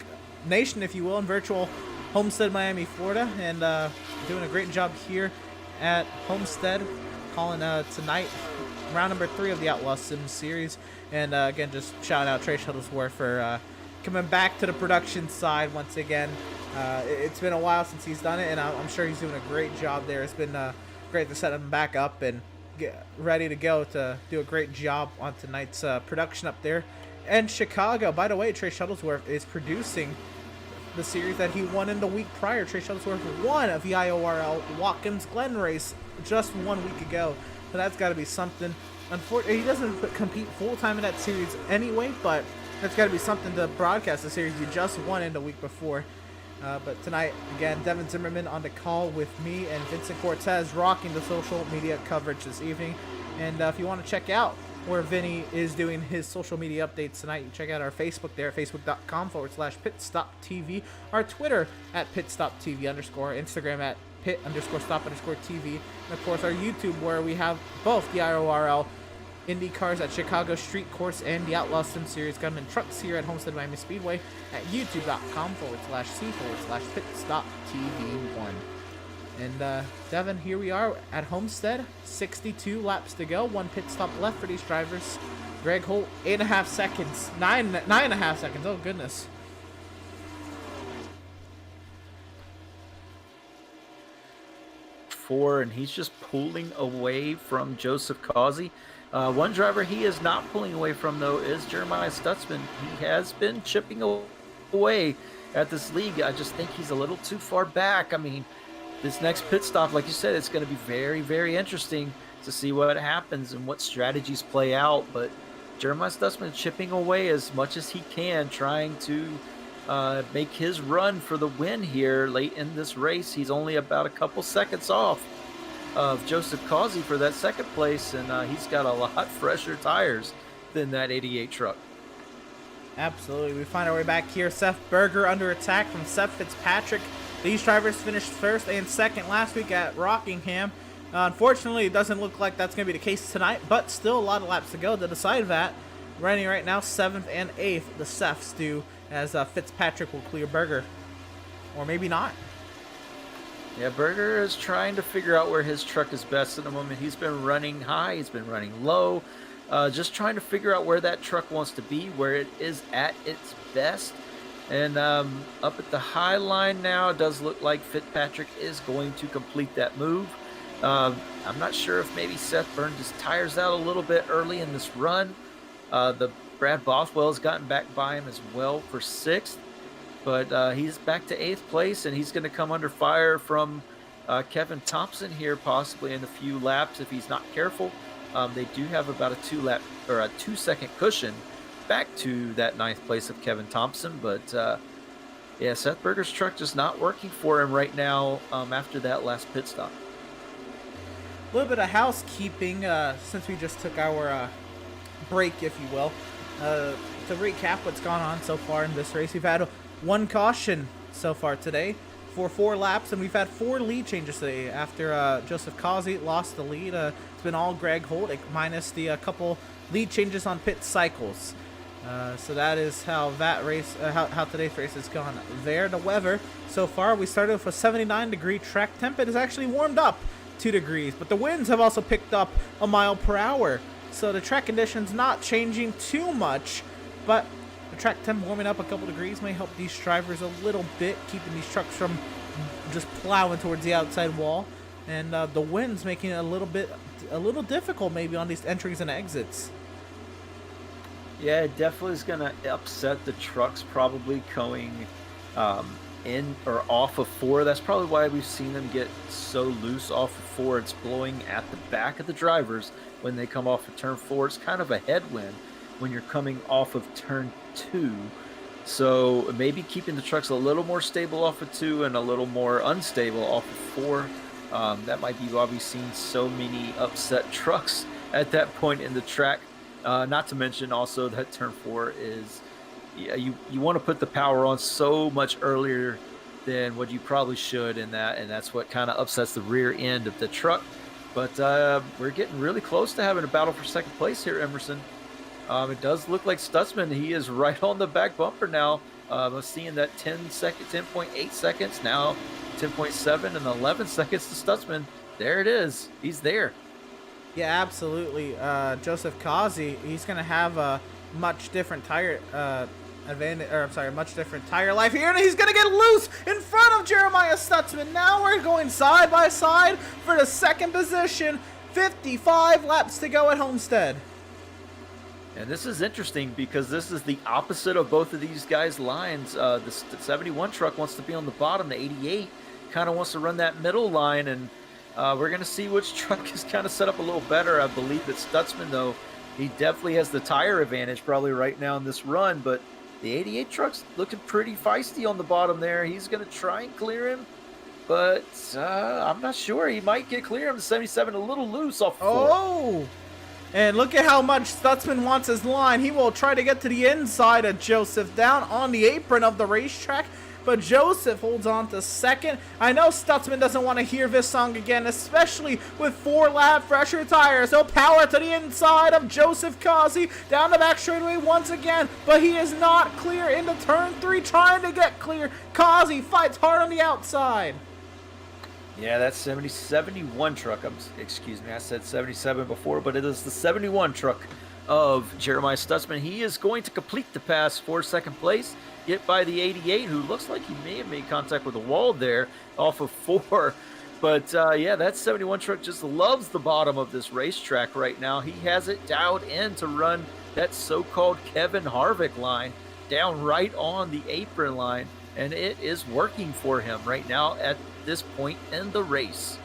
nation, if you will, in virtual Homestead-Miami, Florida, and doing a great job here at Homestead, calling tonight round number 3 of the Outlaws Sim Series. And again, just shout out Trey Shuttlesworth for coming back to the production side once again. It's been a while since he's done it, and I'm sure he's doing a great job there. It's been great to set him back up and get ready to go to do a great job on tonight's production up there. And Chicago, by the way, Trey Shuttlesworth is producing the series that he won in the week prior. Trey Shuttlesworth won a VIORL Watkins Glen race just 1 week ago. So that's got to be something. Unfortunately, he doesn't compete full-time in that series anyway, but that's got to be something to broadcast the series you just won in the week before. But tonight, again, Devin Zimmerman on the call with me and Vincent Cortez rocking the social media coverage this evening. And if you want to check out where Vinny is doing his social media updates tonight, you can check out our Facebook there at facebook.com/PitStop TV, our Twitter at PitStop TV _, Instagram at Pit_Stop_TV, and of course our YouTube, where we have both the IORL Indy cars at Chicago Street Course and the Outlaws Sim Series Gunman trucks here at Homestead-Miami Speedway at youtube.com/C/PitStop TV1. And Devin, here we are at Homestead. 62 laps to go. 1 pit stop left for these drivers. Greg Holt, 8.5 seconds. 9.5 seconds. Oh, goodness. And he's just pulling away from Joseph Causey. One driver he is not pulling away from, though, is Jeremiah Stutzman. He has been chipping away at this league. I just think he's a little too far back. I mean, this next pit stop, like you said, it's going to be very, very interesting to see what happens and what strategies play out. But Jeremiah Stutzman chipping away as much as he can, trying to make his run for the win here late in this race. He's only about a couple seconds off of Joseph Causey for that second place, and he's got a lot fresher tires than that 88 truck. Absolutely. We find our way back here. Seth Berger under attack from Seth Fitzpatrick. These drivers finished first and second last week at Rockingham. Unfortunately, it doesn't look like that's going to be the case tonight, but still a lot of laps to go to decide that. Running right now, 7th and 8th, the Seths do, as Fitzpatrick will clear Berger. Or maybe not. Yeah, Berger is trying to figure out where his truck is best at the moment. He's been running high, he's been running low, just trying to figure out where that truck wants to be, where it is at its best. And up at the high line now, it does look like Fitzpatrick is going to complete that move. I'm not sure if maybe Seth burned his tires out a little bit early in this run. The Brad Bothwell's gotten back by him as well for 6th, but he's back to 8th place, and he's going to come under fire from Kevin Thompson here, possibly in a few laps if he's not careful. They do have about a 2-second cushion back to that 9th place of Kevin Thompson, but yeah, Seth Berger's truck just not working for him right now after that last pit stop. A little bit of housekeeping since we just took our break, if you will. To recap what's gone on so far in this race, we've had 1 caution so far today for 4 laps, and we've had 4 lead changes today after Joseph Causey lost the lead. It's been all Greg Holt, minus the couple lead changes on pit cycles. So that is how that race, how today's race has gone there. The weather so far, we started with a 79-degree track temp. It has actually warmed up 2 degrees, but the winds have also picked up a mile per hour. So the track conditions not changing too much, but the track temp warming up a couple degrees may help these drivers a little bit, keeping these trucks from just plowing towards the outside wall. And the winds making it a little difficult maybe on these entries and exits. Yeah, it definitely is going to upset the trucks probably going in or off of 4. That's probably why we've seen them get so loose off of 4. It's blowing at the back of the drivers when they come off of turn 4. It's kind of a headwind when you're coming off of turn 2. So maybe keeping the trucks a little more stable off of 2 and a little more unstable off of 4. That might be why we've seen so many upset trucks at that point in the track. Not to mention also that turn 4 is, you want to put the power on so much earlier than what you probably should in that, and that's what kind of upsets the rear end of the truck. But we're getting really close to having a battle for second place here, Emerson. It does look like Stutzman, he is right on the back bumper now. I'm seeing that 10.8 seconds, now 10.7 and 11 seconds to Stutzman. There it is. He's there. Yeah, absolutely. Joseph Causey, he's going to have a much different tire much different tire life here, and he's going to get loose in front of Jeremiah Stutzman. Now we're going side by side for the second position. 55 laps to go at Homestead. And this is interesting because this is the opposite of both of these guys' lines. The 71 truck wants to be on the bottom. The 88 kind of wants to run that middle line, and we're going to see which truck is kind of set up a little better. I believe that Stutzman, though, he definitely has the tire advantage probably right now in this run, but the 88 truck's looking pretty feisty on the bottom there. He's going to try and clear him, but I'm not sure. He might get clear. The 77 a little loose off 4. Oh! And look at how much Stutzman wants his line. He will try to get to the inside of Joseph down on the apron of the racetrack, but Joseph holds on to second. I know Stutzman doesn't want to hear this song again, especially with 4-lap fresher tires. He'll power to the inside of Joseph Causey down the back straightaway once again, but he is not clear into turn 3, trying to get clear. Causey fights hard on the outside. Yeah, that's 71 truck. Excuse me, I said 77 before, but it is the 71 truck of Jeremiah Stutzman. He is going to complete the pass for second place, get by the 88, who looks like he may have made contact with the wall there off of 4. But yeah, that 71 truck just loves the bottom of this racetrack right now. He has it dialed in to run that so-called Kevin Harvick line down right on the apron line, and it is working for him right now at this point in the race.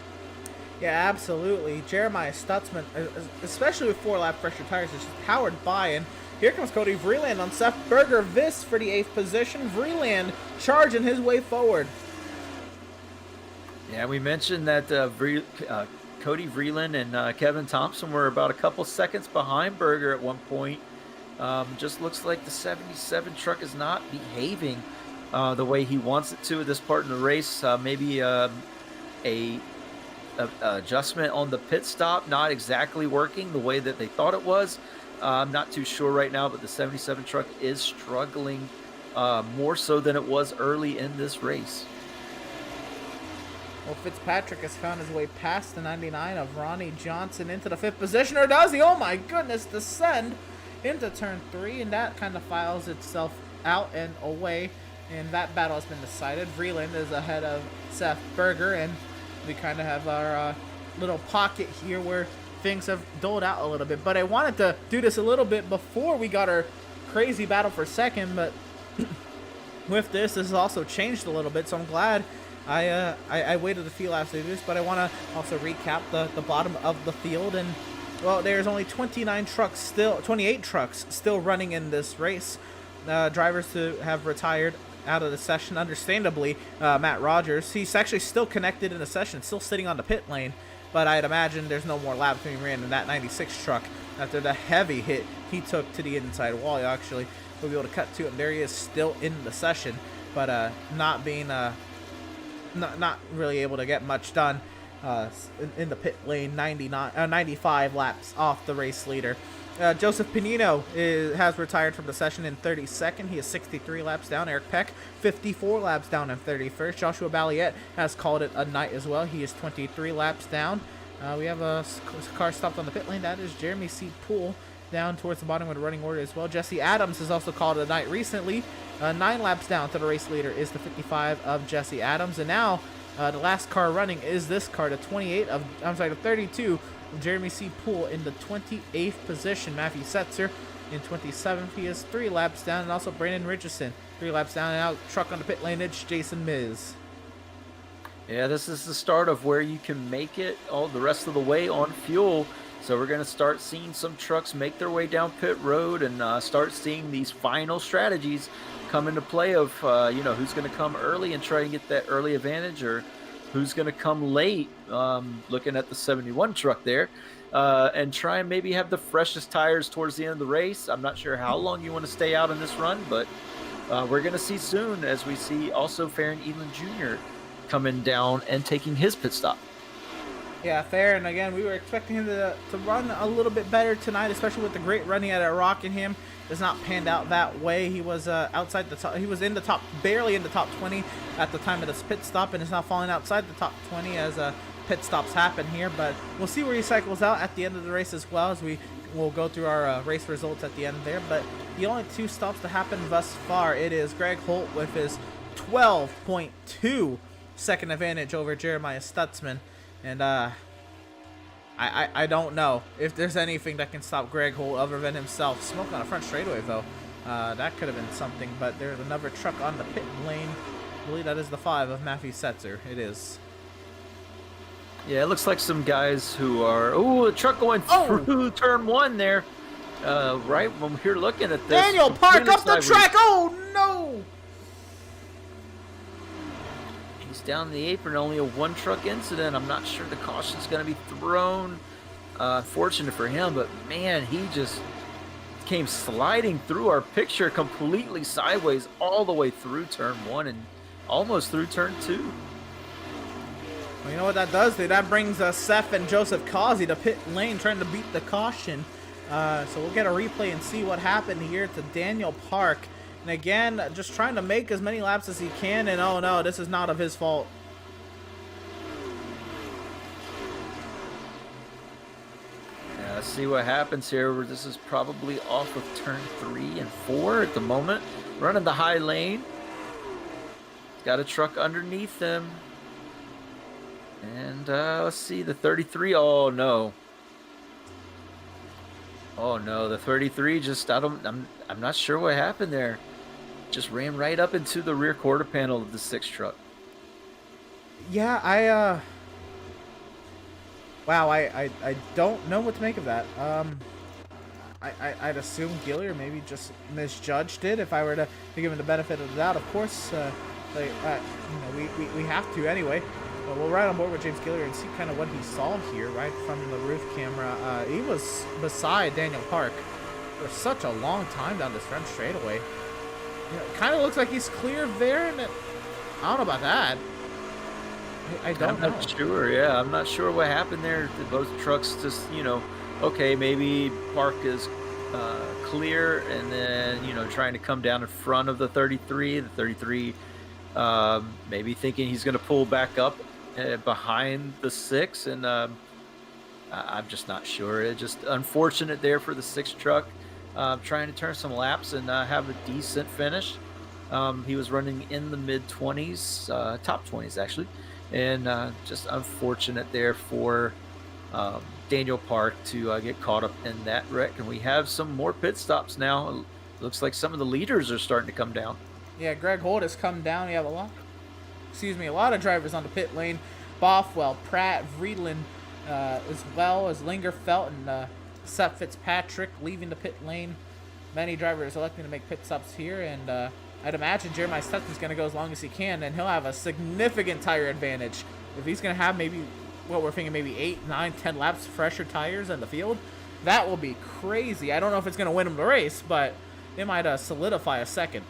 Yeah, absolutely. Jeremiah Stutzman, especially with 4-lap pressure tires, is just powered by. And here comes Cody Vreeland on Seth Berger. Vis for the 8th position. Vreeland charging his way forward. Yeah, we mentioned that Cody Vreeland and Kevin Thompson were about a couple seconds behind Berger at one point. Just looks like the 77 truck is not behaving the way he wants it to at this part in the race. Maybe a adjustment on the pit stop not exactly working the way that they thought it was. I'm not too sure right now, but the 77 truck is struggling more so than it was early in this race. Well, Fitzpatrick has found his way past the 99 of Ronnie Johnson into the 5th position, or does he? Oh my goodness, descend into turn 3, and that kind of files itself out and away, and that battle has been decided. Vreeland is ahead of Seth Berger, and we kind of have our little pocket here where things have doled out a little bit. But I wanted to do this a little bit before we got our crazy battle for second, but with this has also changed a little bit, so I'm glad I waited a few laps to do this. But I want to also recap the bottom of the field, and well, there's only 28 trucks still running in this race. Drivers who have retired out of the session, understandably. Matt Rogers, he's actually still connected in the session, still sitting on the pit lane, but I'd imagine there's no more laps being ran in that 96 truck after the heavy hit he took to the inside wall. You actually will be able to cut to him. There he is, still in the session, but not being not really able to get much done in the pit lane. 95 laps off the race leader. Joseph Pinino has retired from the session in 32nd. He is 63 laps down. Eric Peck, 54 laps down in 31st. Joshua Balliet has called it a night as well. He is 23 laps down. We have a car stopped on the pit lane. That is Jeremy C. Poole down towards the bottom of the running order as well. Jesse Adams has also called it a night recently. 9 laps down to the race leader is the 55 of Jesse Adams. And now the last car running is this car, the 32 of Jeremy C. Poole in the 28th position. Matthew Setzer in 27th. He is 3 laps down. And also Brandon Richardson, 3 laps down. And now truck on the pit lane, it's Jason Miz. Yeah, this is the start of where you can make it all the rest of the way on fuel. So we're going to start seeing some trucks make their way down pit road and start seeing these final strategies come into play of, who's going to come early and try and get that early advantage, or who's going to come late, looking at the 71 truck there, and try and maybe have the freshest tires towards the end of the race. I'm not sure how long you want to stay out in this run, but we're going to see soon, as we see also Farron Elam Jr. coming down and taking his pit stop. Yeah, fair. And again, we were expecting him to run a little bit better tonight, especially with the great run he had at Rockingham. It's not panned out that way. He was outside the top. He was in the top, barely in the top 20 at the time of this pit stop, and is now falling outside the top 20 as pit stops happen here. But we'll see where he cycles out at the end of the race as well, as we will go through our race results at the end there. But the only 2 stops to happen thus far, it is Greg Holt with his 12.2 second advantage over Jeremiah Stutzman. And I don't know if there's anything that can stop Greg Holt other than himself. Smoke on a front straightaway, though. That could have been something, but there's another truck on the pit lane. I believe that is the 5 of Matthew Setzer. It is. Yeah, it looks like some guys who are... Oh, a truck going through turn 1 there. Right when we're looking at this. Daniel Park up the track. Oh, no! He's down the apron, only a 1-truck incident. I'm not sure the caution's going to be thrown. Fortunate for him, but man, he just came sliding through our picture completely sideways all the way through turn 1 and almost through turn 2. Well, you know what that does? That brings Seth and Joseph Causey to pit lane trying to beat the caution. So we'll get a replay and see what happened here to Daniel Park. And again, just trying to make as many laps as he can. And oh no, this is not of his fault. see what happens here. This is probably off of turn 3 and 4 at the moment. Running the high lane. Got a truck underneath him. And let's see, the 33. Oh no. Oh no, the 33 just, I'm not sure what happened there. Just ran right up into the rear quarter panel of the 6 truck. Yeah, wow, I don't know what to make of that. I'd assume Gillier maybe just misjudged it. If I were to give him the benefit of the doubt, of course, we have to anyway. But we'll ride on board with James Gillier and see kind of what he saw here, right from the roof camera. He was beside Daniel Park for such a long time down this front straightaway. You know, it kind of looks like he's clear there, and I don't know about that. I don't know. I'm not sure. Yeah, I'm not sure what happened there. Both trucks just, okay, maybe Park is clear, and then, trying to come down in front of the 33. The 33 maybe thinking he's going to pull back up behind the 6, and I'm just not sure. It's just unfortunate there for the 6 truck, trying to turn some laps and have a decent finish. He was running in the mid-20s, top 20s actually, and just unfortunate there for Daniel Park to get caught up in that wreck. And we have some more pit stops now. It looks like some of the leaders are starting to come down. Yeah, Greg Holt has come down. We have a lot of drivers on the pit lane. Bothwell, Pratt, Vreeland, as well as Lingerfelt and Seth Fitzpatrick leaving the pit lane. Many drivers electing to make pit stops here, and I'd imagine Jeremiah Stetson's going to go as long as he can, and he'll have a significant tire advantage. If he's going to have maybe, what we're thinking, maybe 8, 9, 10 laps fresher tires in the field, that will be crazy. I don't know if it's going to win him the race, but it might solidify a second.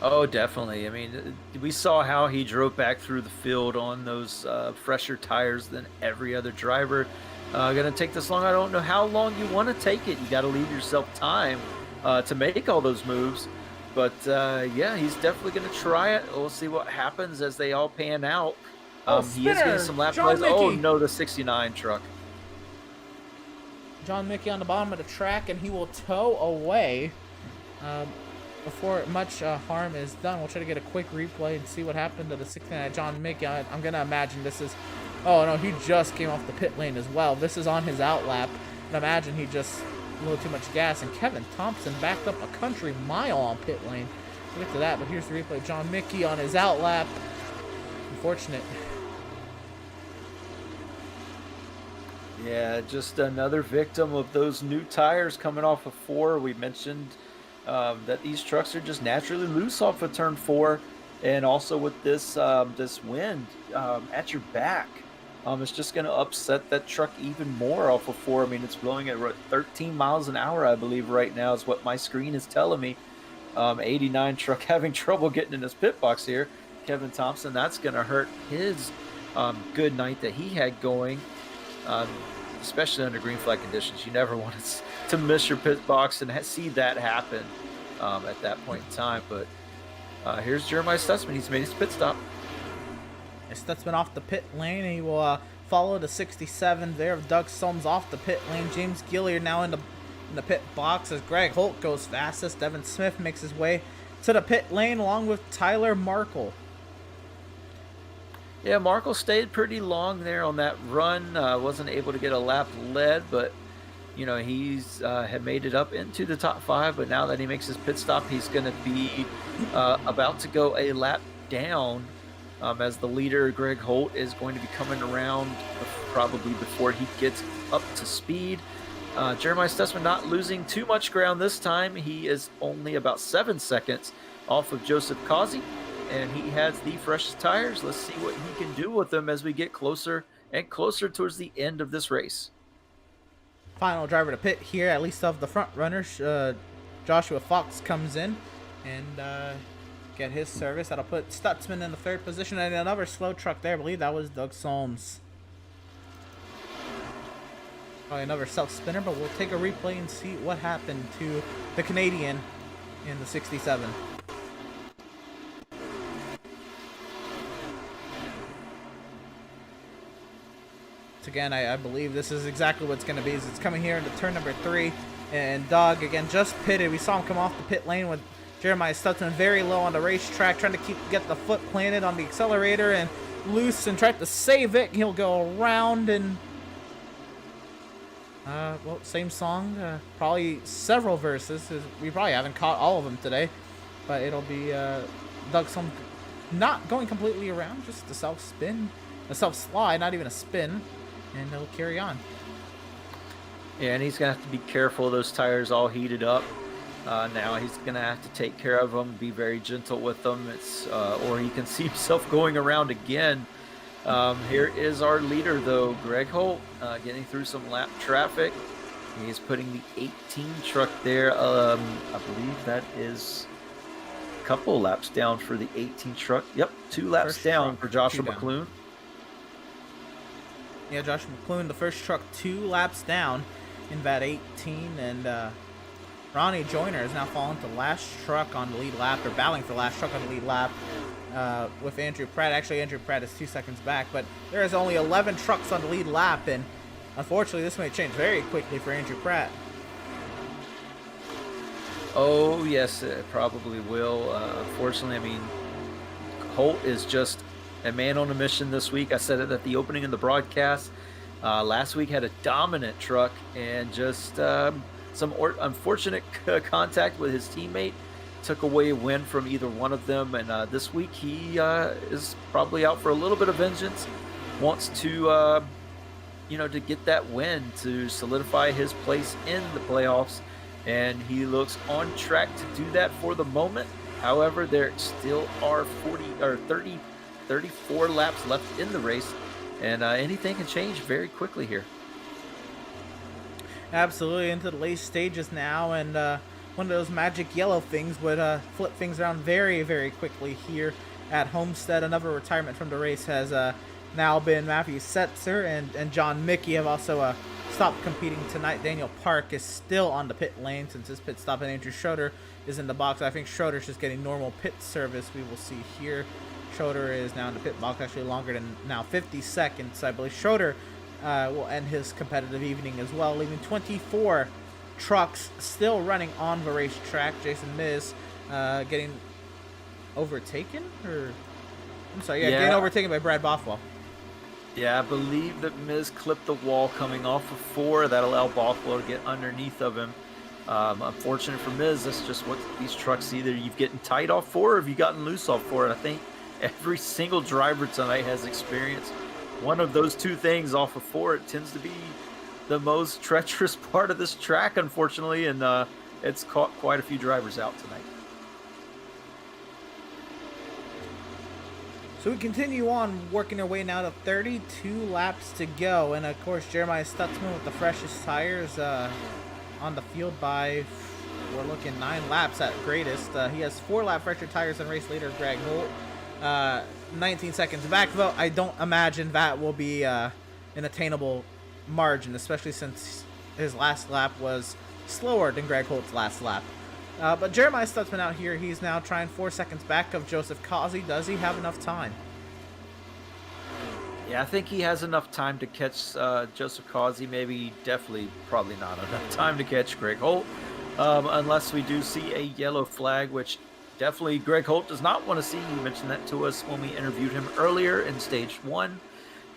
Oh, definitely. I mean, we saw how he drove back through the field on those fresher tires than every other driver. Going to take this long. I don't know how long you want to take it. You got to leave yourself time to make all those moves. But, yeah, he's definitely going to try it. We'll see what happens as they all pan out. He is getting some lap plays. Oh, no, the 69 truck. John Mickey on the bottom of the track, and he will tow away. Before much harm is done, we'll try to get a quick replay and see what happened to the 69 John Mickey. I'm going to imagine this is... Oh, no, he just came off the pit lane as well. This is on his outlap. And imagine he just... a little too much gas. And Kevin Thompson backed up a country mile on pit lane. We'll get to that, but here's the replay. John Mickey on his outlap. Unfortunate. Yeah, just another victim of those new tires coming off of 4. We mentioned... that these trucks are just naturally loose off of turn 4, and also with this this wind at your back, it's just going to upset that truck even more off of 4. I mean, it's blowing at 13 miles an hour, I believe, right now is what my screen is telling me. 89 truck having trouble getting in his pit box here. Kevin Thompson, that's going to hurt his good night that he had going. Especially under green flag conditions. You never want to miss your pit box and see that happen at that point in time. But here's Jeremiah Stutzman. He's made his pit stop. Stutzman off the pit lane. He will follow the 67 there of Doug Solms off the pit lane. James Gillier now in the pit box as Greg Holt goes fastest. Devin Smith makes his way to the pit lane along with Tyler Markle. Yeah, Markle stayed pretty long there on that run. Wasn't able to get a lap led, but he's had made it up into the top 5. But now that he makes his pit stop, he's going to be about to go a lap down, as the leader Greg Holt is going to be coming around probably before he gets up to speed. Jeremiah Stutzman not losing too much ground this time. He is only about 7 seconds off of Joseph Causey. And he has the freshest tires. Let's see what he can do with them as we get closer and closer towards the end of this race. Final driver to pit here, at least of the front runners. Joshua Fox comes in and get his service. That'll put Stutzman in the 3rd position. And another slow truck there. I believe that was Doug Solms. Probably another self-spinner, but we'll take a replay and see what happened to the Canadian in the 67. again, I believe this is exactly what it's going to be. Is it's coming here into turn number 3. And Doug, again, just pitted. We saw him come off the pit lane with Jeremiah Stutzman very low on the racetrack, trying to get the foot planted on the accelerator and loose and tried to save it. He'll go around and... well, same song. Probably several verses. We probably haven't caught all of them today. But it'll be Doug some not going completely around, just a self-spin. A self-slide, not even a spin. And he'll carry on. Yeah, and he's going to have to be careful. Those tires all heated up. Now he's going to have to take care of them, be very gentle with them. Or he can see himself going around again. Here is our leader, though, Greg Holt, getting through some lap traffic. He's putting the 18 truck there. I believe that is a couple laps down for the 18 truck. Yep, 2 laps First down truck, for Joshua 2 down. McClune. Yeah, Joshua McClune, the first truck 2 laps down in that 18, and Ronnie Joyner has now fallen to last truck on the lead lap, or battling for last truck on the lead lap with Andrew Pratt. Actually, Andrew Pratt is 2 seconds back, but there is only 11 trucks on the lead lap, and unfortunately, this may change very quickly for Andrew Pratt. Oh, yes, it probably will. Unfortunately, I mean, Holt is just a man on a mission this week. I said it at the opening of the broadcast. Last week had a dominant truck and just some unfortunate contact with his teammate took away a win from either one of them. And this week he is probably out for a little bit of vengeance. Wants to, to get that win to solidify his place in the playoffs. And he looks on track to do that for the moment. However, there still are 34 laps left in the race, and anything can change very quickly here. Absolutely, into the late stages now, and one of those magic yellow things would flip things around very, very quickly here at Homestead. Another retirement from the race has now been Matthew Setzer, and John Mickey have also stopped competing tonight. Daniel Park is still on the pit lane since his pit stop, and Andrew Schroeder is in the box. I think Schroeder's just getting normal pit service. We will see here. Schroeder is now in the pit box, actually longer than now 50 seconds. I believe Schroeder will end his competitive evening as well, leaving 24 trucks still running on the racetrack. Jason Miz getting overtaken, or I'm sorry, getting overtaken by Brad Bothwell. Yeah, I believe that Miz clipped the wall coming off of 4. That allowed Bothwell to get underneath of him. Unfortunate for Miz, that's just what these trucks, either you've getting tight off 4 or have you gotten loose off 4. And I think every single driver tonight has experienced one of those two things off of 4. It tends to be the most treacherous part of this track, unfortunately, and it's caught quite a few drivers out tonight. So we continue on working our way now to 32 laps to go, and of course Jeremiah Stutzman with the freshest tires on the field by, we're looking 9 laps at greatest. He has 4 lap fresher tires than race leader Greg Holt. 19 seconds back, though. I don't imagine that will be an attainable margin, especially since his last lap was slower than Greg Holt's last lap. But Jeremiah Stutzman out here, he's now trying 4 seconds back of Joseph Causey. Does he have enough time? Yeah, I think he has enough time to catch Joseph Causey. Probably not enough time to catch Greg Holt, unless we do see a yellow flag, which definitely Greg Holt does not want to see. He mentioned that to us when we interviewed him earlier in stage 1,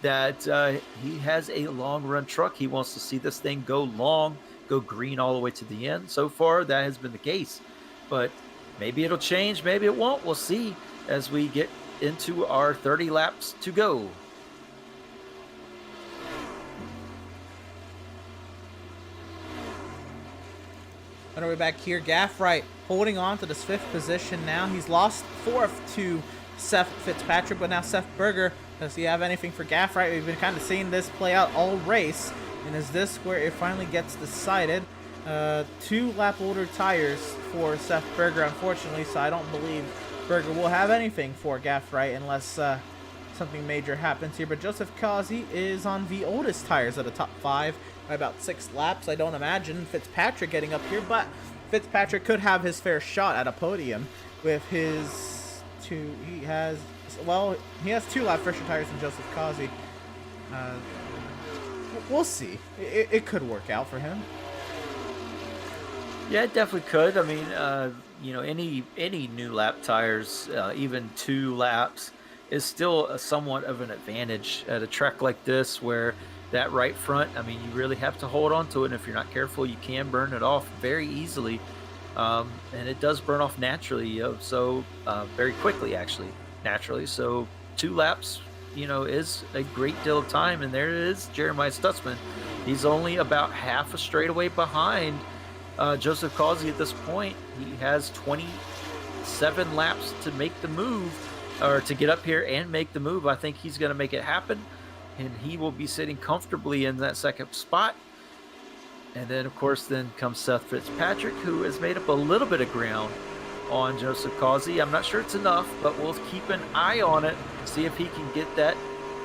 that he has a long run truck. He wants to see this thing go long, go green all the way to the end. So far, that has been the case, but maybe it'll change, maybe it won't. We'll see as we get into our 30 laps to go. On our way back here, Gaffright holding on to this 5th position now. He's lost 4th to Seth Fitzpatrick, but now Seth Berger, does he have anything for Gaffright? We've been kind of seeing this play out all race, and is this where it finally gets decided? 2 lap older tires for Seth Berger, unfortunately, so I don't believe Berger will have anything for Gaffright unless something major happens here. But Joseph Causey is on the oldest tires of the top 5 by about 6 laps. I don't imagine Fitzpatrick getting up here, but Fitzpatrick could have his fair shot at a podium with his 2. He has 2 lap fresher tires than Joseph Causey. we'll see. It could work out for him. Yeah, it definitely could. I mean, any new lap tires, even 2 laps, is still somewhat of an advantage at a track like this, where that right front, I mean, you really have to hold on to it, and if you're not careful, you can burn it off very easily. And it does burn off naturally, very quickly, actually, naturally. So 2 laps, is a great deal of time, and there is Jeremiah Stutzman. He's only about half a straightaway behind Joseph Causey at this point. He has 27 laps to make the move, or to get up here and make the move. I think he's going to make it happen, and he will be sitting comfortably in that second spot. And then, of course, then comes Seth Fitzpatrick, who has made up a little bit of ground on Joseph Causey. I'm not sure it's enough, but we'll keep an eye on it, see if he can get that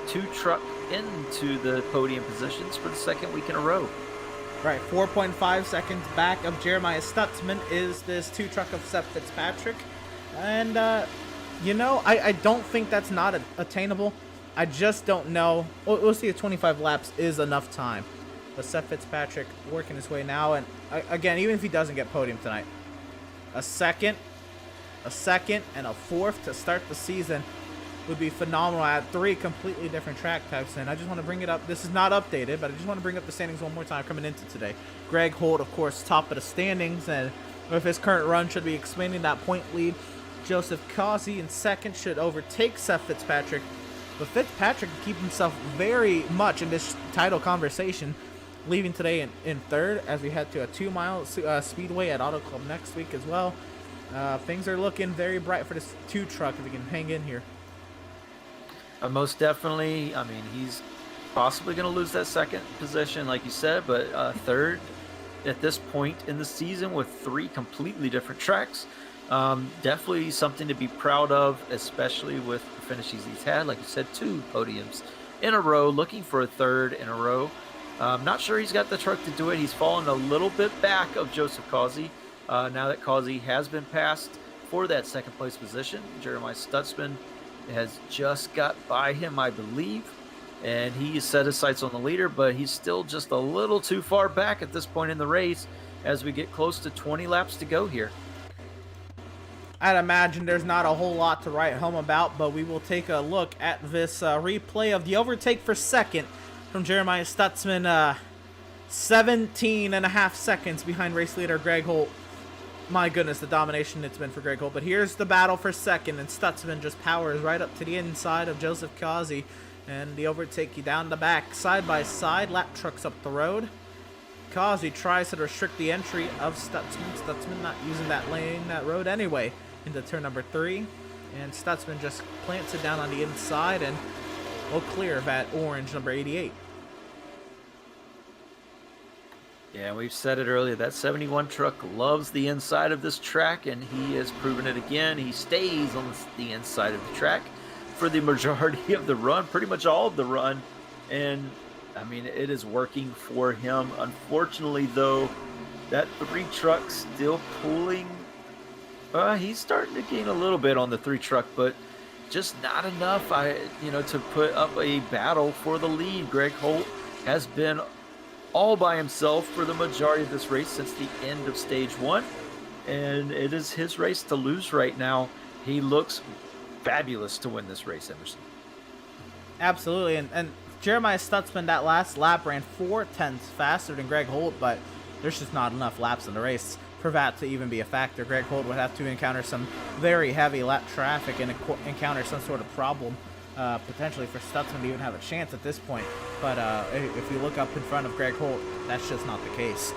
2 truck into the podium positions for the second week in a row. Right, 4.5 seconds back of Jeremiah Stutzman is this 2 truck of Seth Fitzpatrick. And, I don't think that's not attainable. I just don't know. We'll see if 25 laps is enough time. But Seth Fitzpatrick working his way now. And, again, even if he doesn't get podium tonight, a second, and a 4th to start the season would be phenomenal at 3 completely different track types. And I just want to bring it up. This is not updated, but I just want to bring up the standings one more time coming into today. Greg Holt, of course, top of the standings, and with his current run should be expanding that point lead. Joseph Causey in second should overtake Seth Fitzpatrick, but Fitzpatrick can keep himself very much in this title conversation, leaving today in third as we head to a 2-mile Speedway at Auto Club next week as well. Things are looking very bright for this 2 truck if he can hang in here. Most definitely. I mean, he's possibly going to lose that second position, like you said, but third at this point in the season with 3 completely different tracks. Definitely something to be proud of, especially with the finishes he's had. Like you said, 2 podiums in a row, looking for a 3rd in a row. Not sure he's got the truck to do it. He's fallen a little bit back of Joseph Causey now that Causey has been passed for that second place position. Jeremiah Stutzman has just got by him, I believe, and he set his sights on the leader, but he's still just a little too far back at this point in the race as we get close to 20 laps to go here. I'd imagine there's not a whole lot to write home about, but we will take a look at this replay of the overtake for second from Jeremiah Stutzman. 17.5 seconds behind race leader Greg Holt. My goodness, the domination it's been for Greg Holt. But here's the battle for second, and Stutzman just powers right up to the inside of Joseph Causey. And the overtake you down the back, side by side, lap trucks up the road. Causey tries to restrict the entry of Stutzman. Stutzman not using that lane, that road anyway, into turn number 3. And Stutzman just plants it down on the inside and will clear that orange number 88. Yeah, we've said it earlier, that 71 truck loves the inside of this track, and he has proven it again. He stays on the inside of the track for the majority of the run, pretty much all of the run, and I mean, it is working for him. Unfortunately, though, that 3 truck still pulling. He's starting to gain a little bit on the 3 truck, but just not enough, to put up a battle for the lead. Greg Holt has been all by himself for the majority of this race since the end of stage 1, and it is his race to lose right now. He looks fabulous to win this race, Emerson. Absolutely, and Jeremiah Stutzman that last lap ran 4/10 faster than Greg Holt, but there's just not enough laps in the race for that to even be a factor. Greg Holt would have to encounter some very heavy lap traffic and encounter some sort of problem potentially for Stutzman to even have a chance at this point. But if you look up in front of Greg Holt, that's just not the case.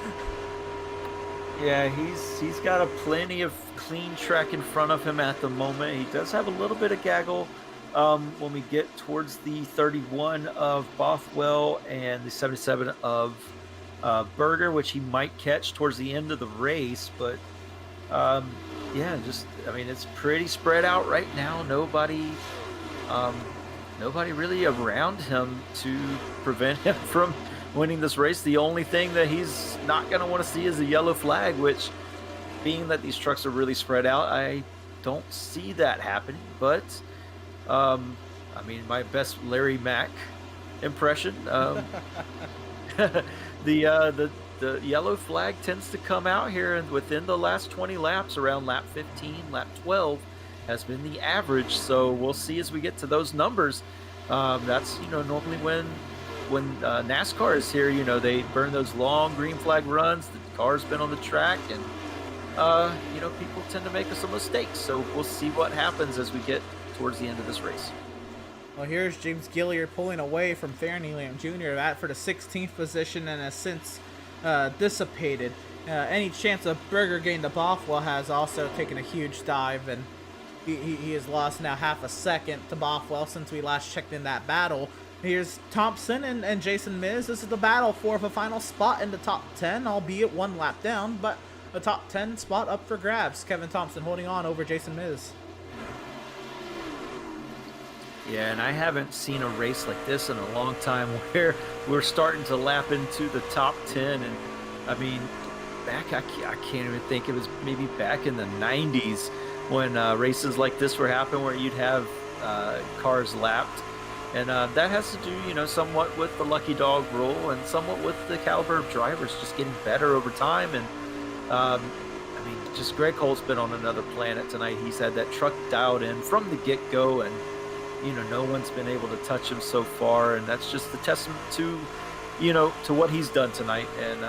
Yeah, he's got a plenty of clean track in front of him at the moment. He does have a little bit of gaggle when we get towards the 31 of Bothwell and the 77 of Berger, which he might catch towards the end of the race. But yeah, it's pretty spread out right now. Nobody really around him to prevent him from winning this race. The only thing that he's not going to want to see is a yellow flag, which, being that these trucks are really spread out, I don't see that happening. But my best Larry Mack impression, The yellow flag tends to come out here, and within the last 20 laps, around lap 15, lap 12, has been the average. So we'll see as we get to those numbers. That's normally when NASCAR is here, they burn those long green flag runs. The car's been on the track, and people tend to make some mistakes. So we'll see what happens as we get towards the end of this race. Well, here's James Gilliard pulling away from Farron Elam Jr. That for the 16th position, and has since dissipated. Any chance of Berger getting the Bothwell has also taken a huge dive, and he has lost now half a second to Bothwell since we last checked in that battle. Here's Thompson and Jason Miz. This is the battle for the final spot in the top 10, albeit one lap down, but a top 10 spot up for grabs. Kevin Thompson holding on over Jason Miz. Yeah, and I haven't seen a race like this in a long time where we're starting to lap into the top 10. And I mean, I can't even think, it was maybe back in the 90s when races like this were happening, where you'd have cars lapped. And that has to do, somewhat with the lucky dog rule, and somewhat with the caliber of drivers just getting better over time. And just Greg Holt's been on another planet tonight. He's had that truck dialed in from the get-go, and no one's been able to touch him so far, and that's just a testament to what he's done tonight. And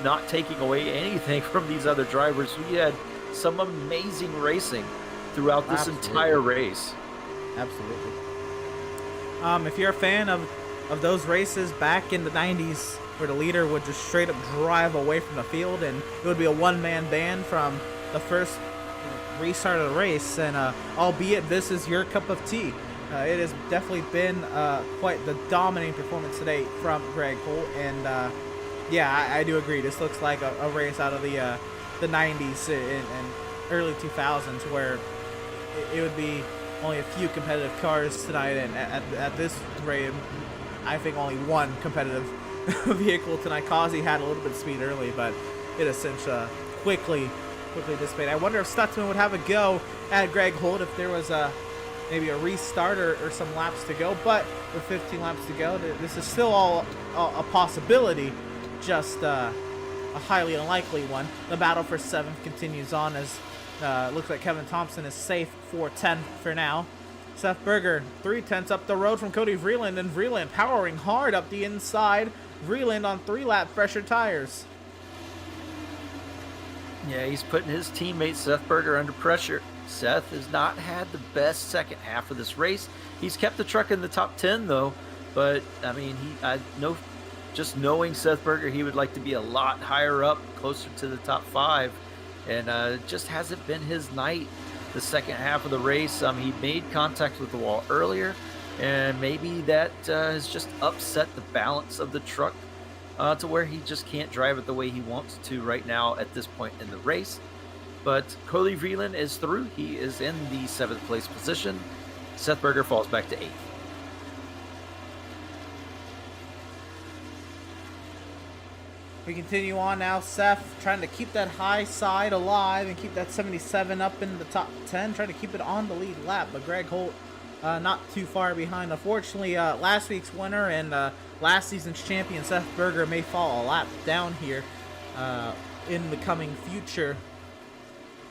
not taking away anything from these other drivers. We had some amazing racing throughout this entire race. Absolutely. If you're a fan of those races back in the 90s, where the leader would just straight up drive away from the field, and it would be a one-man band from the first restart of the race, and albeit this is your cup of tea, it has definitely been quite the dominating performance today from Greg Holt. And I do agree, this looks like a race out of the 90s and early 2000s, where it would be only a few competitive cars tonight, and at this rate, I think only one competitive vehicle tonight. Causey had a little bit of speed early, but it has since quickly dissipated. I wonder if Stutzman would have a go at Greg Holt if there was maybe a restart or some laps to go. But with 15 laps to go, this is still all a possibility, just a highly unlikely one. The battle for 7th continues on, as looks like Kevin Thompson is safe for 10th for now. Seth Berger 3/10 up the road from Cody Vreeland, and Vreeland powering hard up the inside. Vreeland on 3-lap fresher tires. Yeah, he's putting his teammate Seth Berger under pressure. Seth has not had the best second half of this race. He's kept the truck in the top 10 though, but I mean, I know, just knowing Seth Berger, he would like to be a lot higher up, closer to the top 5, and it just hasn't been his night the second half of the race. He made contact with the wall earlier, and maybe that has just upset the balance of the truck to where he just can't drive it the way he wants to right now at this point in the race. But Cody Vreeland is through. He is in the 7th place position. Seth Berger falls back to 8th. We continue on now. Seth trying to keep that high side alive and keep that 77 up in the top 10, trying to keep it on the lead lap. But Greg Holt not too far behind. Unfortunately, last week's winner and last season's champion Seth Berger may fall a lap down here in the coming future,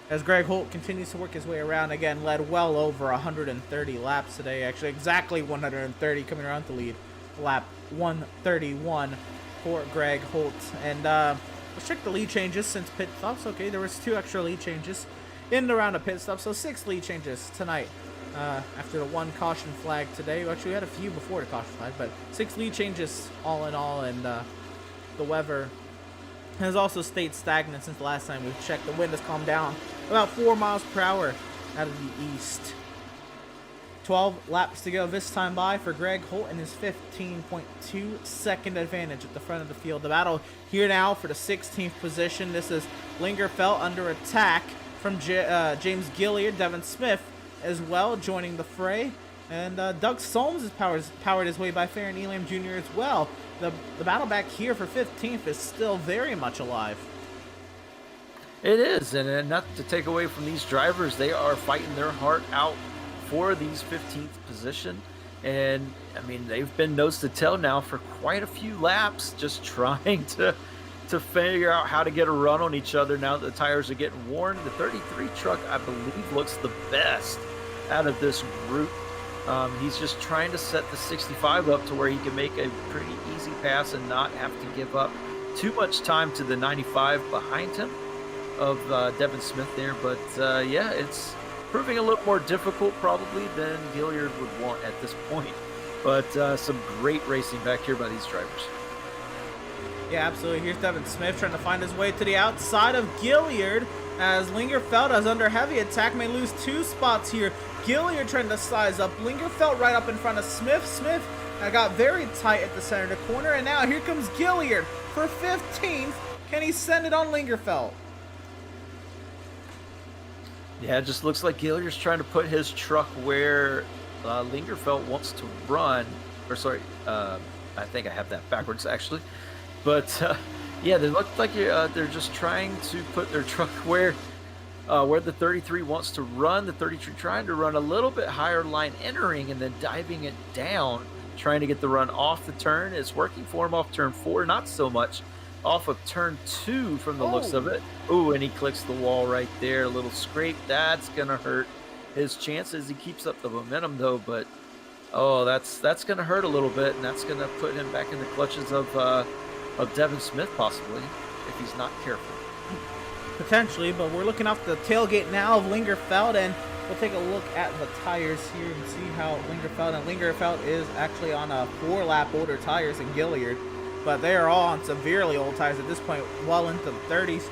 as Greg Holt continues to work his way around. Again, led well over 130 laps today. Actually, exactly 130, coming around to lead lap 131 for Greg Holt. And let's check the lead changes since pit stops. Okay, there was 2 extra lead changes in the round of pit stops, so 6 lead changes tonight. After the 1 caution flag today. Actually, we had a few before the caution flag, but 6 lead changes all in all, and the weather has also stayed stagnant since the last time we checked. The wind has calmed down about 4 miles per hour out of the east. 12 laps to go this time by for Greg Holt and his 15.2 second advantage at the front of the field. The battle here now for the 16th position. This is Lingerfeld under attack from James Gilliard, Devin Smith as well joining the fray, and Doug Solms has powered his way by Farron Elam Jr. as well. The battle back here for 15th is still very much alive. It is, and not to take away from these drivers, they are fighting their heart out for these 15th position. And I mean, they've been nose to tail now for quite a few laps, just trying to figure out how to get a run on each other now that the tires are getting worn. The 33 truck, I believe, looks the best out of this group. He's just trying to set the 65 up to where he can make a pretty easy pass and not have to give up too much time to the 95 behind him of Devin Smith there. But yeah, it's proving a little more difficult probably than Gilliard would want at this point. But some great racing back here by these drivers. Yeah, absolutely. Here's Devin Smith trying to find his way to the outside of Gilliard as Lingerfeld is under heavy attack, may lose 2 spots here. Gilliard trying to size up. Lingerfeld right up in front of Smith. Smith got very tight at the center of the corner, and now here comes Gilliard for 15th. Can he send it on Lingerfeld? Yeah, it just looks like Gilliard's trying to put his truck where Lingerfeld wants to run. Or sorry, I think I have that backwards actually. But yeah, they look like they're just trying to put their truck where the 33 wants to run. The 33 trying to run a little bit higher line entering and then diving it down, trying to get the run off the turn. It's working for him off turn 4, not so much off of turn 2 from the looks of it. Ooh, and he clicks the wall right there. A little scrape. That's going to hurt his chances. He keeps up the momentum though, but that's going to hurt a little bit, and that's going to put him back in the clutches of Devin Smith possibly if he's not careful. Potentially, but we're looking off the tailgate now of Lingerfeld, and we'll take a look at the tires here and see how Lingerfeld is actually on a 4-lap older tires than Gilliard, but they are all on severely old tires at this point, well into the 30s.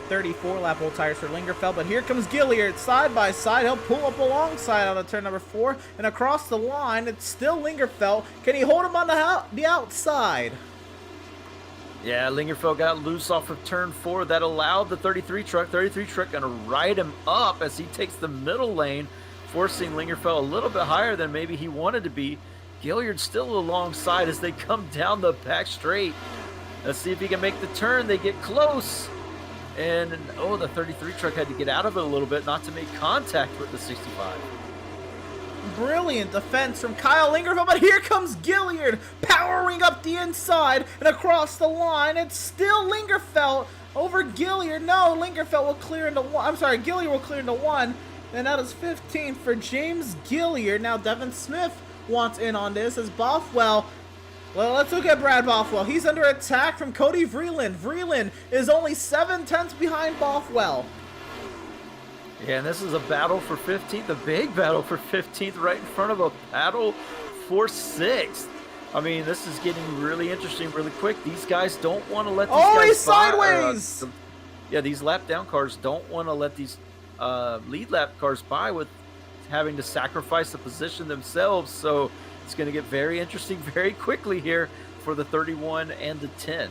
34-lap old tires for Lingerfeld, but here comes Gilliard side by side. He'll pull up alongside on turn number 4, and across the line, it's still Lingerfeld. Can he hold him on the outside? Yeah, Lingerfeld got loose off of turn 4. That allowed the 33 truck. 33 truck going to ride him up as he takes the middle lane, forcing Lingerfeld a little bit higher than maybe he wanted to be. Gilliard still alongside as they come down the back straight. Let's see if he can make the turn. They get close. And, the 33 truck had to get out of it a little bit not to make contact with the 65. Brilliant defense from Kyle Lingerfeld, but here comes Gilliard powering up the inside and across the line. It's still Lingerfeld over Gilliard. No, Lingerfeld will clear into 1. I'm sorry, Gilliard will clear into 1. And that is 15 for James Gilliard. Now Devin Smith wants in on this as Bothwell. Well, let's look at Brad Bothwell. He's under attack from Cody Vreeland. Vreeland is only 7/10 behind Bothwell. Yeah, and this is a battle for 15th, a big battle for 15th, right in front of a battle for 6th. I mean, this is getting really interesting really quick. These guys don't want to let these guys he's sideways! Yeah, these lap down cars don't want to let these lead lap cars by with having to sacrifice the position themselves. So it's going to get very interesting very quickly here for the 31 and the 10.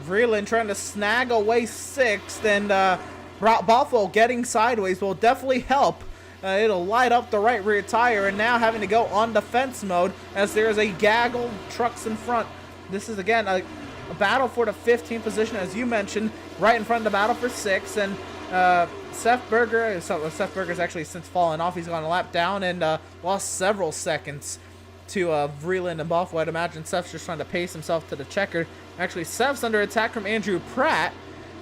Vreeland trying to snag away 6th, and Bothwell getting sideways will definitely help. It'll light up the right rear tire, and now having to go on defense mode as there is a gaggle of trucks in front. This is again a battle for the 15th position, as you mentioned, right in front of the battle for 6. And Seth Berger's actually since fallen off. He's gone a lap down and lost several seconds to Vreeland and Bothwell. I'd imagine Seth's just trying to pace himself to the checker. Actually, Seth's under attack from Andrew Pratt.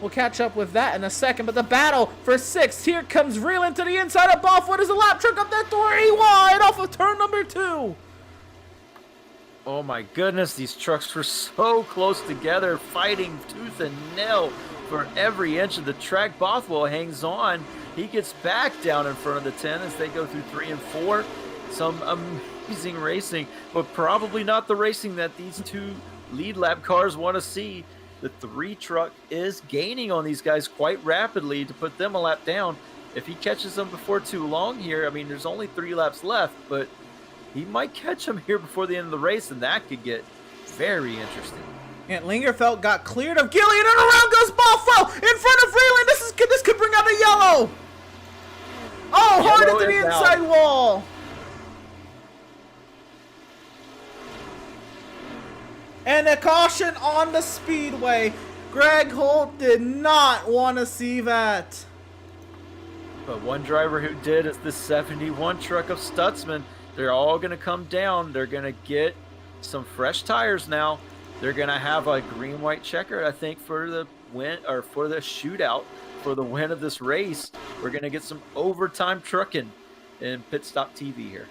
We'll catch up with that in a second, but the battle for 6th. Here comes Vreeland to the inside of Bothwell. There's a lap truck up that 3 wide off of turn number 2. Oh my goodness, these trucks were so close together, fighting tooth and nail for every inch of the track. Bothwell hangs on. He gets back down in front of the 10 as they go through 3 and 4. Some amazing racing, but probably not the racing that these 2 lead lap cars want to see. The 3 truck is gaining on these guys quite rapidly to put them a lap down. If he catches them before too long here, I mean, there's only 3 laps left, but he might catch them here before the end of the race, and that could get very interesting. And Lingerfeld got cleared of Gilliard, and around goes Bothwell in front of Vreeland. This could bring out a yellow. Oh, hard into the inside wall. And a caution on the Speedway. Greg Holt did not want to see that. But one driver who did is the 71 truck of Stutzman. they're all going to come down. They're going to get some fresh tires now. They're going to have a green-white checker, I think, for the win, or for the shootout, for the win of this race. We're going to get some overtime trucking in PitStop TV here.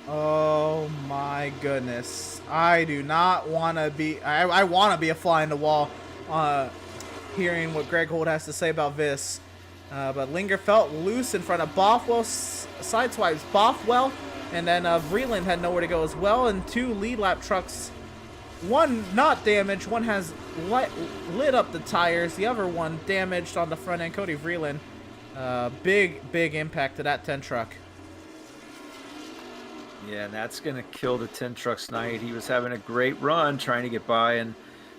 Oh my goodness. I do not want to be, I want to be a fly in the wall hearing what Greg Holt has to say about this. But Linger felt loose in front of Bothwell, sideswipes Bothwell, and then Vreeland had nowhere to go as well, and 2 lead lap trucks, one not damaged, one has lit up the tires, the other one damaged on the front end. Cody Vreeland, big impact to that 10 truck. Yeah, and that's going to kill the 10 trucks night. He was having a great run trying to get by, and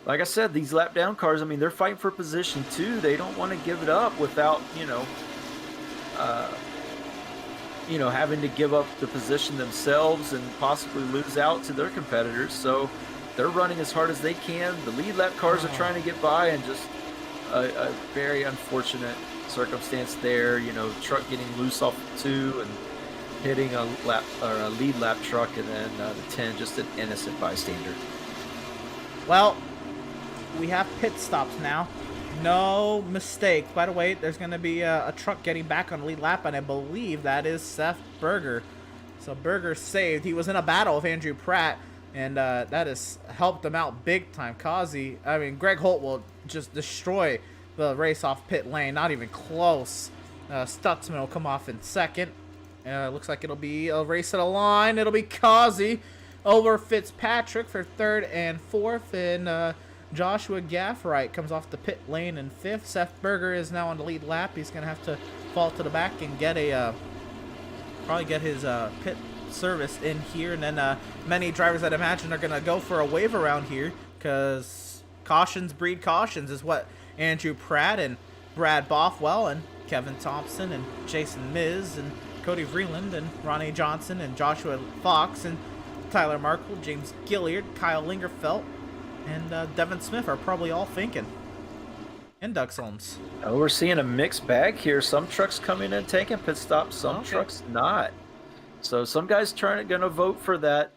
like I said, these lap down cars, I mean, they're fighting for position too. They don't want to give it up without, having to give up the position themselves and possibly lose out to their competitors. So they're running as hard as they can. The lead lap cars are trying to get by, and just a very unfortunate circumstance there. Truck getting loose off the 2 and hitting a lead lap truck, and then the 10 just an innocent bystander. Well, we have pit stops now. No mistake. By the way, there's going to be a truck getting back on the lead lap, and I believe that is Seth Berger. So Berger saved. He was in a battle with Andrew Pratt, and that has helped him out big time. Greg Holt will just destroy the race off pit lane. Not even close. Stutzman will come off in second. Looks like it'll be a race to the line. It'll be Causey over Fitzpatrick for 3rd and 4th, and Joshua Gaffright comes off the pit lane in 5th. Seth Berger is now on the lead lap. He's going to have to fall to the back and get probably get his pit service in here. And then many drivers, I'd imagine, are going to go for a wave around here, because cautions breed cautions is what Andrew Pratt and Brad Bothwell and Kevin Thompson and Jason Miz and Cody Vreeland and Ronnie Johnson and Joshua Fox and Tyler Markle, James Gilliard, Kyle Lingerfelt, and Devin Smith are probably all thinking. And Doug Solms. Oh, we're seeing a mixed bag here. Some trucks coming in taking pit stops, some trucks not. So some guys gonna vote for that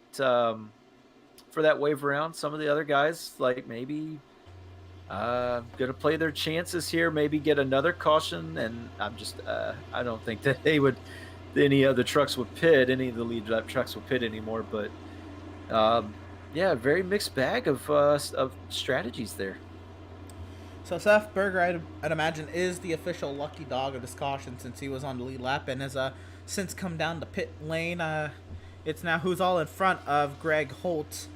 wave around. Some of the other guys, like, maybe gonna play their chances here, maybe get another caution. And I'm just I don't think that any of the trucks would pit, any of the lead lap trucks would pit anymore. But yeah, very mixed bag of strategies there. So Seth Berger, I'd imagine, is the official lucky dog of this caution, since he was on the lead lap and has since come down the pit lane. It's now who's all in front of Greg Holt.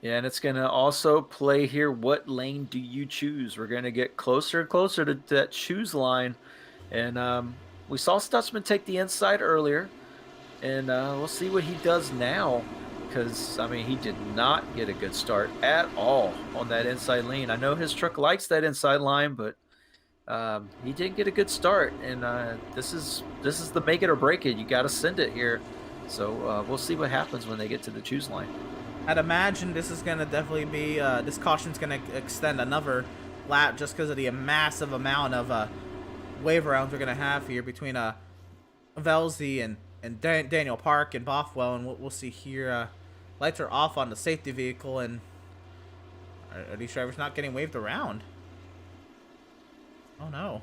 Yeah, and it's going to also play here, what lane do you choose? We're going to get closer and closer to that choose line. And we saw Stutzman take the inside earlier, and we'll see what he does now. Because, I mean, he did not get a good start at all on that inside lane. I know his truck likes that inside line, but he didn't get a good start. And this is the make it or break it. You got to send it here. So we'll see what happens when they get to the choose line. I'd imagine this is going to definitely be, this caution's going to extend another lap, just because of the massive amount of wave rounds we're going to have here between Velzy and Daniel Park and Bothwell. And we'll see here, lights are off on the safety vehicle, and are these drivers not getting waved around? Oh no.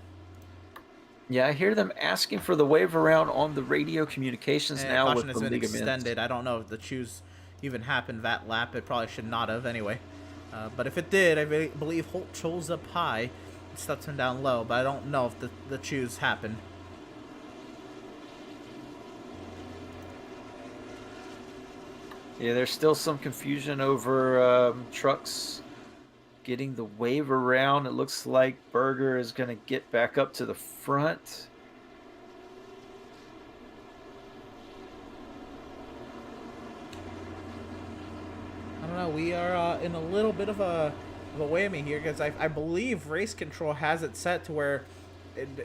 Yeah, I hear them asking for the wave around on the radio communications and now caution with has the been ligaments. extended. I don't know if the choose even happened that lap. It probably should not have anyway. But if it did, I believe Holt chose up high and Stutzman down low, but I don't know if the choose happened. Yeah, there's still some confusion over trucks getting the wave around. It looks like Berger is going to get back up to the front. I don't know. We are in a little bit of a whammy here, because I believe race control has it set to where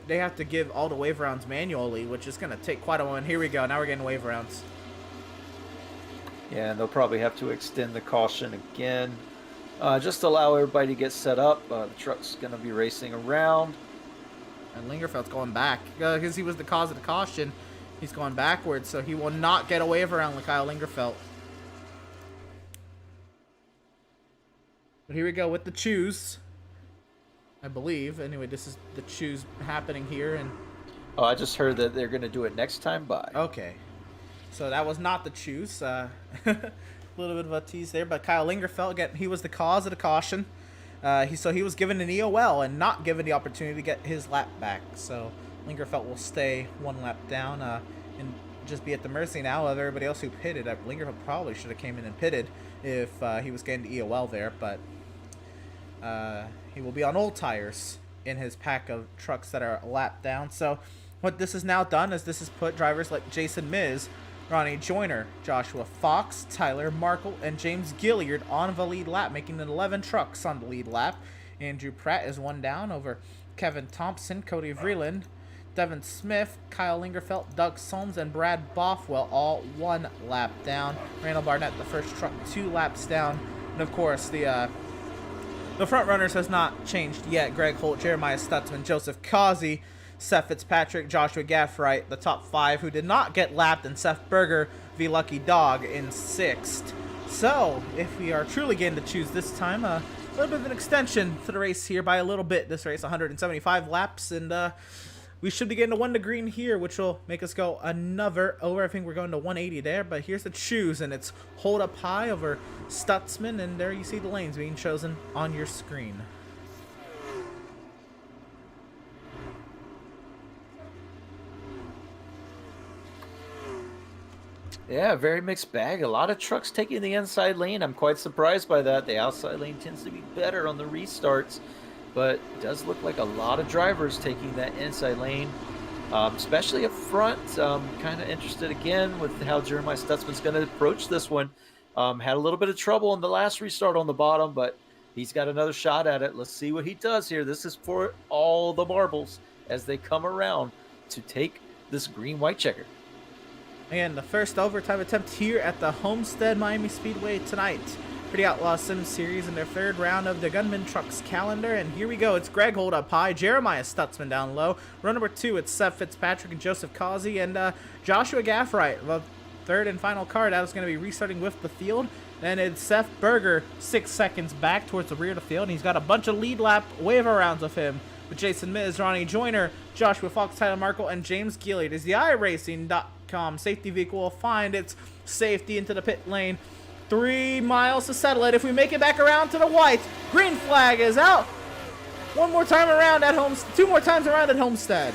they have to give all the wave rounds manually, which is going to take quite a while. And here we go. Now we're getting wave rounds. Yeah, and they'll probably have to extend the caution again. Just allow everybody to get set up. The truck's going to be racing around. And Lingerfeld's going back because he was the cause of the caution. He's going backwards, so he will not get away around Kyle Lingerfeld. But here we go with the choose, I believe. Anyway, this is the choose happening here. And Oh, I just heard that they're going to do it next time by. okay, so that was not the choose. A little bit of a tease there, but Kyle Lingerfeld, again, he was the cause of the caution. He was given an EOL and not given the opportunity to get his lap back. So Lingerfeld will stay one lap down and just be at the mercy now of everybody else who pitted. Lingerfeld probably should have came in and pitted if he was getting the EOL there, but he will be on old tires in his pack of trucks that are a lap down. So what this has now done is this has put drivers like Jason Miz, Ronnie Joyner, Joshua Fox, Tyler Markle, and James Gilliard on the lead lap, making it 11 trucks on the lead lap. Andrew Pratt is one down over Kevin Thompson, Cody Vreeland, Devin Smith, Kyle Lingerfeld, Doug Solms, and Brad Bothwell, all one lap down. Randall Barnett, the first truck, 2 laps down. And of course, the front runners has not changed yet. Greg Holt, Jeremiah Stutzman, Joseph Causey, Seth Fitzpatrick, Joshua Gaffright, the top 5 who did not get lapped, and Seth Berger, the lucky dog, in 6th. So, if we are truly getting to choose this time, a little bit of an extension to the race here by a little bit. This race, 175 laps, and we should be getting to 1 to green here, which will make us go another over. I think we're going to 180 there, but here's the choose, and it's hold up high over Stutzman, and there you see the lanes being chosen on your screen. Yeah, very mixed bag. A lot of trucks taking the inside lane. I'm quite surprised by that. The outside lane tends to be better on the restarts, but it does look like a lot of drivers taking that inside lane, especially up front. Kind of interested again with how Jeremiah Stutzman's going to approach this one. Had a little bit of trouble in the last restart on the bottom, but he's got another shot at it. Let's see what he does here. This is for all the marbles as they come around to take this green-white checker. And the first overtime attempt here at the Homestead-Miami Speedway tonight for the Outlaws Sim Series in their 3rd round of the Gunman Trucks calendar. And here we go. It's Greg Holt up high, Jeremiah Stutzman down low. Row number 2, it's Seth Fitzpatrick and Joseph Causey, and Joshua Gaffright. The 3rd and final car that is going to be restarting with the field. Then it's Seth Berger 6 seconds back towards the rear of the field, and he's got a bunch of lead lap wave arounds of him with Jason Miz, Ronnie Joyner, Joshua Fox, Tyler Markle, and James Gilliard. As the iRacing.com safety vehicle will find its safety into the pit lane. 3 miles to settle it. If we make it back around to the white, green flag is out. 1 more time around at Homestead. 2 more times around at Homestead.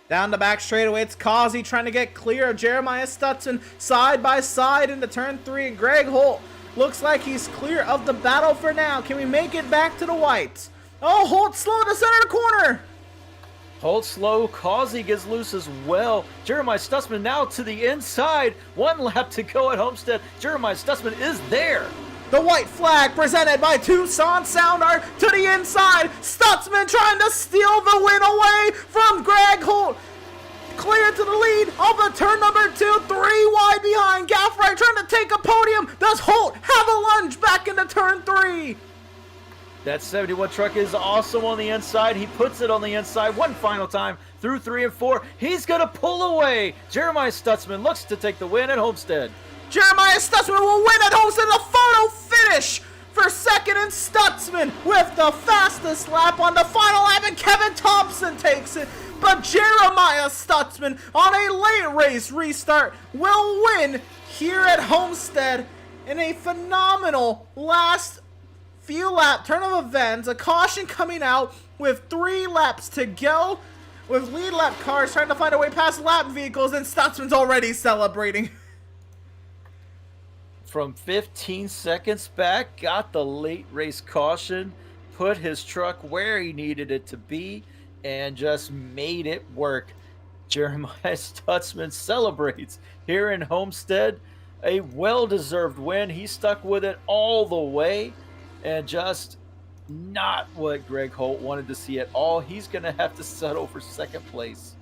Down the back straightaway, it's Causey trying to get clear of Jeremiah Stutzman side by side into turn 3. Greg Holt looks like he's clear of the battle for now. Can we make it back to the whites? Oh, Holt slow to center of the corner. Holt slow. Causey gets loose as well. Jeremiah Stutzman now to the inside. 1 lap to go at Homestead. Jeremiah Stutzman is there. The white flag presented by Tucson Sound Art to the inside. Stutzman trying to steal the win away from Greg Holt. Clear to the lead of the turn number 2, 3 wide behind. Gaffright trying to take a podium. Does Holt have a lunge back into turn 3? That 71 truck is awesome on the inside. He puts it on the inside 1 final time through 3 and 4. He's going to pull away. Jeremiah Stutzman looks to take the win at Homestead. Jeremiah Stutzman will win at Homestead. A photo finish for 2nd, and Stutzman with the fastest lap on the final lap, and Kevin Thompson takes it. But Jeremiah Stutzman on a late race restart will win here at Homestead in a phenomenal last few lap turn of events. A caution coming out with 3 laps to go, with lead lap cars trying to find a way past lap vehicles, and Stutzman's already celebrating. From 15 seconds back, got the late race caution, put his truck where he needed it to be, and just made it work. Jeremiah Stutzman celebrates here in Homestead. A well-deserved win. He stuck with it all the way, and just not what Greg Holt wanted to see at all. He's going to have to settle for 2nd place.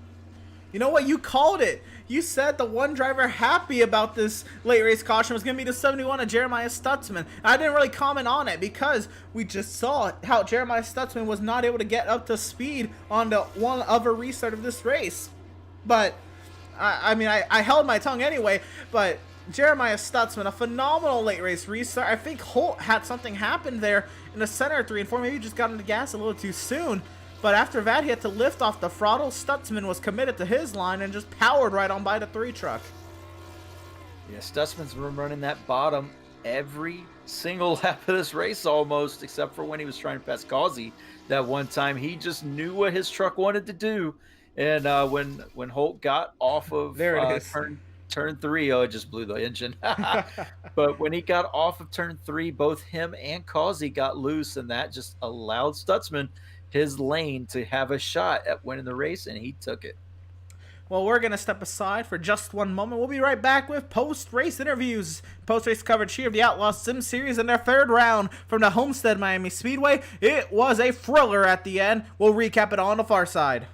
You know what? You called it. You said the one driver happy about this late race caution was going to be the 71 of Jeremiah Stutzman. I didn't really comment on it because we just saw how Jeremiah Stutzman was not able to get up to speed on the one other restart of this race. But, I mean, I held my tongue anyway, but Jeremiah Stutzman, a phenomenal late race restart. I think Holt had something happen there in the center of 3 and 4. Maybe he just got into gas a little too soon. But after that, he had to lift off the throttle. Stutzman was committed to his line and just powered right on by the 3 truck. Yeah, Stutzman's been running that bottom every single lap of this race almost, except for when he was trying to pass Causey that one time. He just knew what his truck wanted to do. And when Holt got off of turn 3, it just blew the engine. But when he got off of turn 3, both him and Causey got loose, and that just allowed Stutzman his lane to have a shot at winning the race, and he took it. Well, we're going to step aside for just one moment. We'll be right back with post-race interviews, post-race coverage here of the Outlaws Sim Series in their 3rd round from the Homestead-Miami Speedway. It was a thriller at the end. We'll recap it on the far side.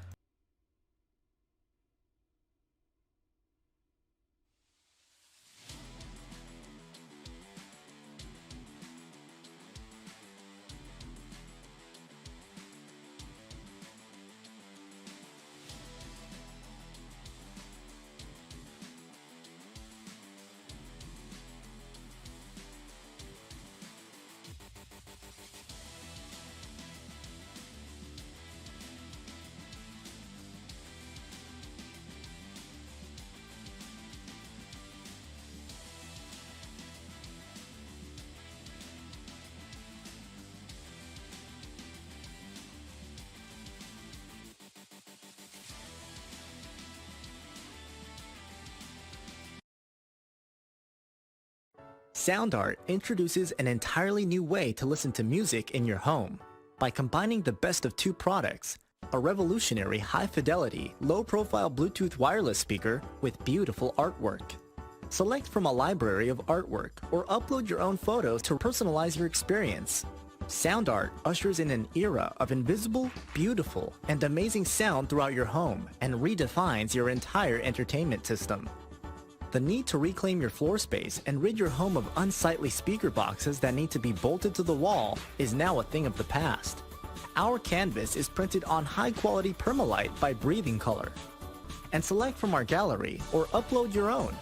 SoundArt introduces an entirely new way to listen to music in your home. By combining the best of 2 products, a revolutionary high-fidelity, low-profile Bluetooth wireless speaker with beautiful artwork. Select from a library of artwork or upload your own photos to personalize your experience. SoundArt ushers in an era of invisible, beautiful, and amazing sound throughout your home and redefines your entire entertainment system. The need to reclaim your floor space and rid your home of unsightly speaker boxes that need to be bolted to the wall is now a thing of the past. Our canvas is printed on high-quality permalite by Breathing Color. And select from our gallery or upload your own.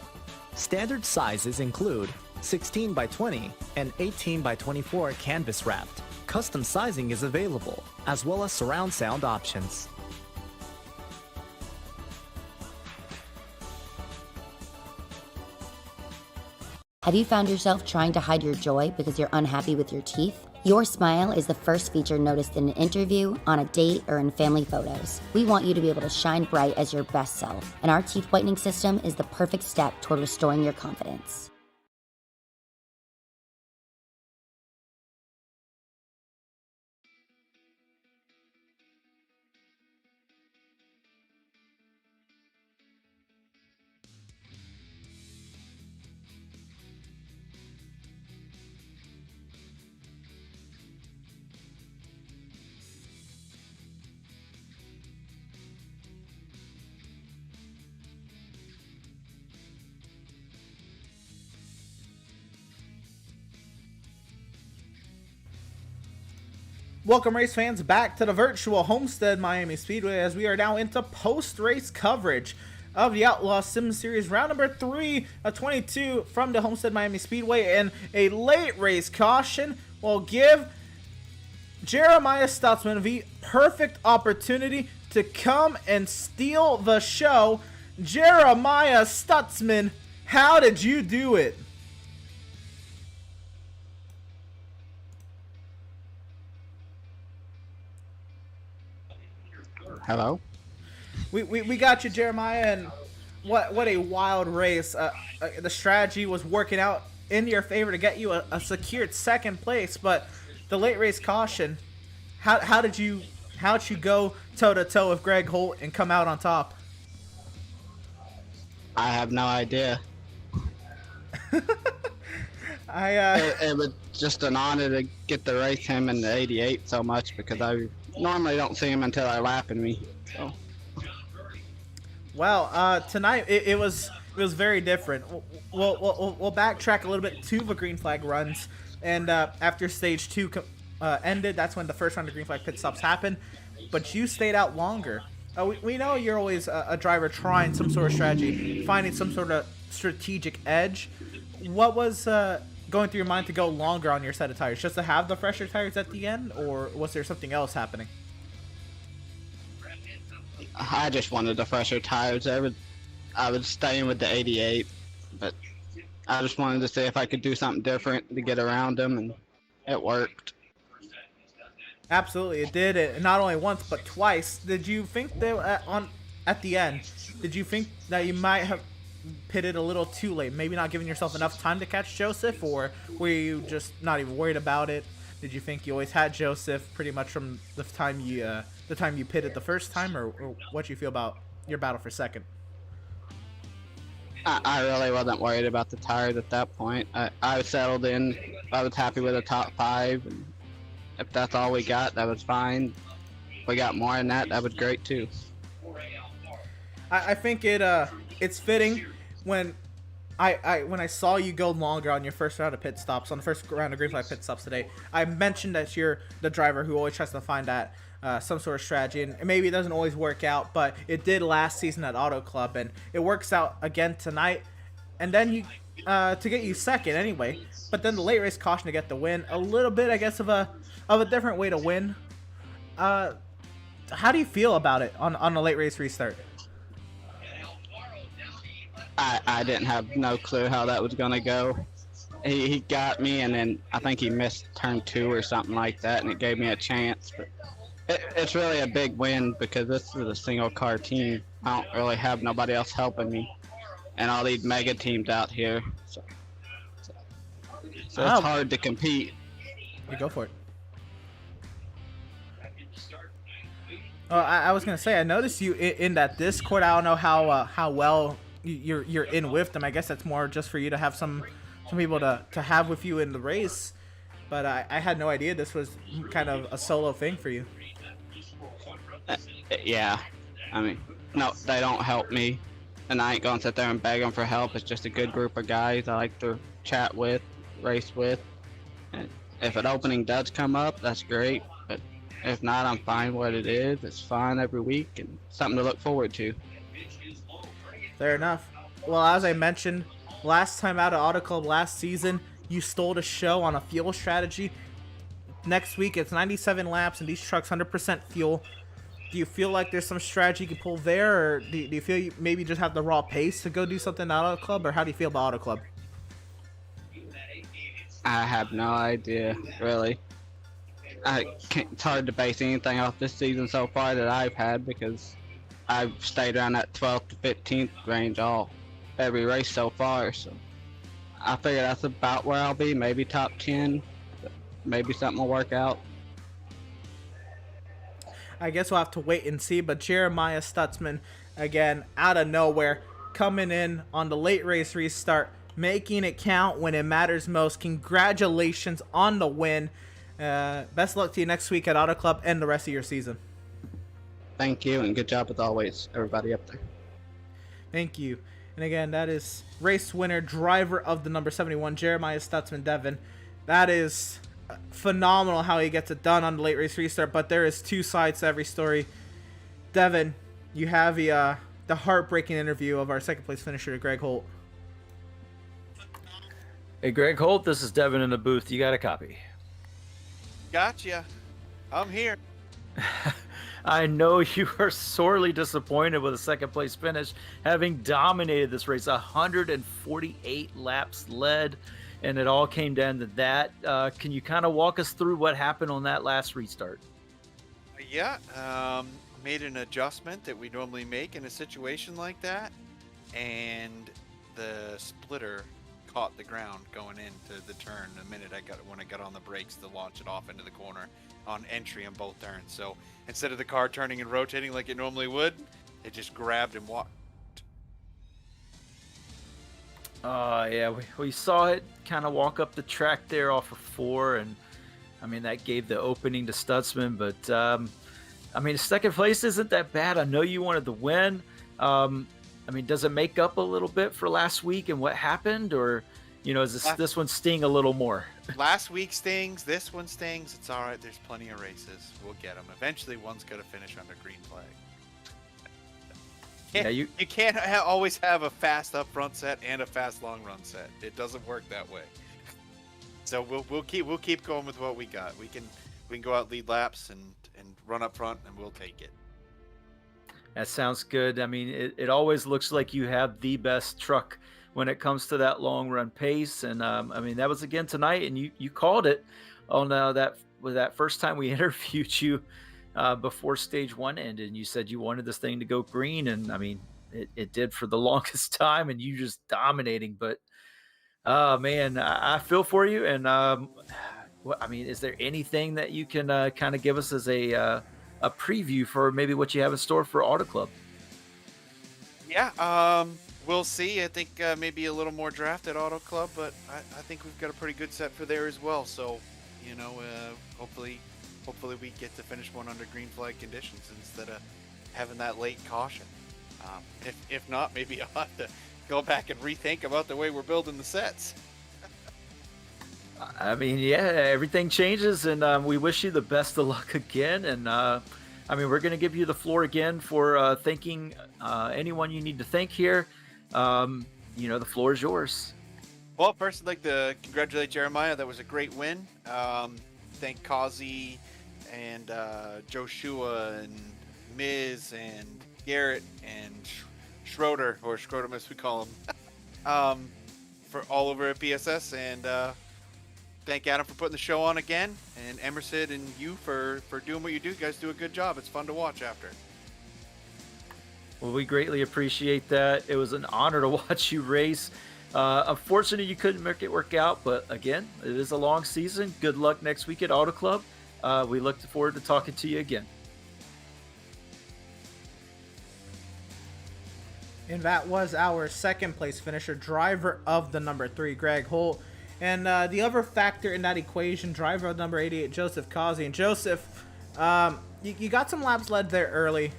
Standard sizes include 16 by 20 and 18 by 24 canvas wrapped. Custom sizing is available, as well as surround sound options. Have you found yourself trying to hide your joy because you're unhappy with your teeth? Your smile is the first feature noticed in an interview, on a date, or in family photos. We want you to be able to shine bright as your best self, and our teeth whitening system is the perfect step toward restoring your confidence. Welcome, race fans, back to the virtual Homestead-Miami Speedway as we are now into post-race coverage of the Outlaws Sim Series round number 3 of 22 from the Homestead-Miami Speedway. And a late race caution will give Jeremiah Stutzman the perfect opportunity to come and steal the show. Jeremiah Stutzman, how did you do it? Hello. We got you, Jeremiah, and what a wild race. The strategy was working out in your favor to get you a secured 2nd place, but the late race caution, how did you go toe to toe with Greg Holt and come out on top? I have no idea. It was just an honor to get to race him in the 88 so much because I normally don't see him until they're lapping me. So. Well, tonight it was very different. We'll backtrack a little bit to the green flag runs, and after stage two ended, that's when the first round of green flag pit stops happened. But you stayed out longer. We know you're always a driver trying some sort of strategy, finding some sort of strategic edge. What was going through your mind to go longer on your set of tires? Just to have the fresher tires at the end, or was there something else happening? I just wanted the fresher tires. I was staying with the 88, but I just wanted to see if I could do something different to get around them, and it worked. Absolutely, it did it not only once but twice. Did you think that at the end? Did you think that you might have pitted a little too late, maybe not giving yourself enough time to catch Joseph, or were you just not even worried about it? Did you think you always had Joseph pretty much from the time you pitted the first time, or what do you feel about your battle for second? I really wasn't worried about the tires at that point. I was settled in. I was happy with the top 5, and if that's all we got, that was fine. If we got more than that, that was great too. I think it's fitting when when I saw you go longer on your first round of pit stops, on the first round of green flag pit stops today. I mentioned that you're the driver who always tries to find that some sort of strategy, and maybe it doesn't always work out, but it did last season at Auto Club, and it works out again tonight. And then you to get you second anyway, but then the late race caution to get the win. A little bit, I guess, of a different way to win. How do you feel about it on the late race restart? I didn't have no clue how that was gonna go. He got me, and then I think he missed turn 2 or something like that, and it gave me a chance. But it's really a big win because this is a single car team. I don't really have nobody else helping me, and all these mega teams out here. So it's hard to compete. You go for it. Oh, I was gonna say, I noticed you in that Discord. I don't know how well you're in with them. I guess that's more just for you to have some people to have with you in the race. But I had no idea this was kind of a solo thing for you. Yeah, I mean, no, they don't help me, and I ain't gonna sit there and beg them for help. It's just a good group of guys I like to chat with, race with, and if an opening does come up, that's great. But if not, I'm fine what it is. It's fine every week and something to look forward to. Fair enough. Well, as I mentioned, last time out at Auto Club last season, you stole the show on a fuel strategy. Next week, it's 97 laps, and these trucks 100% fuel. Do you feel like there's some strategy you can pull there, or do you feel you maybe just have the raw pace to go do something at Auto Club, or how do you feel about Auto Club? I have no idea, really. It's hard to base anything off this season so far that I've had because I've stayed around that 12th to 15th range every race so far. So I figure that's about where I'll be, maybe top 10. Maybe something will work out. I guess we'll have to wait and see, but Jeremiah Stutzman, again, out of nowhere, coming in on the late race restart, making it count when it matters most. Congratulations on the win. Best luck to you next week at Auto Club and the rest of your season. Thank you, and good job as always, everybody up there. Thank you. And again, that is race winner, driver of the number 71, Jeremiah Stutzman, Devin. That is phenomenal how he gets it done on the late race restart, but there is two sides to every story. Devin, you have the heartbreaking interview of our second place finisher, Greg Holt. Hey, Greg Holt, this is Devin in the booth. You got a copy? Gotcha. I'm here. I know you are sorely disappointed with a second place finish, having dominated this race, 148 laps led, and it all came down to that. Can you kind of walk us through what happened on that last restart? Yeah, made an adjustment that we normally make in a situation like that, and the splitter caught the ground going into the turn the minute when I got on the brakes to launch it off into the corner on entry on both turns. So instead of the car turning and rotating like it normally would, it just grabbed and walked. Yeah, we saw it kind of walk up the track there off of 4, and I mean that gave the opening to Stutzman, but I mean second place isn't that bad. I know you wanted to win, I mean, does it make up a little bit for last week and what happened, or is this one sting a little more? Last week stings. This one stings. It's all right. There's plenty of races. We'll get them. Eventually, one's going to finish under green flag. You can't always have a fast up front set and a fast long run set. It doesn't work that way. So we'll keep going with what we got. We can go out lead laps and run up front, and we'll take it. That sounds good. I mean, it always looks like you have the best truck when it comes to that long run pace. And I mean, that was again tonight, and you called it on that first time we interviewed you before stage 1 ended. And you said you wanted this thing to go green, and I mean, it did for the longest time, and you just dominating. But man, I feel for you. And I mean, is there anything that you can kind of give us as a preview for maybe what you have in store for Auto Club? Yeah, we'll see. I think maybe a little more draft at Auto Club, but I think we've got a pretty good set for there as well. So, hopefully we get to finish one under green flag conditions instead of having that late caution. If not, maybe I'll have to go back and rethink about the way we're building the sets. I mean, yeah, everything changes, and we wish you the best of luck again. And I mean, we're going to give you the floor again for thanking anyone you need to thank here. The floor is yours. Well, first, I'd like to congratulate Jeremiah. That was a great win. Thank Kazi and Joshua and Miz and Garrett and Schroeder, or Scrotum as we call him, for all over at PSS. And thank Adam for putting the show on again, and Emerson and you for doing what you do. You guys do a good job. It's fun to watch after. Well, we greatly appreciate that. It was an honor to watch you race. Unfortunately, you couldn't make it work out, but again, it is a long season. Good luck next week at Auto Club. We look forward to talking to you again. And that was our second place finisher, driver of the number 3, Greg Holt. And the other factor in that equation, driver of number 88, Joseph Kazi. And Joseph, you got some laps led there early.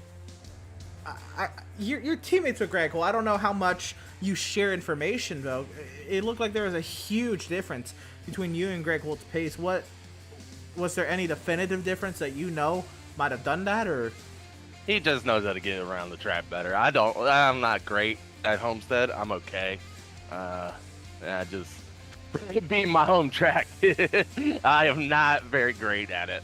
Your teammates with Greg Holt, I don't know how much you share information, though. It looked like there was a huge difference between you and Greg Holt's pace. Was there any definitive difference that might have done that, or? He just knows how to get around the track better. I'm not great at Homestead. I'm okay. Just being my home track, I am not very great at it.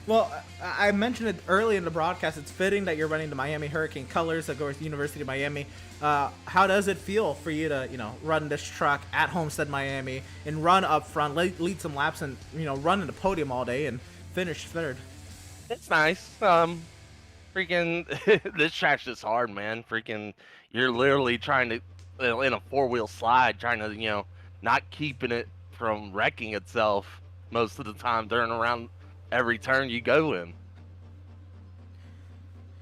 Well, I mentioned it early in the broadcast. It's fitting that you're running the Miami Hurricane colors that go with University of Miami. How does it feel for you to, run this truck at Homestead-Miami and run up front, lead some laps, and run in the podium all day and finish third? It's nice. Freaking, this track's just hard, man. Freaking, you're literally trying to, in a 4-wheel slide, trying to, not keeping it from wrecking itself most of the time, turning around every turn you go in.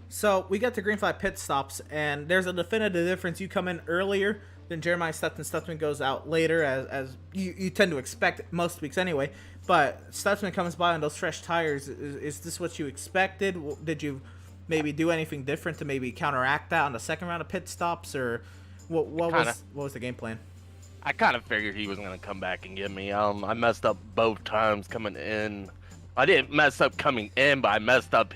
So we get to green flag pit stops, and there's a definitive difference. You come in earlier than Jeremiah Stutzman. Stutzman goes out later, as you tend to expect most weeks anyway. But Stutzman comes by on those fresh tires. Is this what you expected? Did you maybe do anything different to maybe counteract that on the second round of pit stops, or what was the game plan? I kind of figured he was going to come back and get me. I messed up both times coming in. I didn't mess up coming in, but I messed up,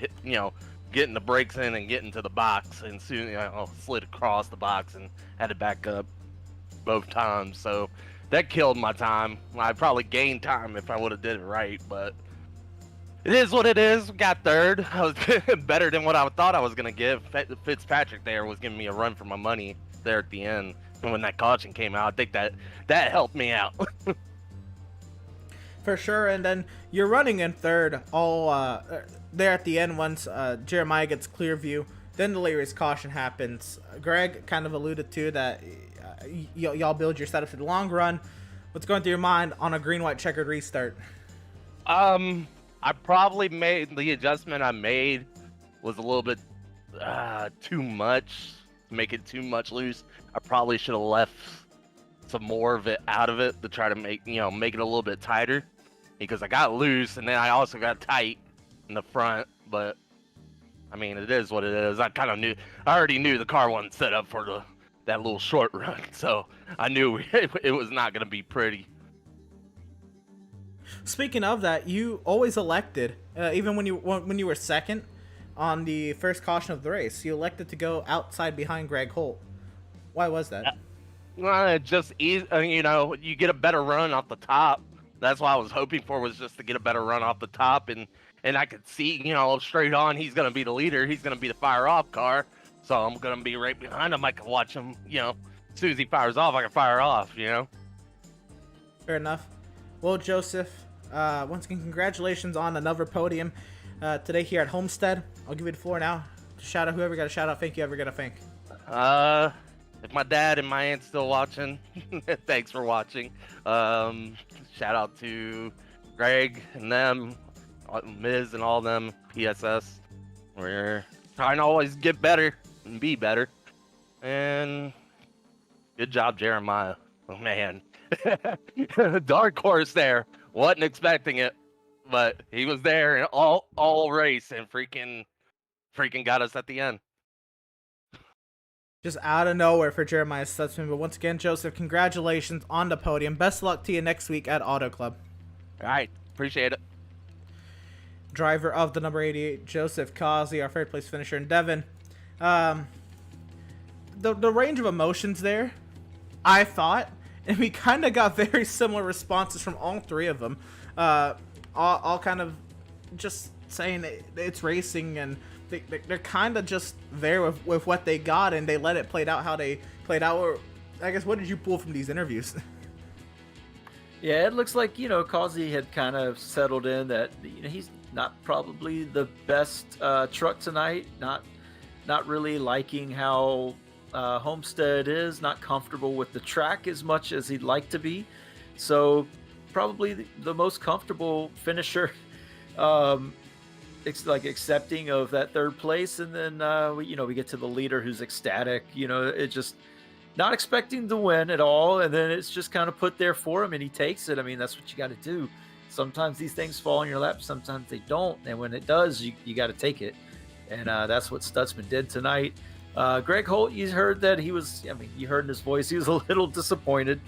getting the brakes in and getting to the box, and soon slid across the box and had to back up both times. So that killed my time. I probably gained time if I would have did it right, but it is what it is. Got third. I was better than what I thought I was gonna give. Fitzpatrick there was giving me a run for my money there at the end, and when that caution came out, I think that helped me out. For sure. And then you're running in third all there at the end once Jeremiah gets clear view. Then the late race caution happens. Greg kind of alluded to that y'all build your setup for the long run. What's going through your mind on a green-white checkered restart? I probably made the adjustment I made was a little bit too much, to make it too much loose. I probably should have left some more of it out of it to try to make it a little bit tighter, because I got loose and then I also got tight in the front. But I mean, it is what it is. I already knew the car wasn't set up for that little short run, so I knew it was not going to be pretty. Speaking of that, you always elected, even when you were second on the first caution of the race, you elected to go outside behind Greg Holt. Why was that? Well, just easy, you get a better run off the top. That's what I was hoping for, was just to get a better run off the top, and I could see, straight on, he's going to be the leader. He's going to be the fire-off car, so I'm going to be right behind him. I can watch him, as soon as he fires off, I can fire off, Fair enough. Well, Joseph, once again, congratulations on another podium today here at Homestead. I'll give you the floor now to shout out whoever got a shout out. Thank you, ever got to thank. If my dad and my aunt's still watching, thanks for watching. Shout out to Greg and them, Miz and all them, PSS. We're trying to always get better and be better. And good job, Jeremiah. Oh, man. Dark horse there. Wasn't expecting it, but he was there in all race and freaking got us at the end. Just out of nowhere for Jeremiah Stutzman. But once again, Joseph, congratulations on the podium. Best of luck to you next week at Auto Club. All right. Appreciate it. Driver of the number 88, Joseph Causey, our third place finisher, and Devin. The range of emotions there, I thought, and we kind of got very similar responses from all three of them. All kind of just saying it's racing, and they're kind of just there with what they got, and they let it play out how they played out. Or, I guess, what did you pull from these interviews? Yeah, it looks like, Causey had kind of settled in that, he's not probably the best truck tonight. Not really liking how Homestead is, not comfortable with the track as much as he'd like to be. So probably the most comfortable finisher, accepting of that third place. And then, we get to the leader who's ecstatic, it just not expecting to win at all. And then it's just kind of put there for him and he takes it. I mean, that's what you got to do. Sometimes these things fall in your lap, sometimes they don't. And when it does, you got to take it. And that's what Stutzman did tonight. Greg Holt, you heard that you heard in his voice, he was a little disappointed,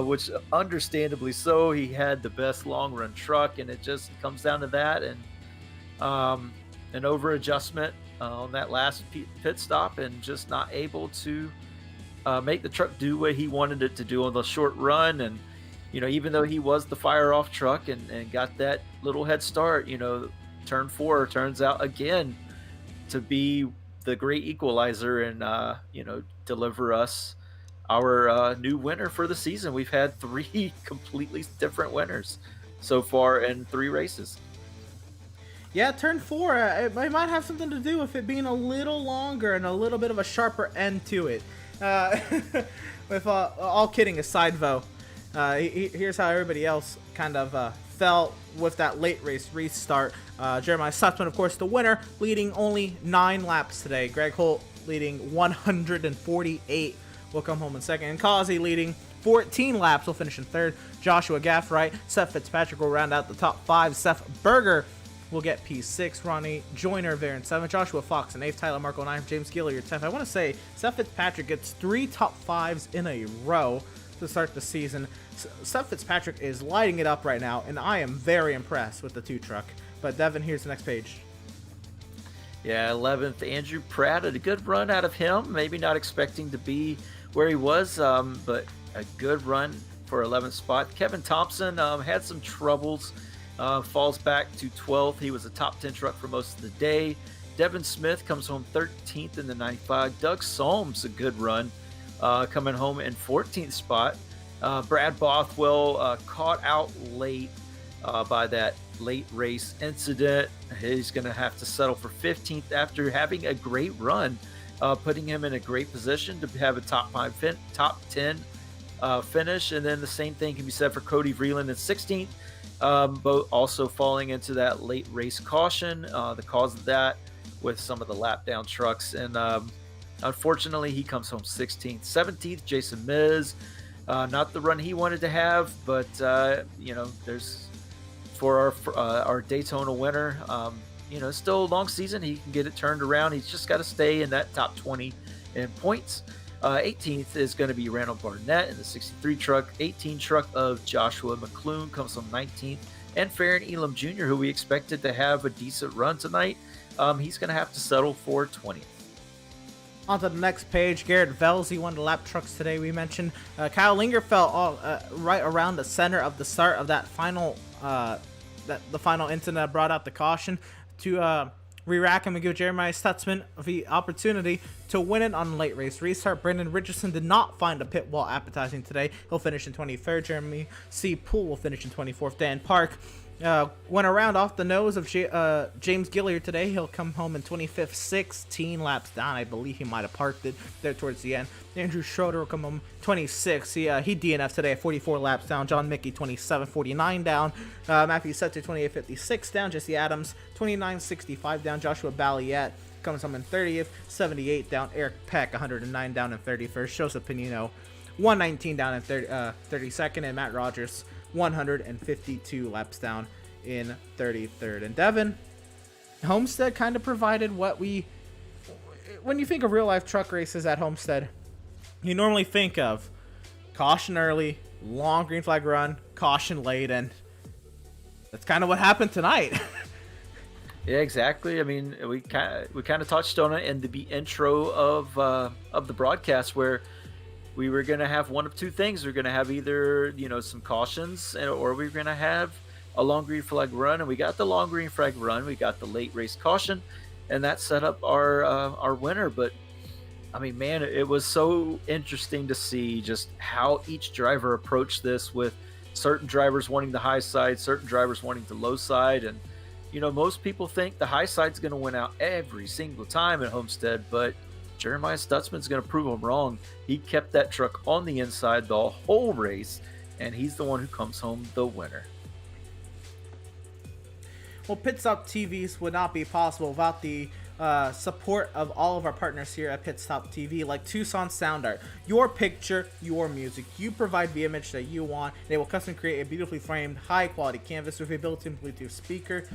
which understandably so. He had the best long run truck, and it just comes down to that. And an over adjustment on that last pit stop, and just not able to make the truck do what he wanted it to do on the short run. And, even though he was the fire off truck and got that little head start, turn 4 turns out again to be the great equalizer and, deliver us our new winner for the season. We've had 3 completely different winners so far in 3 races. Yeah, turn 4, it might have something to do with it being a little longer and a little bit of a sharper end to it. With all kidding aside, though, here's how everybody else kind of felt with that late race restart. Jeremiah Stutzman, of course, the winner, leading only 9 laps today. Greg Holt leading 148 will come home in second. And Causey leading 14 laps will finish in third. Joshua Gaffright, Seth Fitzpatrick will round out the top 5. Seth Berger will get P6. Ronnie Joyner there in 7th. Joshua Fox in 8th. Tyler Markle 9th. James Gilliard 10th. I want to say Seth Fitzpatrick gets 3 top 5s in a row to start the season. Seth Fitzpatrick is lighting it up right now, and I am very impressed with the 2 truck. But Devin, here's the next page. Yeah, 11th, Andrew Pratt. A good run out of him. Maybe not expecting to be where he was, but a good run for 11th spot. Kevin Thompson had some troubles. Falls back to 12th. He was a top 10 truck for most of the day. Devin Smith comes home 13th in the 95. Doug Solms, a good run, coming home in 14th spot. Brad Bothwell caught out late by that late race incident. He's going to have to settle for 15th after having a great run, putting him in a great position to have a top 10 finish. And then the same thing can be said for Cody Vreeland in 16th. Both also falling into that late race caution, the cause of that with some of the lap down trucks. And unfortunately, he comes home 16th. 17th, Jason Miz. Not the run he wanted to have, but, there's for our Daytona winner. still a long season. He can get it turned around. He's just got to stay in that top 20 in points. 18th is going to be Randall Barnett in the 63 truck. 18 truck of Joshua McClune comes from 19th. And Farron Elam Jr., who we expected to have a decent run tonight, he's going to have to settle for 20th. On to the next page, Garrett Velzy won the lap trucks today. We mentioned Kyle Lingerfeld right around the center of the start of that final the final incident that brought out the caution to re-rack him and give Jeremiah Stutzman the opportunity to win it on a late race restart. Brendan Richardson did not find a pit wall appetizing today. He'll finish in 23rd. Jeremy C. Poole will finish in 24th. Dan Park went around off the nose of James Gilliard today. He'll come home in 25th, 16 laps down. I believe he might have parked it there towards the end. Andrew Schroeder will come home 26. He DNF'd today at 44 laps down. John Mickey 27, 49 down. Matthew Setzer 28, 56 down. Jesse Adams 29, 65 down. Joshua Balliet comes home in 30th, 78 down. Eric Peck 109 down in 31st. Joseph Pinino 119 down in 32nd. And Matt Rogers 152 laps down in 33rd. And Devin, Homestead kind of provided what when you think of real life truck races at Homestead, you normally think of caution early, long green flag run, caution late, and that's kind of what happened tonight. Yeah, exactly. I mean, we kind of touched on it in the intro of the broadcast, where we were going to have one of two things. We're going to have either, some cautions, or we're going to have a long green flag run. And we got the long green flag run. We got the late race caution, and that set up our winner. But, I mean, man, it was so interesting to see just how each driver approached this, with certain drivers wanting the high side, certain drivers wanting the low side. And, most people think the high side's going to win out every single time at Homestead, but Jeremiah Stutzman's going to prove him wrong. He kept that truck on the inside the whole race, and he's the one who comes home the winner. Well, PitStop TVs would not be possible without the support of all of our partners here at PitStop TV, like Tucson Sound Art. Your picture, your music. You provide the image that you want. They will custom create a beautifully framed, high-quality canvas with a built-in Bluetooth speaker.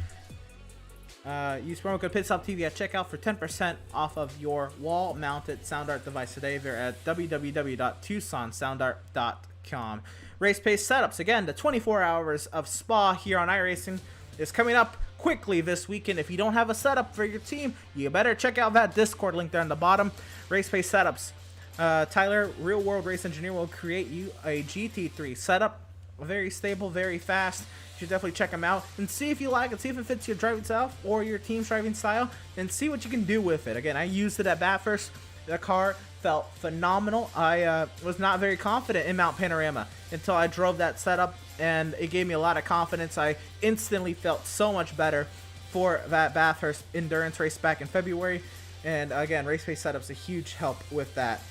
Use promo code PitStop TV at checkout for 10% off of your wall-mounted sound art device today. They're at www.tucsonsoundart.com. Race pace setups. Again, the 24 hours of Spa here on iRacing is coming up quickly this weekend. If you don't have a setup for your team, you better check out that Discord link there on the bottom. Race pace setups. Tyler, Real World Race Engineer, will create you a GT3 setup. Very stable, very fast. You should definitely check them out and see if you like it, see if it fits your driving style or your team's driving style, and see what you can do with it. Again, I used it at Bathurst. The car felt phenomenal. I was not very confident in Mount Panorama until I drove that setup, and it gave me a lot of confidence. I instantly felt so much better for that Bathurst endurance race back in February. And again, race pace setup's a huge help with that.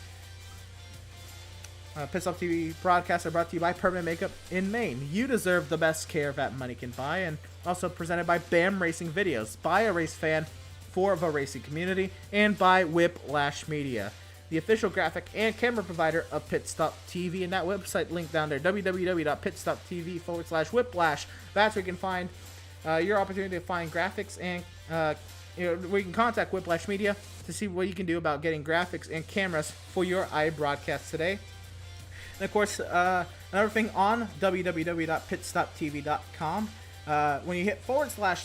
PitStop TV broadcasts are brought to you by Permanent Makeup in Maine. You deserve the best care that money can buy. And also presented by BAM Racing Videos, by a race fan for the racing community, and by Whiplash Media, the official graphic and camera provider of PitStop TV. And that website link down there, www.pitstoptv/Whiplash. That's where you can find your opportunity to find graphics, and where you can contact Whiplash Media to see what you can do about getting graphics and cameras for your iBroadcast today. And of course, another thing on www.pitstoptv.com, when you hit /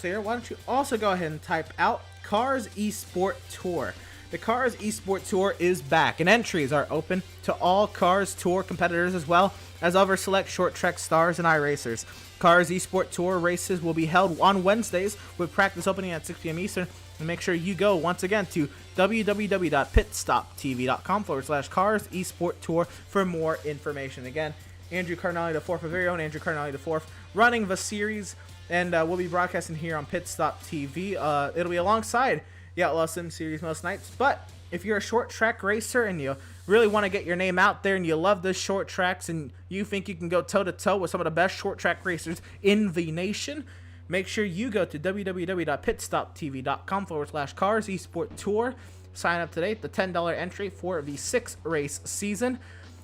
there, why don't you also go ahead and type out Cars Esport Tour. The Cars Esport Tour is back, and entries are open to all Cars Tour competitors as well as other select short track stars and iRacers. Cars Esport Tour races will be held on Wednesdays, with practice opening at 6 p.m. Eastern. And make sure you go once again to www.pitstoptv.com /Cars Esport Tour for more information. Again, Andrew Cardinale IV, our very own Andrew Cardinale IV, running the series, and we'll be broadcasting here on PitStop TV. It'll be alongside the Outlaws Sim Series most nights. But if you're a short track racer and you really want to get your name out there, and you love the short tracks, and you think you can go toe to toe with some of the best short track racers in the nation, make sure you go to www.pitstoptv.com /Cars Esport Tour. Sign up today. The $10 entry for the 6-race season.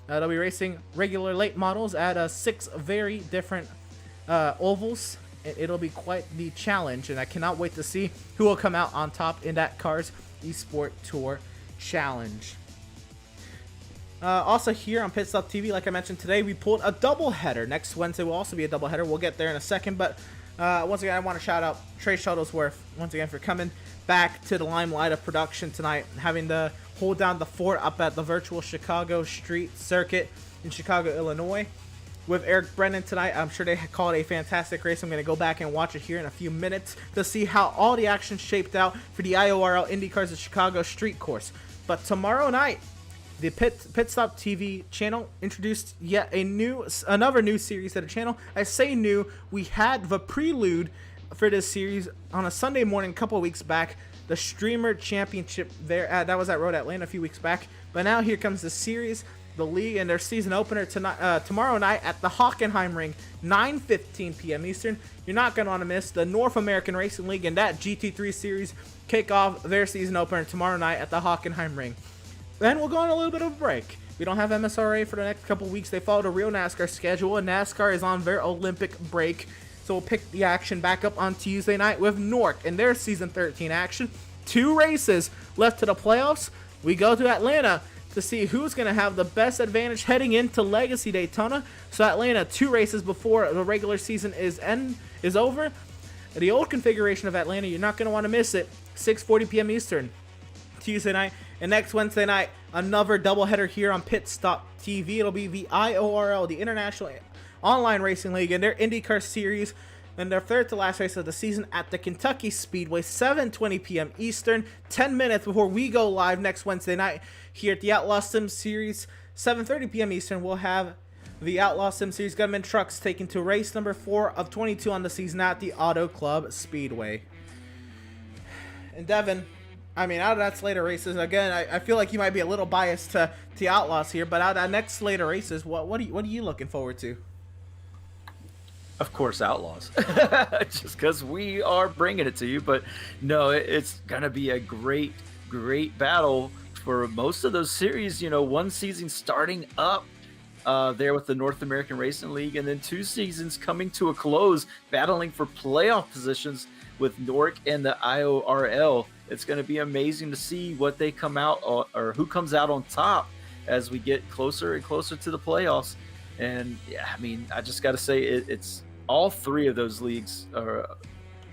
They'll be racing regular late models at 6 very different ovals it'll be quite the challenge, and I cannot wait to see who will come out on top in that Cars Esport Tour Challenge. Also here on PitStop TV, like I mentioned today, we pulled a doubleheader. Next Wednesday will also be a doubleheader. We'll get there in a second, but once again, I want to shout out Trey Shuttlesworth once again for coming back to the limelight of production tonight, having to hold down the fort up at the virtual Chicago Street Circuit in Chicago, Illinois. With Eric Brennan tonight, I'm sure they called a fantastic race. I'm going to go back and watch it here in a few minutes to see how all the action shaped out for the IORL IndyCars at Chicago Street Course. But tomorrow night, the PitStop TV channel introduced yet another new series to the channel. I say new, we had the prelude for this series on a Sunday morning a couple of weeks back. The Streamer Championship there, that was at Road Atlanta a few weeks back. But now here comes the series, the league, and their season opener tonight, tomorrow night at the Hockenheim Ring, 9:15 p.m. Eastern. You're not going to want to miss the North American Racing League and that GT3 series kick off their season opener tomorrow night at the Hockenheim Ring. Then we'll go on a little bit of a break. We don't have MSRA for the next couple weeks. They followed a real NASCAR schedule, and NASCAR is on their Olympic break. So we'll pick the action back up on Tuesday night with Newark and their Season 13 action. 2 races left to the playoffs. We go to Atlanta to see who's going to have the best advantage heading into Legacy Daytona. So Atlanta, 2 races before the regular season is over. The old configuration of Atlanta, you're not going to want to miss it. 6:40 p.m. Eastern, Tuesday night. And next Wednesday night, another doubleheader here on PitStop TV. It'll be the IORL, the International Online Racing League, and their IndyCar Series, and their third to last race of the season at the Kentucky Speedway, 7:20 p.m. Eastern, 10 minutes before we go live next Wednesday night here at the Outlaws Sim Series, 7:30 p.m. Eastern. We'll have the Outlaws Sim Series Gunman trucks taken to race number 4 of 22 on the season at the Auto Club Speedway. And Devin, I mean, out of that slate of races, again, I feel like you might be a little biased to Outlaws here, but out of that next slate of races, what are you looking forward to? Of course, Outlaws. Just because we are bringing it to you. But no, it's going to be a great, great battle for most of those series. You know, one season starting up there with the North American Racing League, and then 2 seasons coming to a close, battling for playoff positions with Newark and the IORL. It's going to be amazing to see what they come out, or who comes out on top as we get closer and closer to the playoffs. And yeah, I mean, I just got to say it's all 3 of those leagues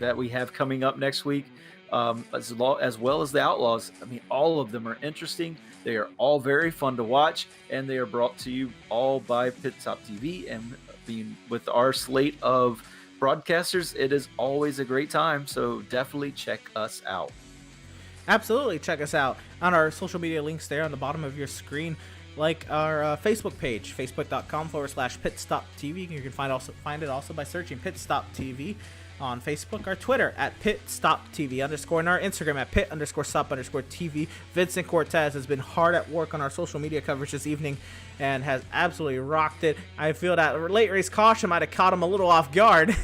that we have coming up next week, as well as the Outlaws. I mean, all of them are interesting. They are all very fun to watch, and they are brought to you all by PitStop TV. And being with our slate of broadcasters, it is always a great time. So definitely check us out. Absolutely, check us out on our social media links there on the bottom of your screen, like our Facebook page, facebook.com/PitStop TV. You can find it also by searching PitStop TV on Facebook, our Twitter at PitStop TV _ and our Instagram at Pit_Stop_TV. Vincent Cortez has been hard at work on our social media coverage this evening and has absolutely rocked it. I feel that late race caution might have caught him a little off guard.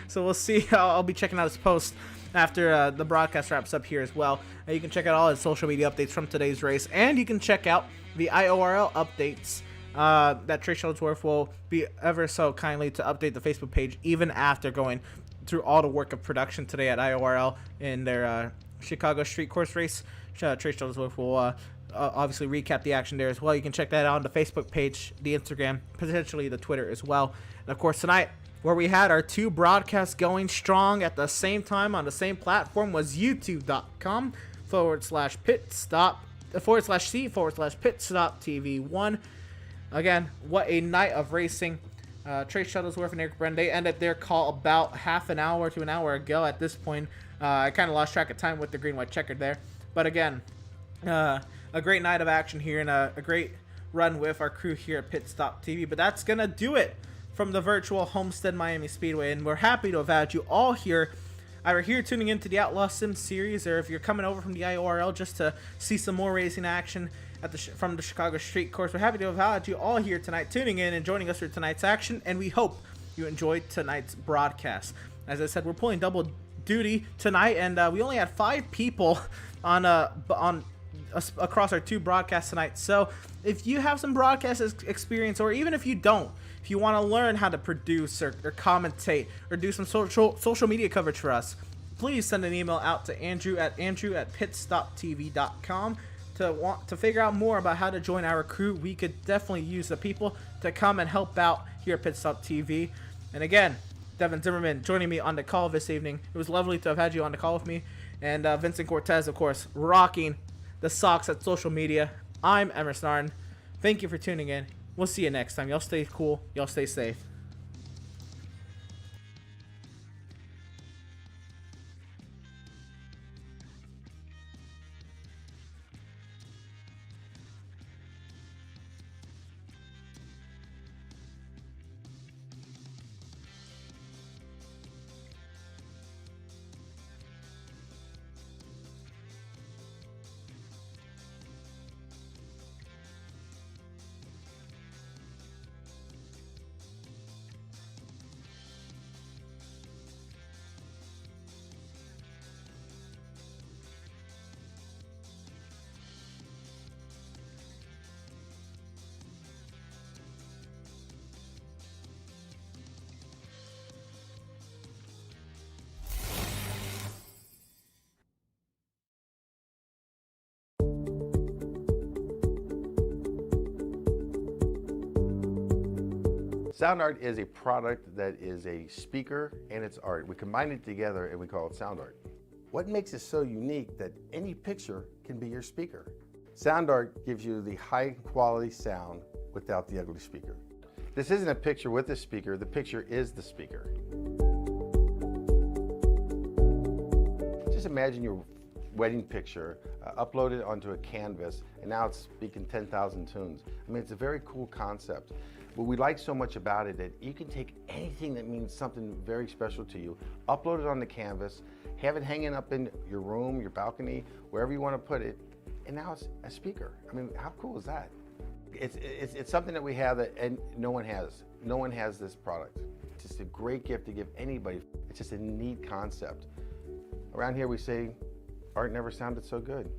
So we'll see. I'll be checking out his post after the broadcast wraps up here as well. You can check out all his social media updates from today's race, and you can check out the IORL updates that Trey Shuttlesworth will be ever so kindly to update the Facebook page even after going through all the work of production today at IORL in their Chicago Street Course race. Trey Shuttlesworth will obviously recap the action there as well. You can check that out on the Facebook page, the Instagram, potentially the Twitter as well. And of course, tonight, where we had our 2 broadcasts going strong at the same time on the same platform, was youtube.com/PitStop/C/PitStop TV1. Again, what a night of racing. Trey Shuttlesworth and Eric Brennan, they ended their call about half an hour to an hour ago at this point. I kind of lost track of time with the green-white checkered there. But again, a great night of action here, and a great run with our crew here at PitStop TV. But that's going to do it from the virtual Homestead-Miami Speedway, and we're happy to have had you all here, either here tuning into the Outlaws Sim Series, or if you're coming over from the IORL just to see some more racing action at from the Chicago Street Course. We're happy to have had you all here tonight, tuning in and joining us for tonight's action, and we hope you enjoyed tonight's broadcast. As I said, we're pulling double duty tonight, and we only had 5 people on across our 2 broadcasts tonight. So if you have some broadcast experience, or even if you don't, If you want to learn how to produce or commentate or do some social media coverage for us, please send an email out to Andrew at PitStopTV.com to figure out more about how to join our crew. We could definitely use the people to come and help out here at PitStop TV. And again, Devin Zimmerman joining me on the call this evening. It was lovely to have had you on the call with me. And Vincent Cortez, of course, rocking the socks at social media. I'm Emerson Arden. Thank you for tuning in. We'll see you next time. Y'all stay cool. Y'all stay safe. Sound art is a product that is a speaker and it's art. We combine it together and we call it sound art. What makes it so unique that any picture can be your speaker? Sound art gives you the high quality sound without the ugly speaker. This isn't a picture with a speaker, the picture is the speaker. Just imagine your wedding picture uploaded onto a canvas and now it's speaking 10,000 tunes. I mean, it's a very cool concept. What we like so much about it that you can take anything that means something very special to you, upload it on the canvas, have it hanging up in your room, your balcony, wherever you want to put it, and now it's a speaker. I mean, how cool is that? It's something that we have that and no one has. No one has this product. It's just a great gift to give anybody. It's just a neat concept. Around here we say, art never sounded so good.